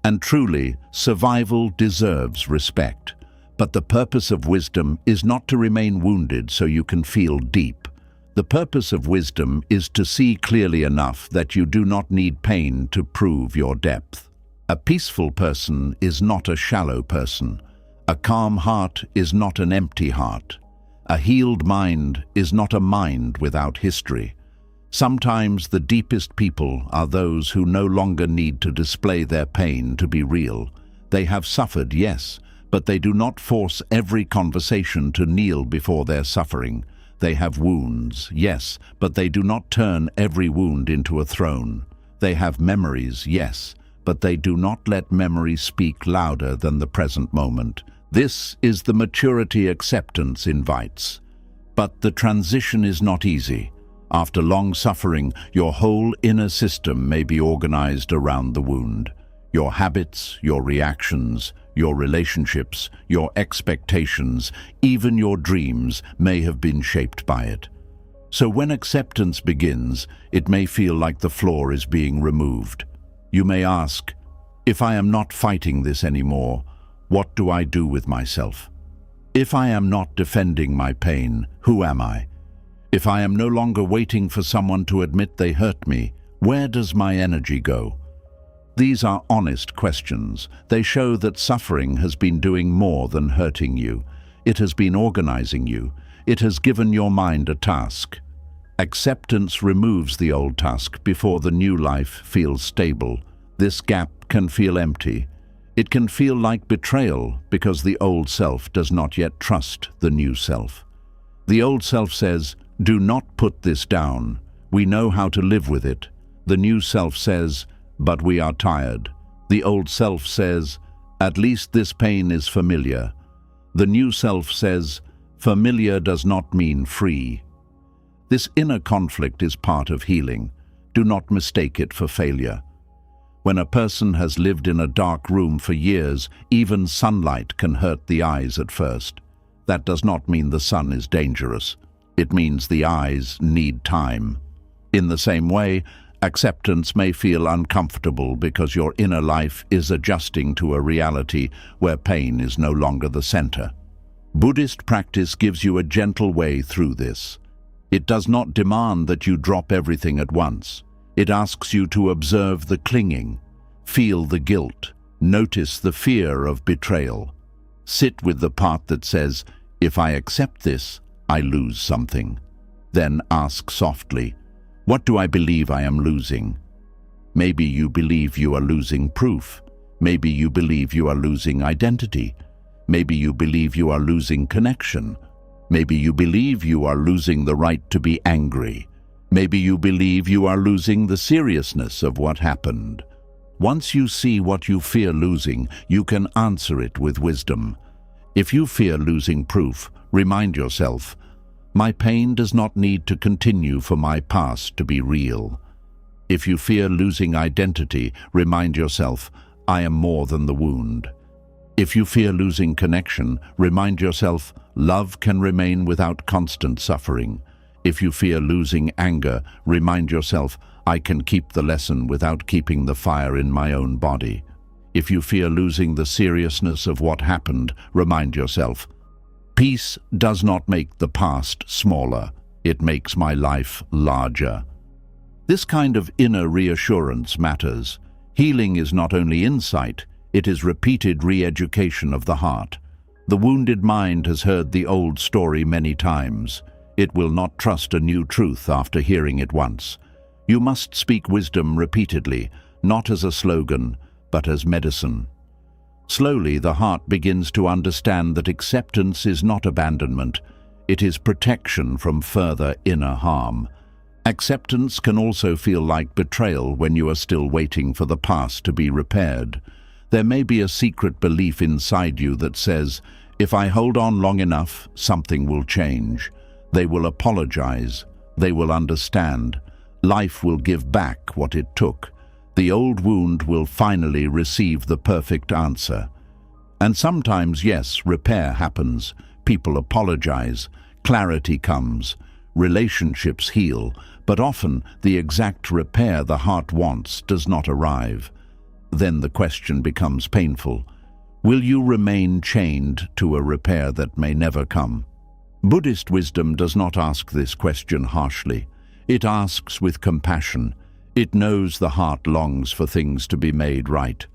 Speaker 1: And truly, survival deserves respect. But the purpose of wisdom is not to remain wounded so you can feel deep. The purpose of wisdom is to see clearly enough that you do not need pain to prove your depth. A peaceful person is not a shallow person. A calm heart is not an empty heart. A healed mind is not a mind without history. Sometimes the deepest people are those who no longer need to display their pain to be real. They have suffered, yes, but they do not force every conversation to kneel before their suffering. They have wounds, yes, but they do not turn every wound into a throne. They have memories, yes, but they do not let memory speak louder than the present moment. This is the maturity acceptance invites. But the transition is not easy. After long suffering, your whole inner system may be organized around the wound. Your habits, your reactions, your relationships, your expectations, even your dreams may have been shaped by it. So when acceptance begins, it may feel like the floor is being removed. You may ask, if I am not fighting this anymore, what do I do with myself? If I am not defending my pain, who am I? If I am no longer waiting for someone to admit they hurt me, where does my energy go? These are honest questions. They show that suffering has been doing more than hurting you. It has been organizing you. It has given your mind a task. Acceptance removes the old task before the new life feels stable. This gap can feel empty. It can feel like betrayal because the old self does not yet trust the new self. The old self says, "Do not put this down. We know how to live with it." The new self says, "But we are tired." The old self says, "At least this pain is familiar." The new self says, "Familiar does not mean free." This inner conflict is part of healing. Do not mistake it for failure. When a person has lived in a dark room for years, even sunlight can hurt the eyes at first. That does not mean the sun is dangerous. It means the eyes need time. In the same way, acceptance may feel uncomfortable because your inner life is adjusting to a reality where pain is no longer the center. Buddhist practice gives you a gentle way through this. It does not demand that you drop everything at once. It asks you to observe the clinging, feel the guilt, notice the fear of betrayal. Sit with the part that says, "If I accept this, I lose something." Then ask softly, "What do I believe I am losing?" Maybe you believe you are losing proof. Maybe you believe you are losing identity. Maybe you believe you are losing connection. Maybe you believe you are losing the right to be angry. Maybe you believe you are losing the seriousness of what happened. Once you see what you fear losing, you can answer it with wisdom. If you fear losing proof, remind yourself, my pain does not need to continue for my past to be real. If you fear losing identity, remind yourself, I am more than the wound. If you fear losing connection, remind yourself, love can remain without constant suffering. If you fear losing anger, remind yourself, I can keep the lesson without keeping the fire in my own body. If you fear losing the seriousness of what happened, remind yourself, peace does not make the past smaller, it makes my life larger. This kind of inner reassurance matters. Healing is not only insight, it is repeated re-education of the heart. The wounded mind has heard the old story many times. It will not trust a new truth after hearing it once. You must speak wisdom repeatedly, not as a slogan, but as medicine. Slowly, the heart begins to understand that acceptance is not abandonment, it is protection from further inner harm. Acceptance can also feel like betrayal when you are still waiting for the past to be repaired. There may be a secret belief inside you that says, if I hold on long enough, something will change. They will apologize. They will understand. Life will give back what it took. The old wound will finally receive the perfect answer. And sometimes, yes, repair happens. People apologize. Clarity comes. Relationships heal. But often, the exact repair the heart wants does not arrive. Then the question becomes painful. Will you remain chained to a repair that may never come? Buddhist wisdom does not ask this question harshly. It asks with compassion. It knows the heart longs for things to be made right.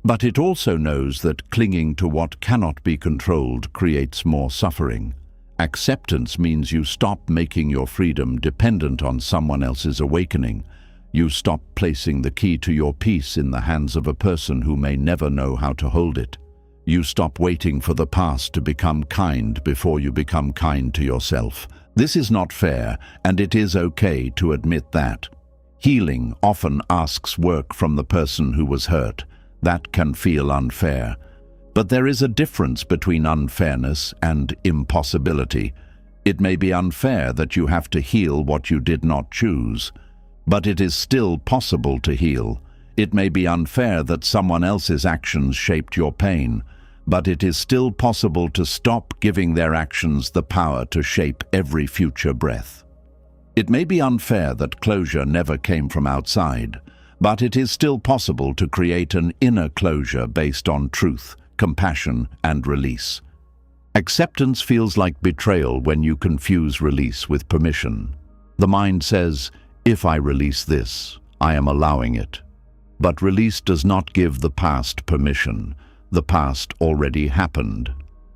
Speaker 1: But it also knows that clinging to what cannot be controlled creates more suffering. Acceptance means you stop making your freedom dependent on someone else's awakening. You stop placing the key to your peace in the hands of a person who may never know how to hold it. You stop waiting for the past to become kind before you become kind to yourself. This is not fair, and it is okay to admit that. Healing often asks work from the person who was hurt. That can feel unfair. But there is a difference between unfairness and impossibility. It may be unfair that you have to heal what you did not choose. But it is still possible to heal. It may be unfair that someone else's actions shaped your pain, but it is still possible to stop giving their actions the power to shape every future breath. It may be unfair that closure never came from outside, but it is still possible to create an inner closure based on truth, compassion, and release. Acceptance feels like betrayal when you confuse release with permission. The mind says, if I release this, I am allowing it. But release does not give the past permission. The past already happened.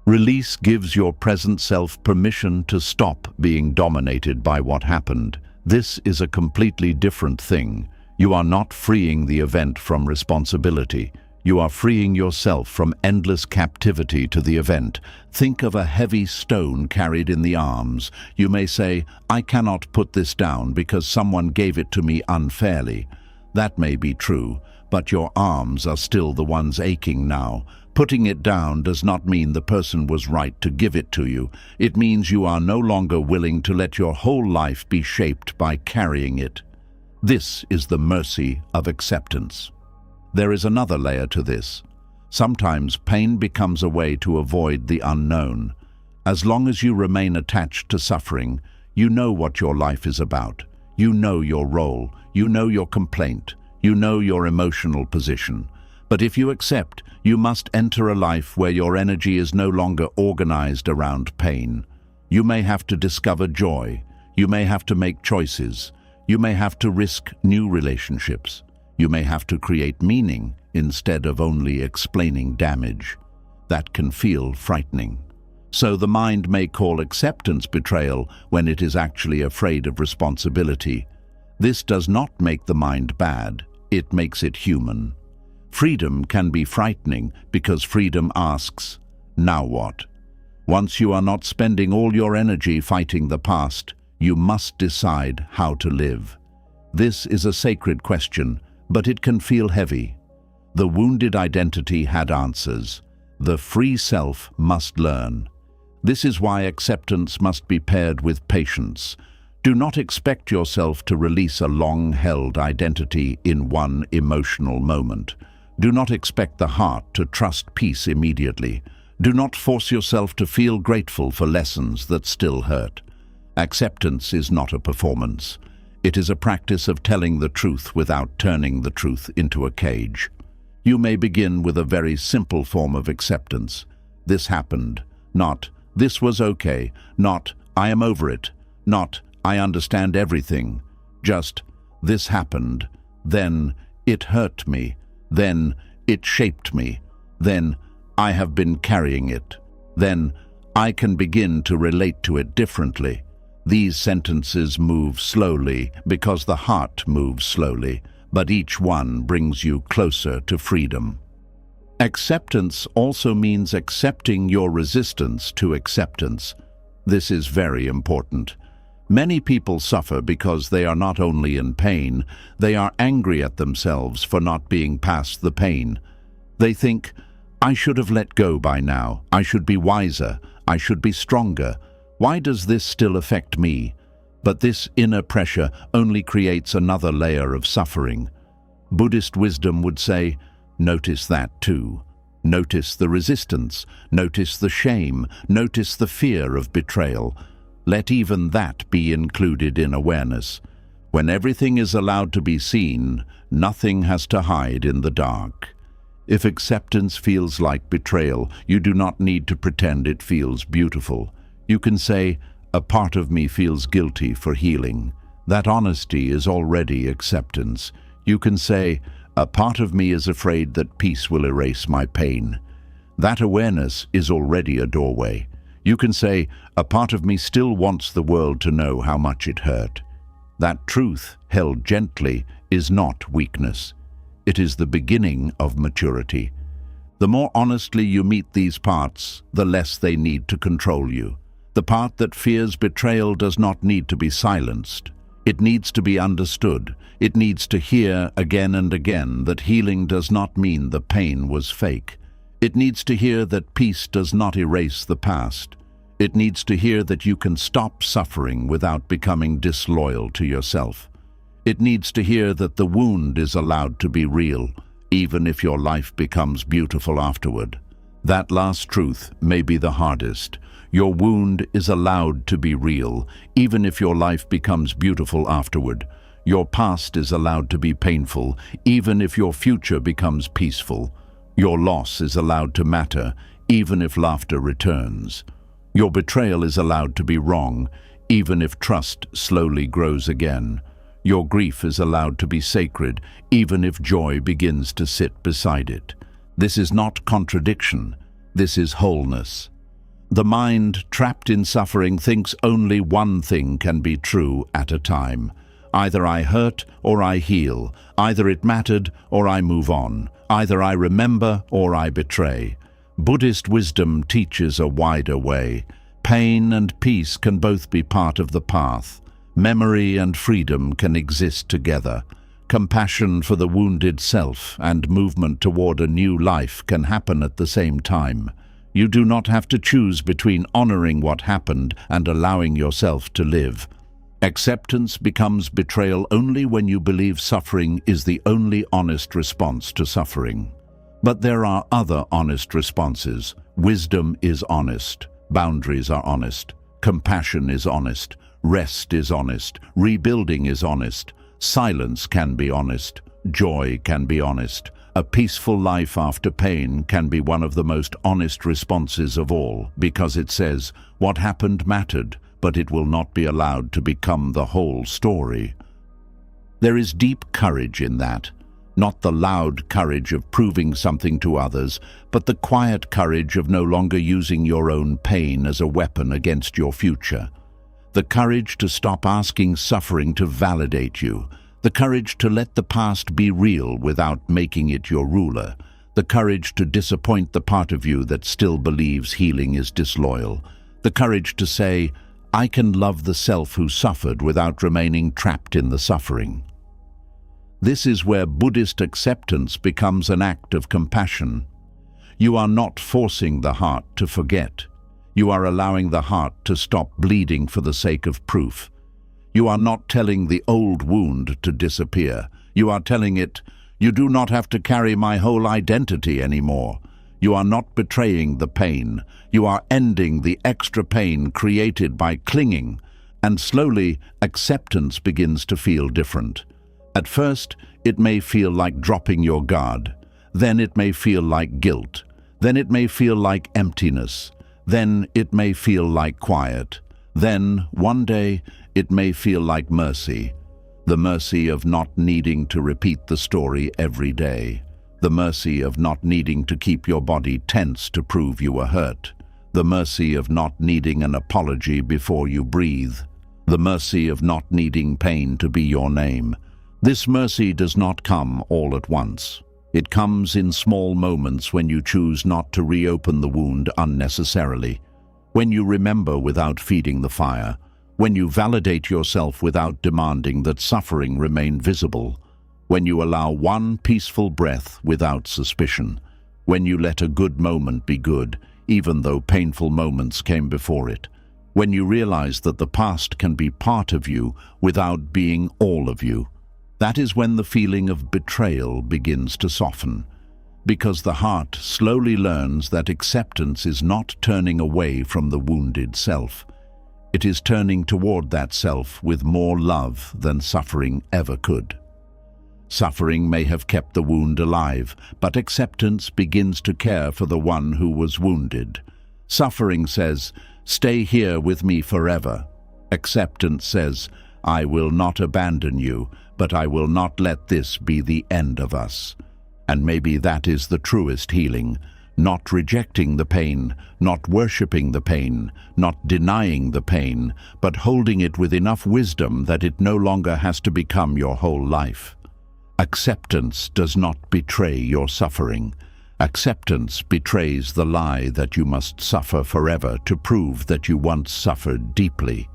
Speaker 1: Release gives your present self permission to stop being dominated by what happened. This is a completely different thing. You are not freeing the event from responsibility. You are freeing yourself from endless captivity to the event. Think of a heavy stone carried in the arms. You may say, I cannot put this down because someone gave it to me unfairly. That may be true, but your arms are still the ones aching now. Putting it down does not mean the person was right to give it to you. It means you are no longer willing to let your whole life be shaped by carrying it. This is the mercy of acceptance. There is another layer to this. Sometimes pain becomes a way to avoid the unknown. As long as you remain attached to suffering, you know what your life is about. You know your role. You know your complaint. You know your emotional position. But if you accept, you must enter a life where your energy is no longer organized around pain. You may have to discover joy. You may have to make choices. You may have to risk new relationships. You may have to create meaning instead of only explaining damage. That can feel frightening. So the mind may call acceptance betrayal when it is actually afraid of responsibility. This does not make the mind bad, it makes it human. Freedom can be frightening because freedom asks, now what? Once you are not spending all your energy fighting the past, you must decide how to live. This is a sacred question, but it can feel heavy. The wounded identity had answers. The free self must learn. This is why acceptance must be paired with patience. Do not expect yourself to release a long-held identity in one emotional moment. Do not expect the heart to trust peace immediately. Do not force yourself to feel grateful for lessons that still hurt. Acceptance is not a performance. It is a practice of telling the truth without turning the truth into a cage. You may begin with a very simple form of acceptance. This happened. Not, this was okay. Not, I am over it. Not, I understand everything. Just, this happened. Then, it hurt me. Then, it shaped me. Then, I have been carrying it. Then, I can begin to relate to it differently. These sentences move slowly because the heart moves slowly, but each one brings you closer to freedom. Acceptance also means accepting your resistance to acceptance. This is very important. Many people suffer because they are not only in pain, they are angry at themselves for not being past the pain. They think, I should have let go by now. I should be wiser. I should be stronger. Why does this still affect me? But this inner pressure only creates another layer of suffering. Buddhist wisdom would say, notice that too. Notice the resistance. Notice the shame. Notice the fear of betrayal. Let even that be included in awareness. When everything is allowed to be seen, nothing has to hide in the dark. If acceptance feels like betrayal, you do not need to pretend it feels beautiful. You can say, a part of me feels guilty for healing. That honesty is already acceptance. You can say, a part of me is afraid that peace will erase my pain. That awareness is already a doorway. You can say, a part of me still wants the world to know how much it hurt. That truth, held gently, is not weakness. It is the beginning of maturity. The more honestly you meet these parts, the less they need to control you. The part that fears betrayal does not need to be silenced. It needs to be understood. It needs to hear again and again that healing does not mean the pain was fake. It needs to hear that peace does not erase the past. It needs to hear that you can stop suffering without becoming disloyal to yourself. It needs to hear that the wound is allowed to be real, even if your life becomes beautiful afterward. That last truth may be the hardest. Your wound is allowed to be real, even if your life becomes beautiful afterward. Your past is allowed to be painful, even if your future becomes peaceful. Your loss is allowed to matter, even if laughter returns. Your betrayal is allowed to be wrong, even if trust slowly grows again. Your grief is allowed to be sacred, even if joy begins to sit beside it. This is not contradiction. This is wholeness. The mind, trapped in suffering, thinks only one thing can be true at a time. Either I hurt or I heal. Either it mattered or I move on. Either I remember or I betray. Buddhist wisdom teaches a wider way. Pain and peace can both be part of the path. Memory and freedom can exist together. Compassion for the wounded self and movement toward a new life can happen at the same time. You do not have to choose between honoring what happened and allowing yourself to live. Acceptance becomes betrayal only when you believe suffering is the only honest response to suffering. But there are other honest responses. Wisdom is honest. Boundaries are honest. Compassion is honest. Rest is honest. Rebuilding is honest. Silence can be honest. Joy can be honest. A peaceful life after pain can be one of the most honest responses of all, because it says, what happened mattered, but it will not be allowed to become the whole story. There is deep courage in that. Not the loud courage of proving something to others, but the quiet courage of no longer using your own pain as a weapon against your future. The courage to stop asking suffering to validate you. The courage to let the past be real without making it your ruler. The courage to disappoint the part of you that still believes healing is disloyal. The courage to say, I can love the self who suffered without remaining trapped in the suffering. This is where Buddhist acceptance becomes an act of compassion. You are not forcing the heart to forget. You are allowing the heart to stop bleeding for the sake of proof. You are not telling the old wound to disappear. You are telling it, you do not have to carry my whole identity anymore. You are not betraying the pain. You are ending the extra pain created by clinging, and slowly acceptance begins to feel different. At first, it may feel like dropping your guard. Then it may feel like guilt. Then it may feel like emptiness. Then it may feel like quiet. Then, one day, it may feel like mercy. The mercy of not needing to repeat the story every day. The mercy of not needing to keep your body tense to prove you were hurt. The mercy of not needing an apology before you breathe. The mercy of not needing pain to be your name. This mercy does not come all at once. It comes in small moments when you choose not to reopen the wound unnecessarily. When you remember without feeding the fire. When you validate yourself without demanding that suffering remain visible. When you allow one peaceful breath without suspicion. When you let a good moment be good, even though painful moments came before it. When you realize that the past can be part of you without being all of you. That is when the feeling of betrayal begins to soften. Because the heart slowly learns that acceptance is not turning away from the wounded self. It is turning toward that self with more love than suffering ever could. Suffering may have kept the wound alive, but acceptance begins to care for the one who was wounded. Suffering says, stay here with me forever. Acceptance says, I will not abandon you, but I will not let this be the end of us. And maybe that is the truest healing. Not rejecting the pain, not worshipping the pain, not denying the pain, but holding it with enough wisdom that it no longer has to become your whole life. Acceptance does not betray your suffering. Acceptance betrays the lie that you must suffer forever to prove that you once suffered deeply.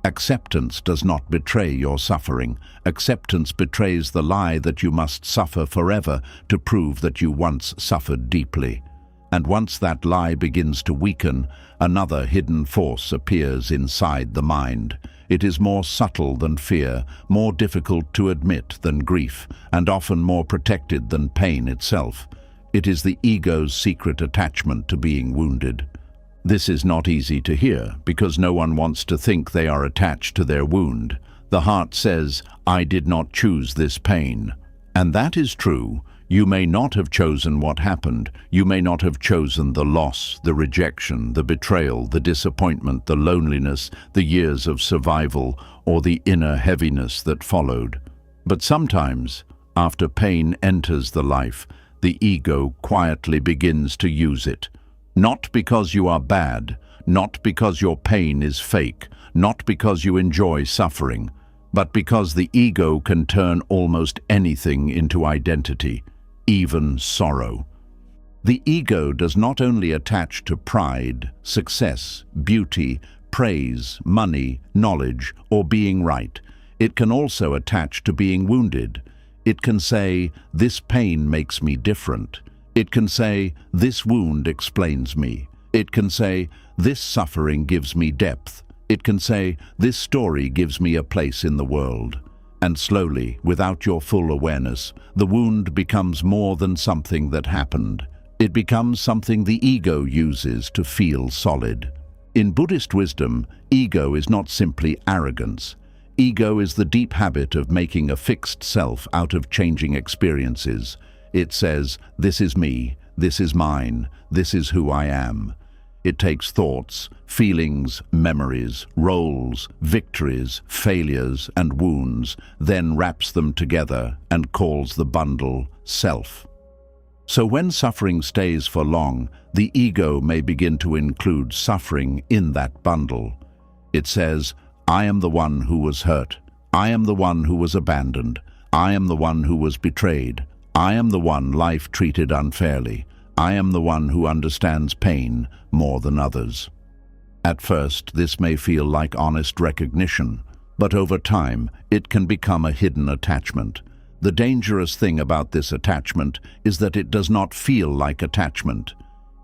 Speaker 1: Acceptance does not betray your suffering. Acceptance betrays the lie that you must suffer forever to prove that you once suffered deeply. And once that lie begins to weaken, another hidden force appears inside the mind. It is more subtle than fear, more difficult to admit than grief, and often more protected than pain itself. It is the ego's secret attachment to being wounded. This is not easy to hear, because no one wants to think they are attached to their wound. The heart says, I did not choose this pain. And that is true. You may not have chosen what happened. You may not have chosen the loss, the rejection, the betrayal, the disappointment, the loneliness, the years of survival, or the inner heaviness that followed. But sometimes, after pain enters the life, the ego quietly begins to use it. Not because you are bad, not because your pain is fake, not because you enjoy suffering, but because the ego can turn almost anything into identity. Even sorrow. The ego does not only attach to pride, success, beauty, praise, money, knowledge, or being right. It can also attach to being wounded. It can say, this pain makes me different. It can say, this wound explains me. It can say, this suffering gives me depth. It can say, this story gives me a place in the world. And slowly, without your full awareness, the wound becomes more than something that happened. It becomes something the ego uses to feel solid. In Buddhist wisdom, ego is not simply arrogance. Ego is the deep habit of making a fixed self out of changing experiences. It says, this is me, this is mine, this is who I am. It takes thoughts, feelings, memories, roles, victories, failures, and wounds, then wraps them together and calls the bundle self. So when suffering stays for long, the ego may begin to include suffering in that bundle. It says, I am the one who was hurt. I am the one who was abandoned. I am the one who was betrayed. I am the one life treated unfairly. I am the one who understands pain more than others. At first, this may feel like honest recognition, but over time, it can become a hidden attachment. The dangerous thing about this attachment is that it does not feel like attachment.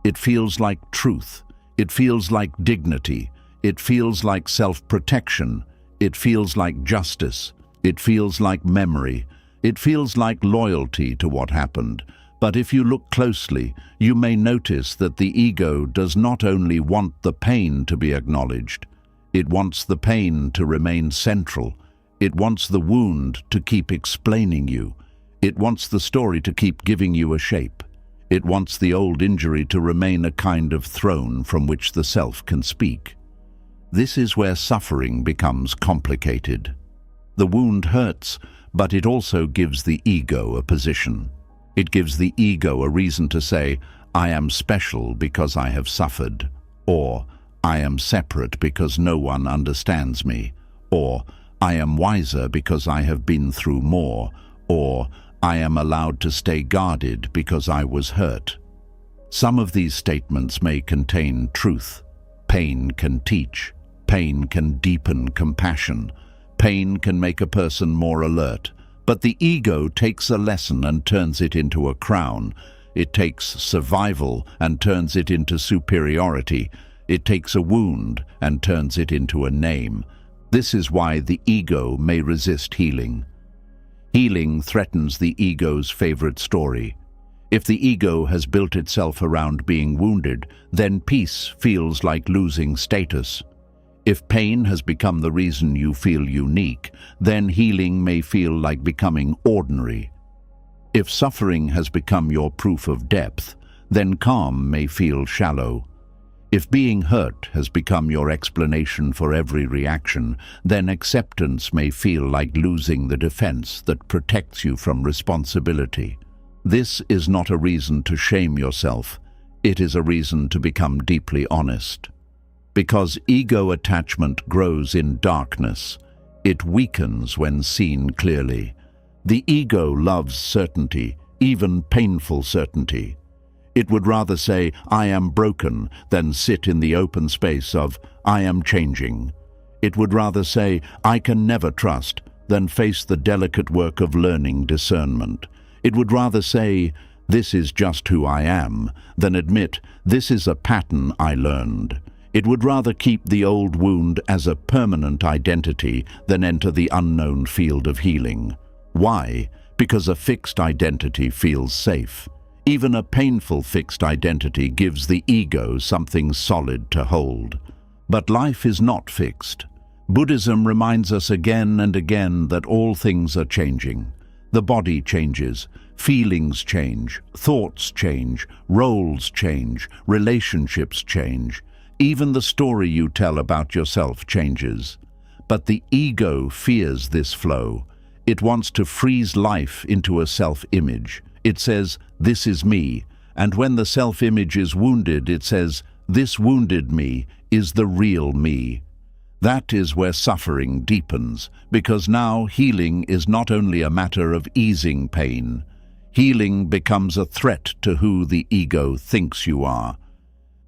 Speaker 1: It feels like truth. It feels like dignity. It feels like self-protection. It feels like justice. It feels like memory. It feels like loyalty to what happened. But if you look closely, you may notice that the ego does not only want the pain to be acknowledged, it wants the pain to remain central. It wants the wound to keep explaining you. It wants the story to keep giving you a shape. It wants the old injury to remain a kind of throne from which the self can speak. This is where suffering becomes complicated. The wound hurts, but it also gives the ego a position. It gives the ego a reason to say, I am special because I have suffered, or I am separate because no one understands me, or I am wiser because I have been through more, or I am allowed to stay guarded because I was hurt. Some of these statements may contain truth. Pain can teach. Pain can deepen compassion. Pain can make a person more alert. But the ego takes a lesson and turns it into a crown. It takes survival and turns it into superiority. It takes a wound and turns it into a name. This is why the ego may resist healing. Healing threatens the ego's favorite story. If the ego has built itself around being wounded, then peace feels like losing status. If pain has become the reason you feel unique, then healing may feel like becoming ordinary. If suffering has become your proof of depth, then calm may feel shallow. If being hurt has become your explanation for every reaction, then acceptance may feel like losing the defense that protects you from responsibility. This is not a reason to shame yourself. It is a reason to become deeply honest. Because ego attachment grows in darkness, it weakens when seen clearly. The ego loves certainty, even painful certainty. It would rather say, I am broken, than sit in the open space of, I am changing. It would rather say, I can never trust, than face the delicate work of learning discernment. It would rather say, this is just who I am, than admit, this is a pattern I learned. It would rather keep the old wound as a permanent identity than enter the unknown field of healing. Why? Because a fixed identity feels safe. Even a painful fixed identity gives the ego something solid to hold. But life is not fixed. Buddhism reminds us again and again that all things are changing. The body changes, feelings change, thoughts change, roles change, relationships change. Even the story you tell about yourself changes. But the ego fears this flow. It wants to freeze life into a self-image. It says, this is me. And when the self-image is wounded, it says, this wounded me is the real me. That is where suffering deepens, because now healing is not only a matter of easing pain. Healing becomes a threat to who the ego thinks you are.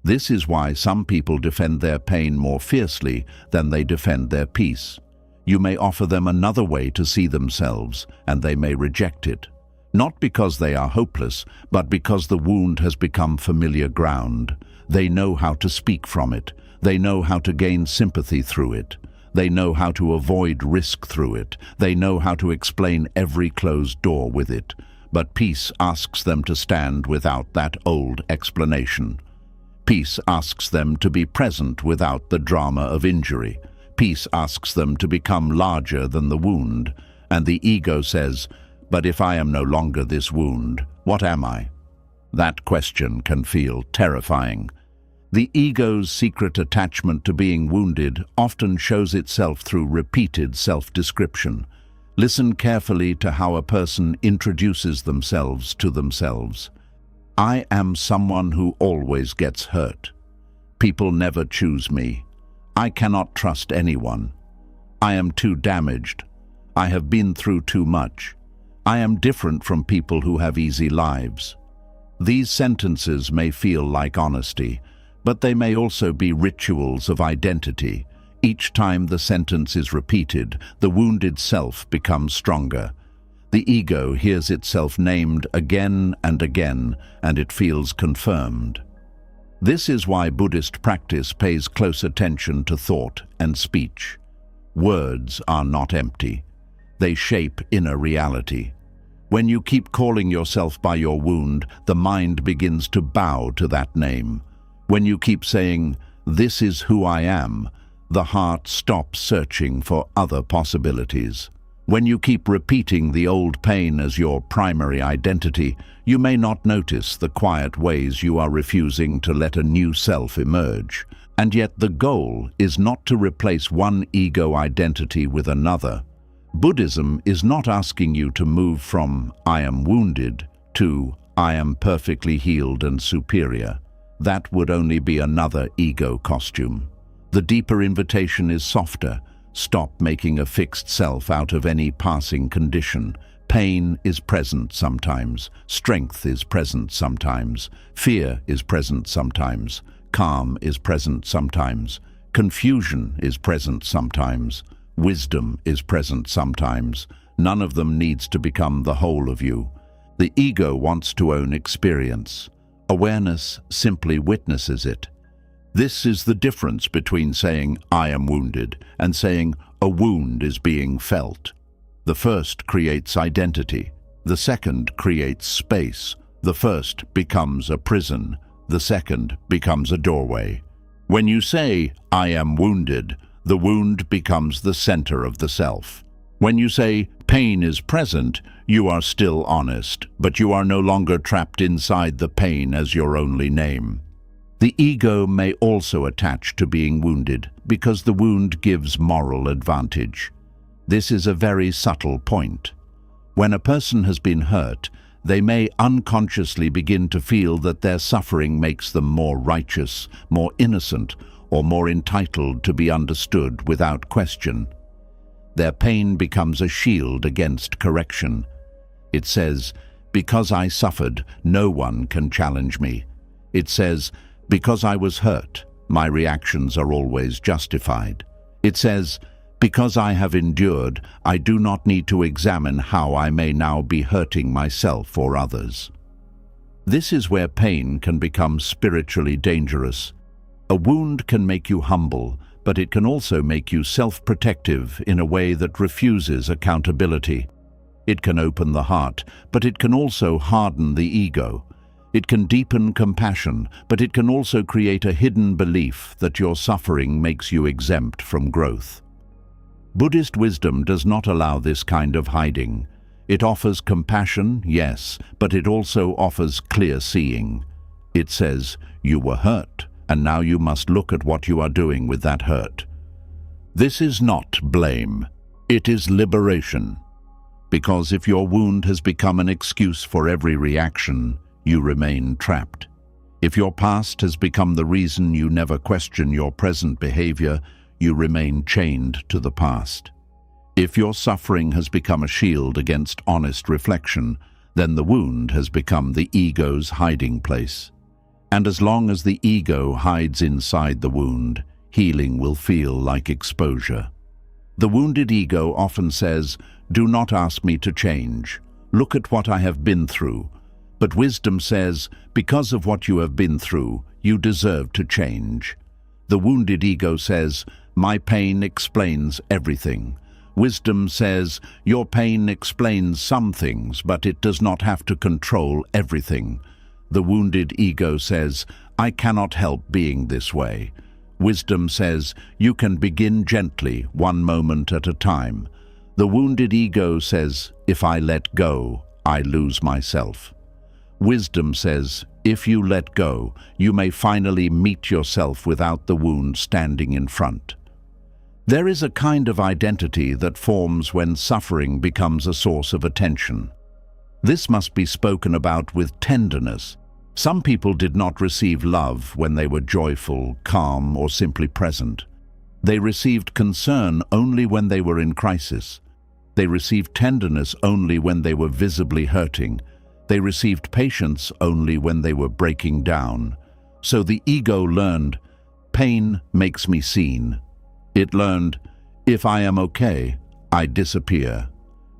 Speaker 1: This is why some people defend their pain more fiercely than they defend their peace. You may offer them another way to see themselves, and they may reject it. Not because they are hopeless, but because the wound has become familiar ground. They know how to speak from it. They know how to gain sympathy through it. They know how to avoid risk through it. They know how to explain every closed door with it. But peace asks them to stand without that old explanation. Peace asks them to be present without the drama of injury. Peace asks them to become larger than the wound. And the ego says, but if I am no longer this wound, what am I? That question can feel terrifying. The ego's secret attachment to being wounded often shows itself through repeated self-description. Listen carefully to how a person introduces themselves to themselves. I am someone who always gets hurt. People never choose me. I cannot trust anyone. I am too damaged. I have been through too much. I am different from people who have easy lives. These sentences may feel like honesty, but they may also be rituals of identity. Each time the sentence is repeated, the wounded self becomes stronger. The ego hears itself named again and again, and it feels confirmed. This is why Buddhist practice pays close attention to thought and speech. Words are not empty. They shape inner reality. When you keep calling yourself by your wound, the mind begins to bow to that name. When you keep saying, "This is who I am," the heart stops searching for other possibilities. When you keep repeating the old pain as your primary identity, you may not notice the quiet ways you are refusing to let a new self emerge. And yet the goal is not to replace one ego identity with another. Buddhism is not asking you to move from "I am wounded" to "I am perfectly healed and superior." That would only be another ego costume. The deeper invitation is softer. Stop making a fixed self out of any passing condition. Pain is present sometimes. Strength is present sometimes. Fear is present sometimes. Calm is present sometimes. Confusion is present sometimes. Wisdom is present sometimes. None of them needs to become the whole of you. The ego wants to own experience. Awareness simply witnesses it. This is the difference between saying, "I am wounded," and saying, "A wound is being felt." The first creates identity. The second creates space. The first becomes a prison. The second becomes a doorway. When you say, "I am wounded," the wound becomes the center of the self. When you say, "Pain is present," you are still honest, but you are no longer trapped inside the pain as your only name. The ego may also attach to being wounded because the wound gives moral advantage. This is a very subtle point. When a person has been hurt, they may unconsciously begin to feel that their suffering makes them more righteous, more innocent, or more entitled to be understood without question. Their pain becomes a shield against correction. It says, "Because I suffered, no one can challenge me." It says, "Because I was hurt, my reactions are always justified." It says, "Because I have endured, I do not need to examine how I may now be hurting myself or others." This is where pain can become spiritually dangerous. A wound can make you humble, but it can also make you self-protective in a way that refuses accountability. It can open the heart, but it can also harden the ego. It can deepen compassion, but it can also create a hidden belief that your suffering makes you exempt from growth. Buddhist wisdom does not allow this kind of hiding. It offers compassion, yes, but it also offers clear seeing. It says, "You were hurt, and now you must look at what you are doing with that hurt." This is not blame. It is liberation. Because if your wound has become an excuse for every reaction, you remain trapped. If your past has become the reason you never question your present behavior, you remain chained to the past. If your suffering has become a shield against honest reflection, then the wound has become the ego's hiding place. And as long as the ego hides inside the wound, healing will feel like exposure. The wounded ego often says, "Do not ask me to change. Look at what I have been through." But wisdom says, "Because of what you have been through, you deserve to change." The wounded ego says, "My pain explains everything." Wisdom says, "Your pain explains some things, but it does not have to control everything." The wounded ego says, "I cannot help being this way." Wisdom says, "You can begin gently, one moment at a time." The wounded ego says, "If I let go, I lose myself." Wisdom says, "If you let go, you may finally meet yourself without the wound standing in front." There is a kind of identity that forms when suffering becomes a source of attention. This must be spoken about with tenderness. Some people did not receive love when they were joyful, calm, or simply present. They received concern only when they were in crisis. They received tenderness only when they were visibly hurting. They received patience only when they were breaking down. So the ego learned, pain makes me seen. It learned, if I am okay, I disappear.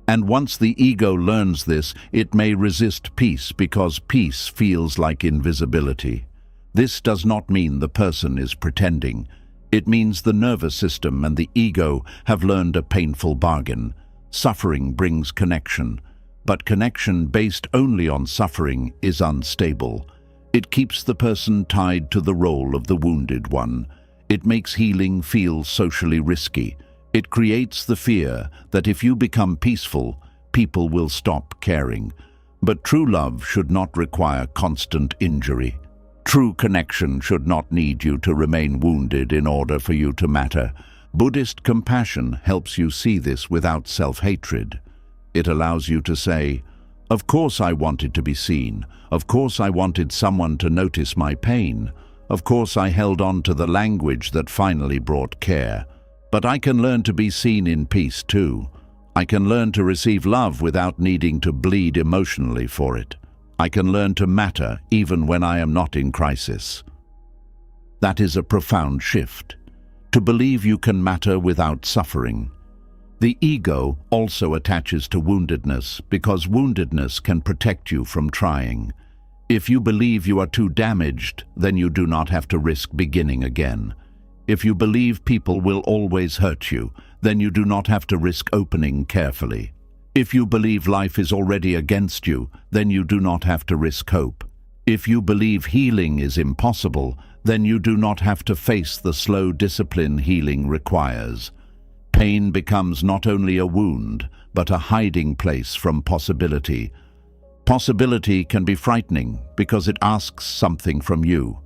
Speaker 1: And once the ego learns this, it may resist peace because peace feels like invisibility. This does not mean the person is pretending. It means the nervous system and the ego have learned a painful bargain. Suffering brings connection, but connection based only on suffering is unstable. It keeps the person tied to the role of the wounded one. It makes healing feel socially risky. It creates the fear that if you become peaceful, people will stop caring. But true love should not require constant injury. True connection should not need you to remain wounded in order for you to matter. Buddhist compassion helps you see this without self-hatred. It allows you to say, of course I wanted to be seen. Of course I wanted someone to notice my pain. Of course I held on to the language that finally brought care. But I can learn to be seen in peace too. I can learn to receive love without needing to bleed emotionally for it. I can learn to matter even when I am not in crisis. That is a profound shift. To believe you can matter without suffering. The ego also attaches to woundedness because woundedness can protect you from trying. If you believe you are too damaged, then you do not have to risk beginning again. If you believe people will always hurt you, then you do not have to risk opening carefully. If you believe life is already against you, then you do not have to risk hope. If you believe healing is impossible, then you do not have to face the slow discipline healing requires. Pain becomes not only a wound, but a hiding place from possibility. Possibility can be frightening because it asks something from you.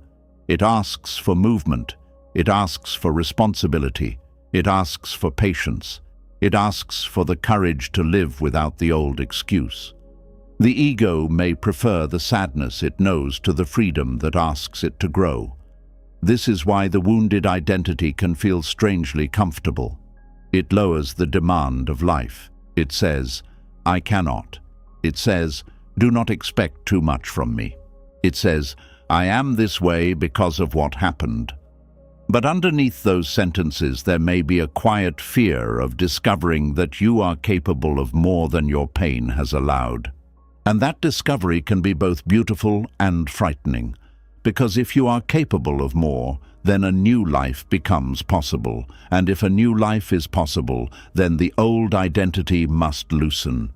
Speaker 1: It asks for movement. It asks for responsibility. It asks for patience. It asks for the courage to live without the old excuse. The ego may prefer the sadness it knows to the freedom that asks it to grow. This is why the wounded identity can feel strangely comfortable. It lowers the demand of life. It says, I cannot. It says, do not expect too much from me. It says, I am this way because of what happened. But underneath those sentences there may be a quiet fear of discovering that you are capable of more than your pain has allowed. And that discovery can be both beautiful and frightening, because if you are capable of more, then a new life becomes possible, and if a new life is possible, then the old identity must loosen.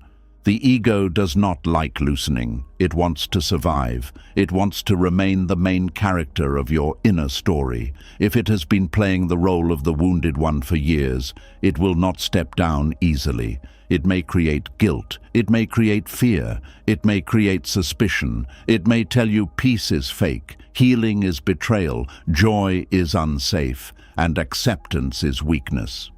Speaker 1: The ego does not like loosening. It wants to survive. It wants to remain the main character of your inner story. If it has been playing the role of the wounded one for years, it will not step down easily. It may create guilt. It may create fear. It may create suspicion. It may tell you peace is fake, healing is betrayal, joy is unsafe, and acceptance is weakness.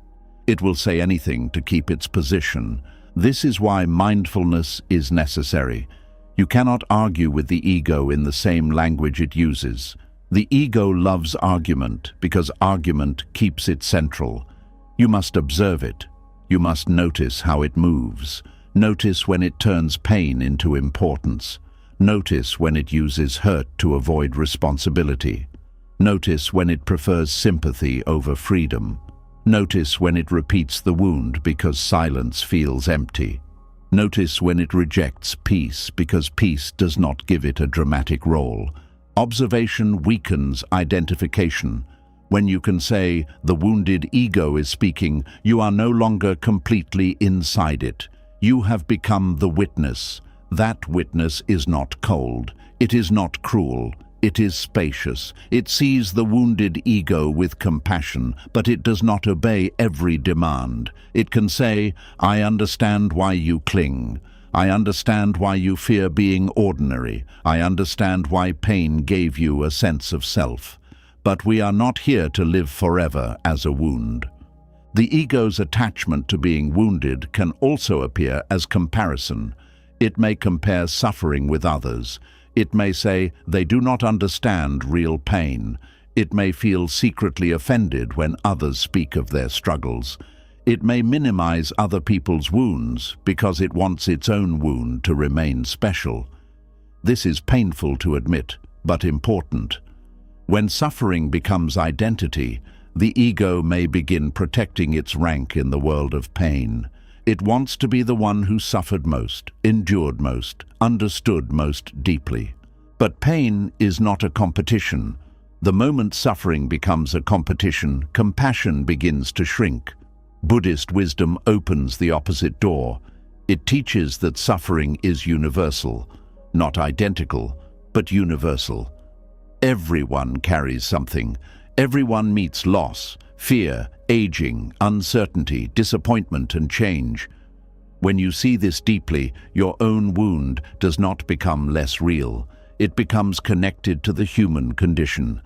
Speaker 1: It will say anything to keep its position. This is why mindfulness is necessary. You cannot argue with the ego in the same language it uses. The ego loves argument because argument keeps it central. You must observe it. You must notice how it moves. Notice when it turns pain into importance. Notice when it uses hurt to avoid responsibility. Notice when it prefers sympathy over freedom. Notice when it repeats the wound because silence feels empty. Notice when it rejects peace because peace does not give it a dramatic role. Observation weakens identification. When you can say, the wounded ego is speaking, you are no longer completely inside it. You have become the witness. That witness is not cold. It is not cruel. It is spacious. It sees the wounded ego with compassion, but it does not obey every demand. It can say, I understand why you cling. I understand why you fear being ordinary. I understand why pain gave you a sense of self. But we are not here to live forever as a wound. The ego's attachment to being wounded can also appear as comparison. It may compare suffering with others. It may say they do not understand real pain. It may feel secretly offended when others speak of their struggles. It may minimize other people's wounds because it wants its own wound to remain special. This is painful to admit, but important. When suffering becomes identity, the ego may begin protecting its rank in the world of pain. It wants to be the one who suffered most, endured most, understood most deeply. But pain is not a competition. The moment suffering becomes a competition, compassion begins to shrink. Buddhist wisdom opens the opposite door. It teaches that suffering is universal, not identical, but universal. Everyone carries something. Everyone meets loss, fear, aging, uncertainty, disappointment, and change. When you see this deeply, your own wound does not become less real. It becomes connected to the human condition.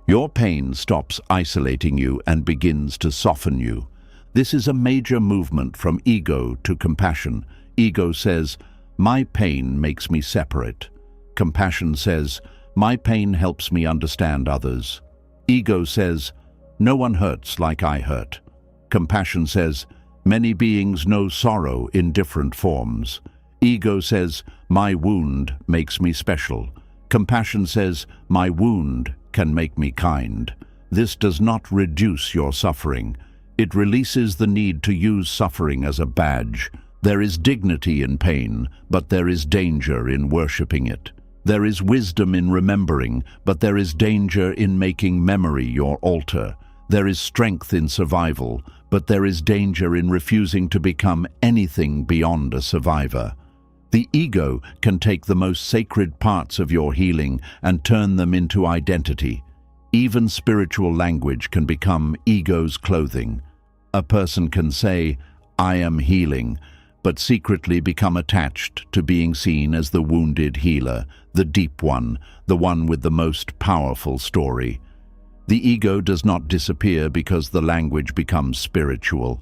Speaker 1: Your pain stops isolating you and begins to soften you. This is a major movement from ego to compassion. Ego says, "My pain makes me separate." Compassion says, "My pain helps me understand others." Ego says, "No one hurts like I hurt." Compassion says, "Many beings know sorrow in different forms." Ego says, "My wound makes me special." Compassion says, "My wound can make me kind." This does not reduce your suffering. It releases the need to use suffering as a badge. There is dignity in pain, but there is danger in worshipping it. There is wisdom in remembering, but there is danger in making memory your altar. There is strength in survival, but there is danger in refusing to become anything beyond a survivor. The ego can take the most sacred parts of your healing and turn them into identity. Even spiritual language can become ego's clothing. A person can say, "I am healing," but secretly become attached to being seen as the wounded healer, the deep one, the one with the most powerful story. The ego does not disappear because the language becomes spiritual.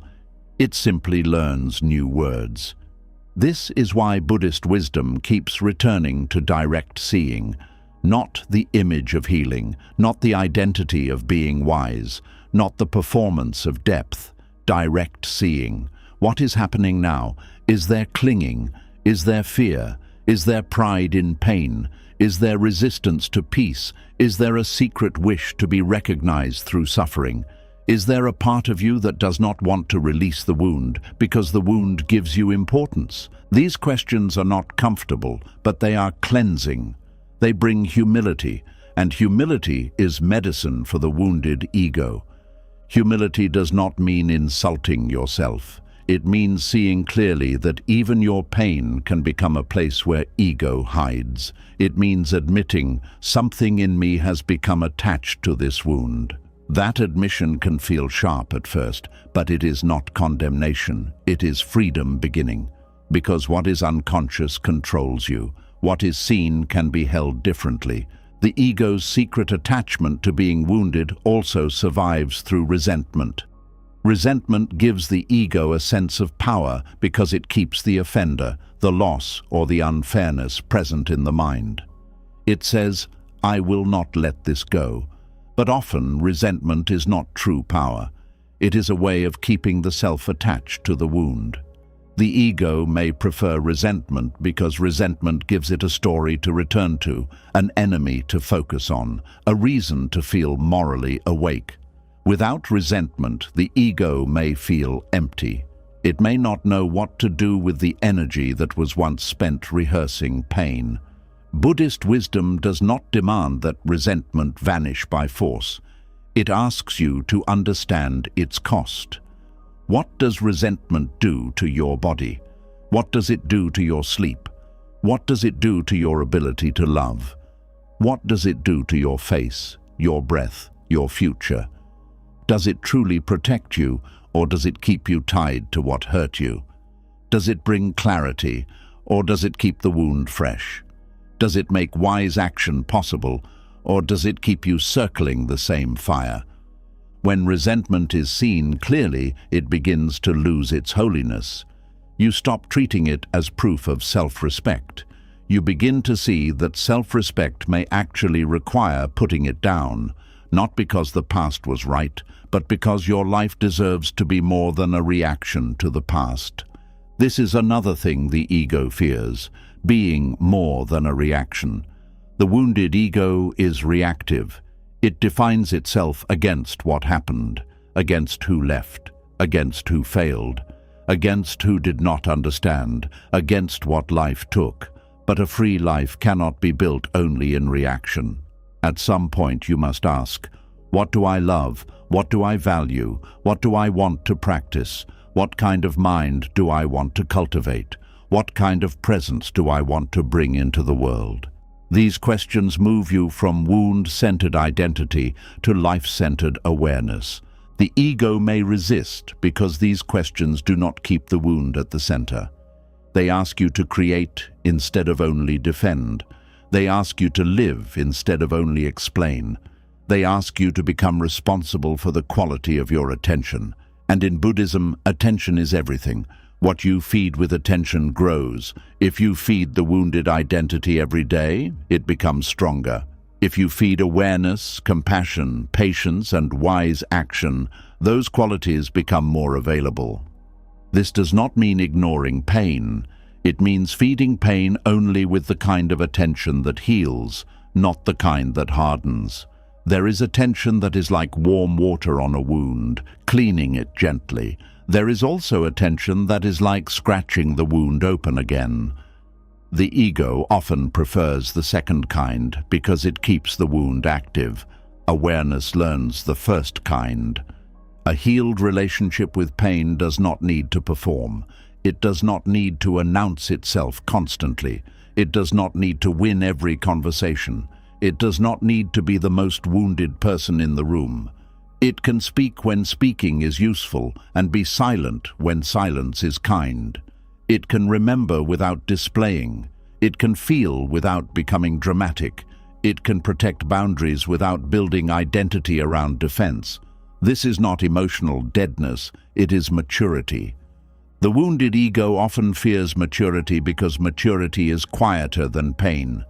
Speaker 1: It simply learns new words. This is why Buddhist wisdom keeps returning to direct seeing, not the image of healing, not the identity of being wise, not the performance of depth, direct seeing. What is happening now? Is there clinging? Is there fear? Is there pride in pain? Is there resistance to peace? Is there a secret wish to be recognized through suffering? Is there a part of you that does not want to release the wound because the wound gives you importance? These questions are not comfortable, but they are cleansing. They bring humility, and humility is medicine for the wounded ego. Humility does not mean insulting yourself. It means seeing clearly that even your pain can become a place where ego hides. It means admitting, "Something in me has become attached to this wound." That admission can feel sharp at first, but it is not condemnation. It is freedom beginning. Because what is unconscious controls you. What is seen can be held differently. The ego's secret attachment to being wounded also survives through resentment. Resentment gives the ego a sense of power because it keeps the offender, the loss, or the unfairness present in the mind. It says, "I will not let this go." But often, resentment is not true power. It is a way of keeping the self attached to the wound. The ego may prefer resentment because resentment gives it a story to return to, an enemy to focus on, a reason to feel morally awake. Without resentment, the ego may feel empty. It may not know what to do with the energy that was once spent rehearsing pain. Buddhist wisdom does not demand that resentment vanish by force. It asks you to understand its cost. What does resentment do to your body? What does it do to your sleep? What does it do to your ability to love? What does it do to your face, your breath, your future? Does it truly protect you, or does it keep you tied to what hurt you? Does it bring clarity, or does it keep the wound fresh? Does it make wise action possible, or does it keep you circling the same fire? When resentment is seen clearly, it begins to lose its holiness. You stop treating it as proof of self-respect. You begin to see that self-respect may actually require putting it down, not because the past was right, but because your life deserves to be more than a reaction to the past. This is another thing the ego fears, being more than a reaction. The wounded ego is reactive. It defines itself against what happened, against who left, against who failed, against who did not understand, against what life took. But a free life cannot be built only in reaction. At some point you must ask, what do I love? What do I value? What do I want to practice? What kind of mind do I want to cultivate? What kind of presence do I want to bring into the world? These questions move you from wound-centered identity to life-centered awareness. The ego may resist because these questions do not keep the wound at the center. They ask you to create instead of only defend. They ask you to live instead of only explain. They ask you to become responsible for the quality of your attention. And in Buddhism, attention is everything. What you feed with attention grows. If you feed the wounded identity every day, it becomes stronger. If you feed awareness, compassion, patience, and wise action, those qualities become more available. This does not mean ignoring pain. It means feeding pain only with the kind of attention that heals, not the kind that hardens. There is attention that is like warm water on a wound, cleaning it gently. There is also attention that is like scratching the wound open again. The ego often prefers the second kind because it keeps the wound active. Awareness learns the first kind. A healed relationship with pain does not need to perform. It does not need to announce itself constantly. It does not need to win every conversation. It does not need to be the most wounded person in the room. It can speak when speaking is useful and be silent when silence is kind. It can remember without displaying. It can feel without becoming dramatic. It can protect boundaries without building identity around defense. This is not emotional deadness, it is maturity. The wounded ego often fears maturity because maturity is quieter than pain.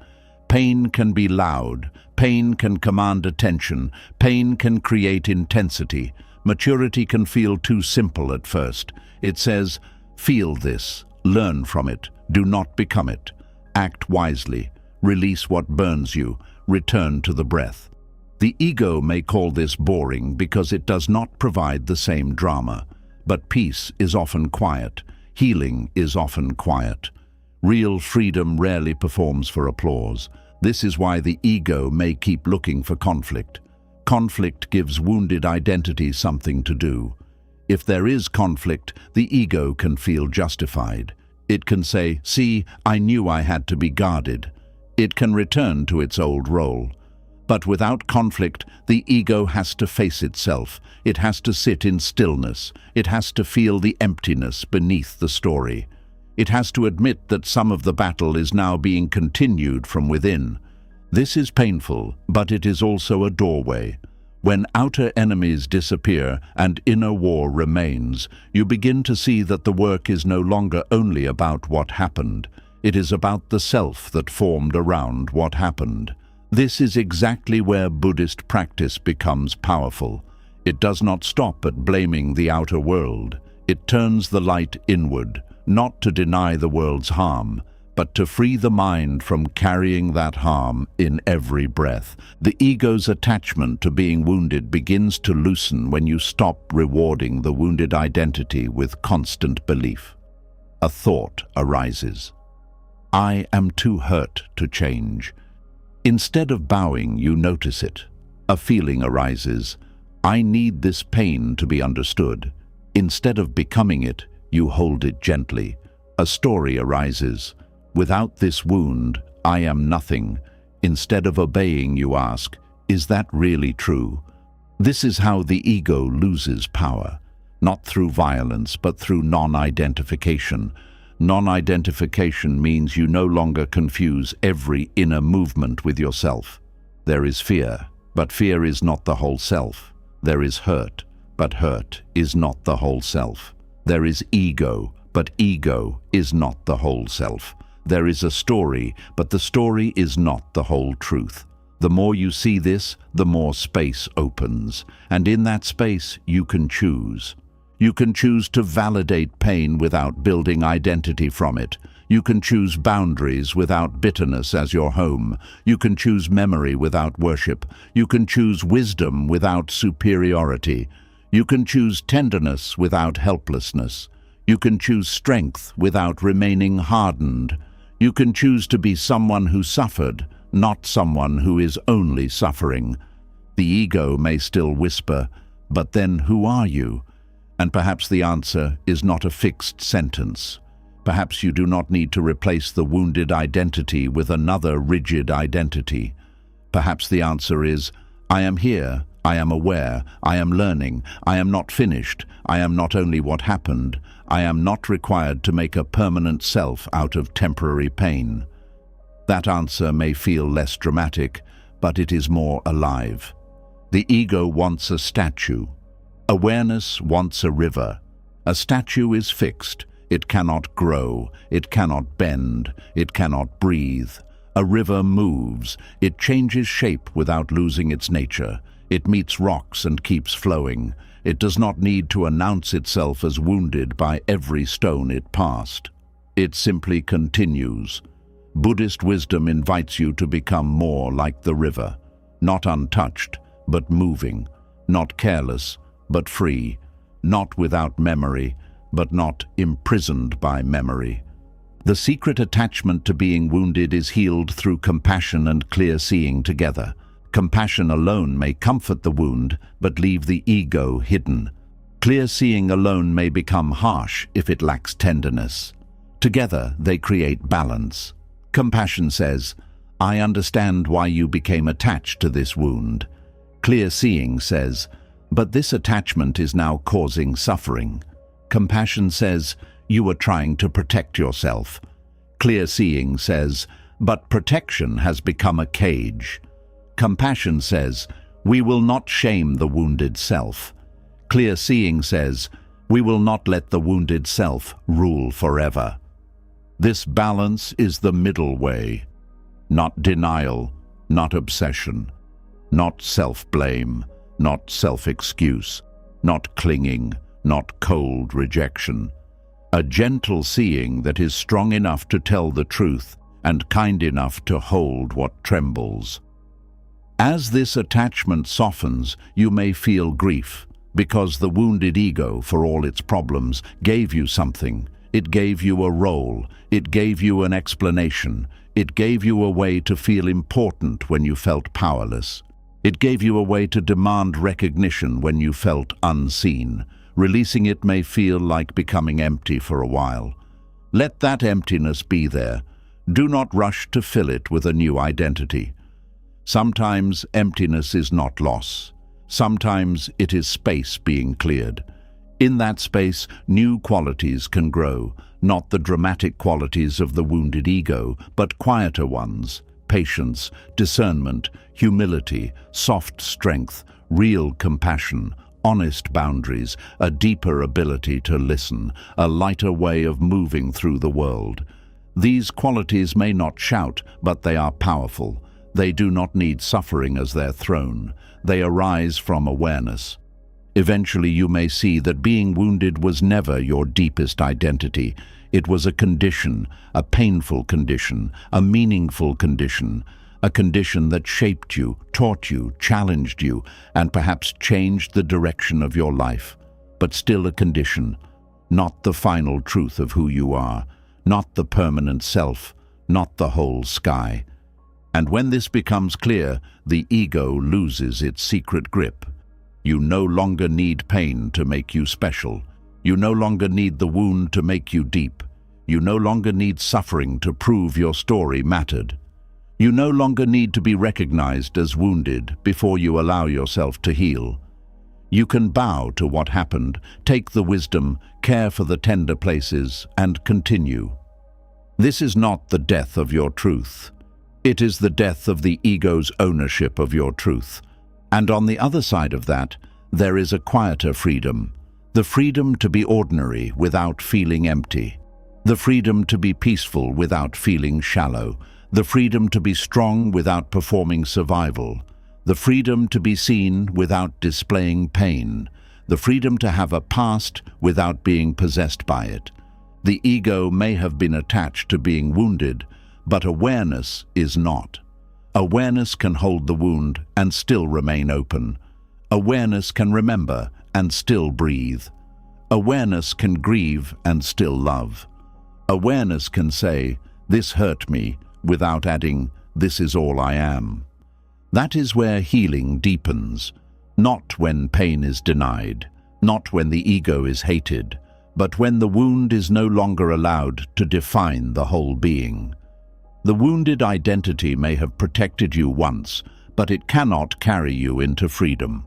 Speaker 1: Pain can be loud. Pain can command attention. Pain can create intensity. Maturity can feel too simple at first. It says, feel this, learn from it, do not become it. Act wisely, release what burns you, return to the breath. The ego may call this boring because it does not provide the same drama. But peace is often quiet. Healing is often quiet. Real freedom rarely performs for applause. This is why the ego may keep looking for conflict. Conflict gives wounded identity something to do. If there is conflict, the ego can feel justified. It can say, see, I knew I had to be guarded. It can return to its old role. But without conflict, the ego has to face itself. It has to sit in stillness. It has to feel the emptiness beneath the story. It has to admit that some of the battle is now being continued from within. This is painful, but it is also a doorway. When outer enemies disappear and inner war remains, you begin to see that the work is no longer only about what happened. It is about the self that formed around what happened. This is exactly where Buddhist practice becomes powerful. It does not stop at blaming the outer world. It turns the light inward, not to deny the world's harm, but to free the mind from carrying that harm in every breath. The ego's attachment to being wounded begins to loosen when you stop rewarding the wounded identity with constant belief. A thought arises. I am too hurt to change. Instead of bowing, you notice it. A feeling arises. I need this pain to be understood. Instead of becoming it, you hold it gently. A story arises. Without this wound, I am nothing. Instead of obeying, you ask, is that really true? This is how the ego loses power, not through violence, but through non-identification. Non-identification means you no longer confuse every inner movement with yourself. There is fear, but fear is not the whole self. There is hurt, but hurt is not the whole self. There is ego, but ego is not the whole self. There is a story, but the story is not the whole truth. The more you see this, the more space opens, and in that space you can choose. You can choose to validate pain without building identity from it. You can choose boundaries without bitterness as your home. You can choose memory without worship. You can choose wisdom without superiority. You can choose tenderness without helplessness. You can choose strength without remaining hardened. You can choose to be someone who suffered, not someone who is only suffering. The ego may still whisper, but then who are you? And perhaps the answer is not a fixed sentence. Perhaps you do not need to replace the wounded identity with another rigid identity. Perhaps the answer is, I am here, I am aware, I am learning, I am not finished, I am not only what happened, I am not required to make a permanent self out of temporary pain. That answer may feel less dramatic, but it is more alive. The ego wants a statue. Awareness wants a river. A statue is fixed. It cannot grow. It cannot bend. It cannot breathe. A river moves. It changes shape without losing its nature. It meets rocks and keeps flowing. It does not need to announce itself as wounded by every stone it passed. It simply continues. Buddhist wisdom invites you to become more like the river, not untouched, but moving, not careless, but free, not without memory, but not imprisoned by memory. The secret attachment to being wounded is healed through compassion and clear seeing together. Compassion alone may comfort the wound, but leave the ego hidden. Clear seeing alone may become harsh if it lacks tenderness. Together, they create balance. Compassion says, I understand why you became attached to this wound. Clear seeing says, but this attachment is now causing suffering. Compassion says, you are trying to protect yourself. Clear seeing says, but protection has become a cage. Compassion says, we will not shame the wounded self. Clear seeing says, we will not let the wounded self rule forever. This balance is the middle way. Not denial, not obsession, not self-blame, not self-excuse, not clinging, not cold rejection. A gentle seeing that is strong enough to tell the truth and kind enough to hold what trembles. As this attachment softens, you may feel grief, because the wounded ego, for all its problems, gave you something. It gave you a role. It gave you an explanation. It gave you a way to feel important when you felt powerless. It gave you a way to demand recognition when you felt unseen. Releasing it may feel like becoming empty for a while. Let that emptiness be there. Do not rush to fill it with a new identity. Sometimes emptiness is not loss. Sometimes it is space being cleared. In that space, new qualities can grow, not the dramatic qualities of the wounded ego, but quieter ones: patience, discernment, humility, soft strength, real compassion, honest boundaries, a deeper ability to listen, a lighter way of moving through the world. These qualities may not shout, but they are powerful. They do not need suffering as their throne. They arise from awareness. Eventually you may see that being wounded was never your deepest identity. It was a condition, a painful condition, a meaningful condition, a condition that shaped you, taught you, challenged you, and perhaps changed the direction of your life. But still a condition, not the final truth of who you are, not the permanent self, not the whole sky. And when this becomes clear, the ego loses its secret grip. You no longer need pain to make you special. You no longer need the wound to make you deep. You no longer need suffering to prove your story mattered. You no longer need to be recognized as wounded before you allow yourself to heal. You can bow to what happened, take the wisdom, care for the tender places, and continue. This is not the death of your truth. It is the death of the ego's ownership of your truth. And on the other side of that, there is a quieter freedom. The freedom to be ordinary without feeling empty. The freedom to be peaceful without feeling shallow. the freedom to be strong without performing survival, the freedom to be seen without displaying pain, the freedom to have a past without being possessed by it. The ego may have been attached to being wounded, but awareness is not. Awareness can hold the wound and still remain open. Awareness can remember and still breathe. Awareness can grieve and still love. Awareness can say, "This hurt me," without adding, "This is all I am." That is where healing deepens, not when pain is denied, not when the ego is hated, but when the wound is no longer allowed to define the whole being. The wounded identity may have protected you once, but it cannot carry you into freedom.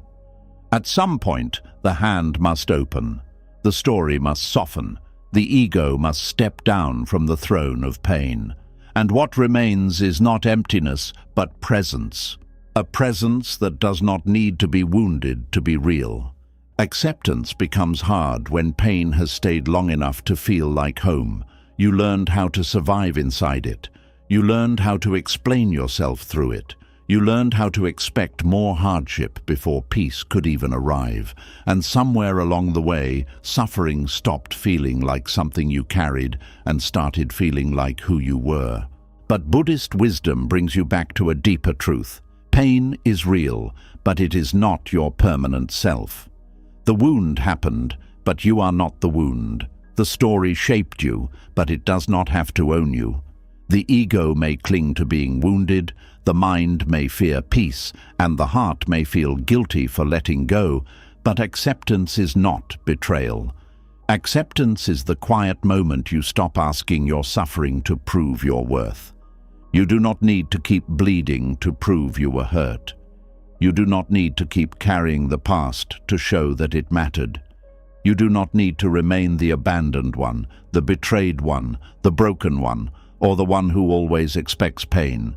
Speaker 1: At some point, the hand must open, the story must soften, the ego must step down from the throne of pain. And what remains is not emptiness, but presence. A presence that does not need to be wounded to be real. Acceptance becomes hard when pain has stayed long enough to feel like home. You learned how to survive inside it. You learned how to explain yourself through it. You learned how to expect more hardship before peace could even arrive. And somewhere along the way, suffering stopped feeling like something you carried and started feeling like who you were. But Buddhist wisdom brings you back to a deeper truth. Pain is real, but it is not your permanent self. The wound happened, but you are not the wound. The story shaped you, but it does not have to own you. The ego may cling to being wounded, the mind may fear peace, and the heart may feel guilty for letting go, but acceptance is not betrayal. Acceptance is the quiet moment you stop asking your suffering to prove your worth. You do not need to keep bleeding to prove you were hurt. You do not need to keep carrying the past to show that it mattered. You do not need to remain the abandoned one, the betrayed one, the broken one, or the one who always expects pain.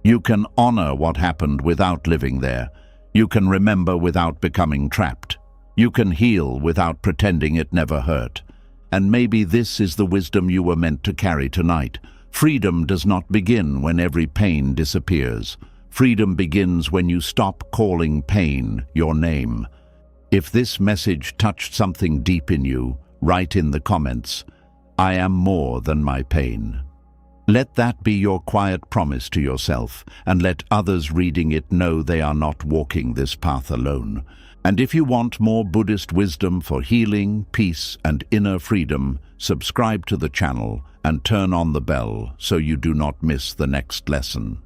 Speaker 1: You can honor what happened without living there. You can remember without becoming trapped. You can heal without pretending it never hurt. And maybe this is the wisdom you were meant to carry tonight. Freedom does not begin when every pain disappears. Freedom begins when you stop calling pain your name. If this message touched something deep in you, write in the comments, "I am more than my pain." Let that be your quiet promise to yourself, and let others reading it know they are not walking this path alone. And if you want more Buddhist wisdom for healing, peace, and inner freedom, subscribe to the channel and turn on the bell so you do not miss the next lesson.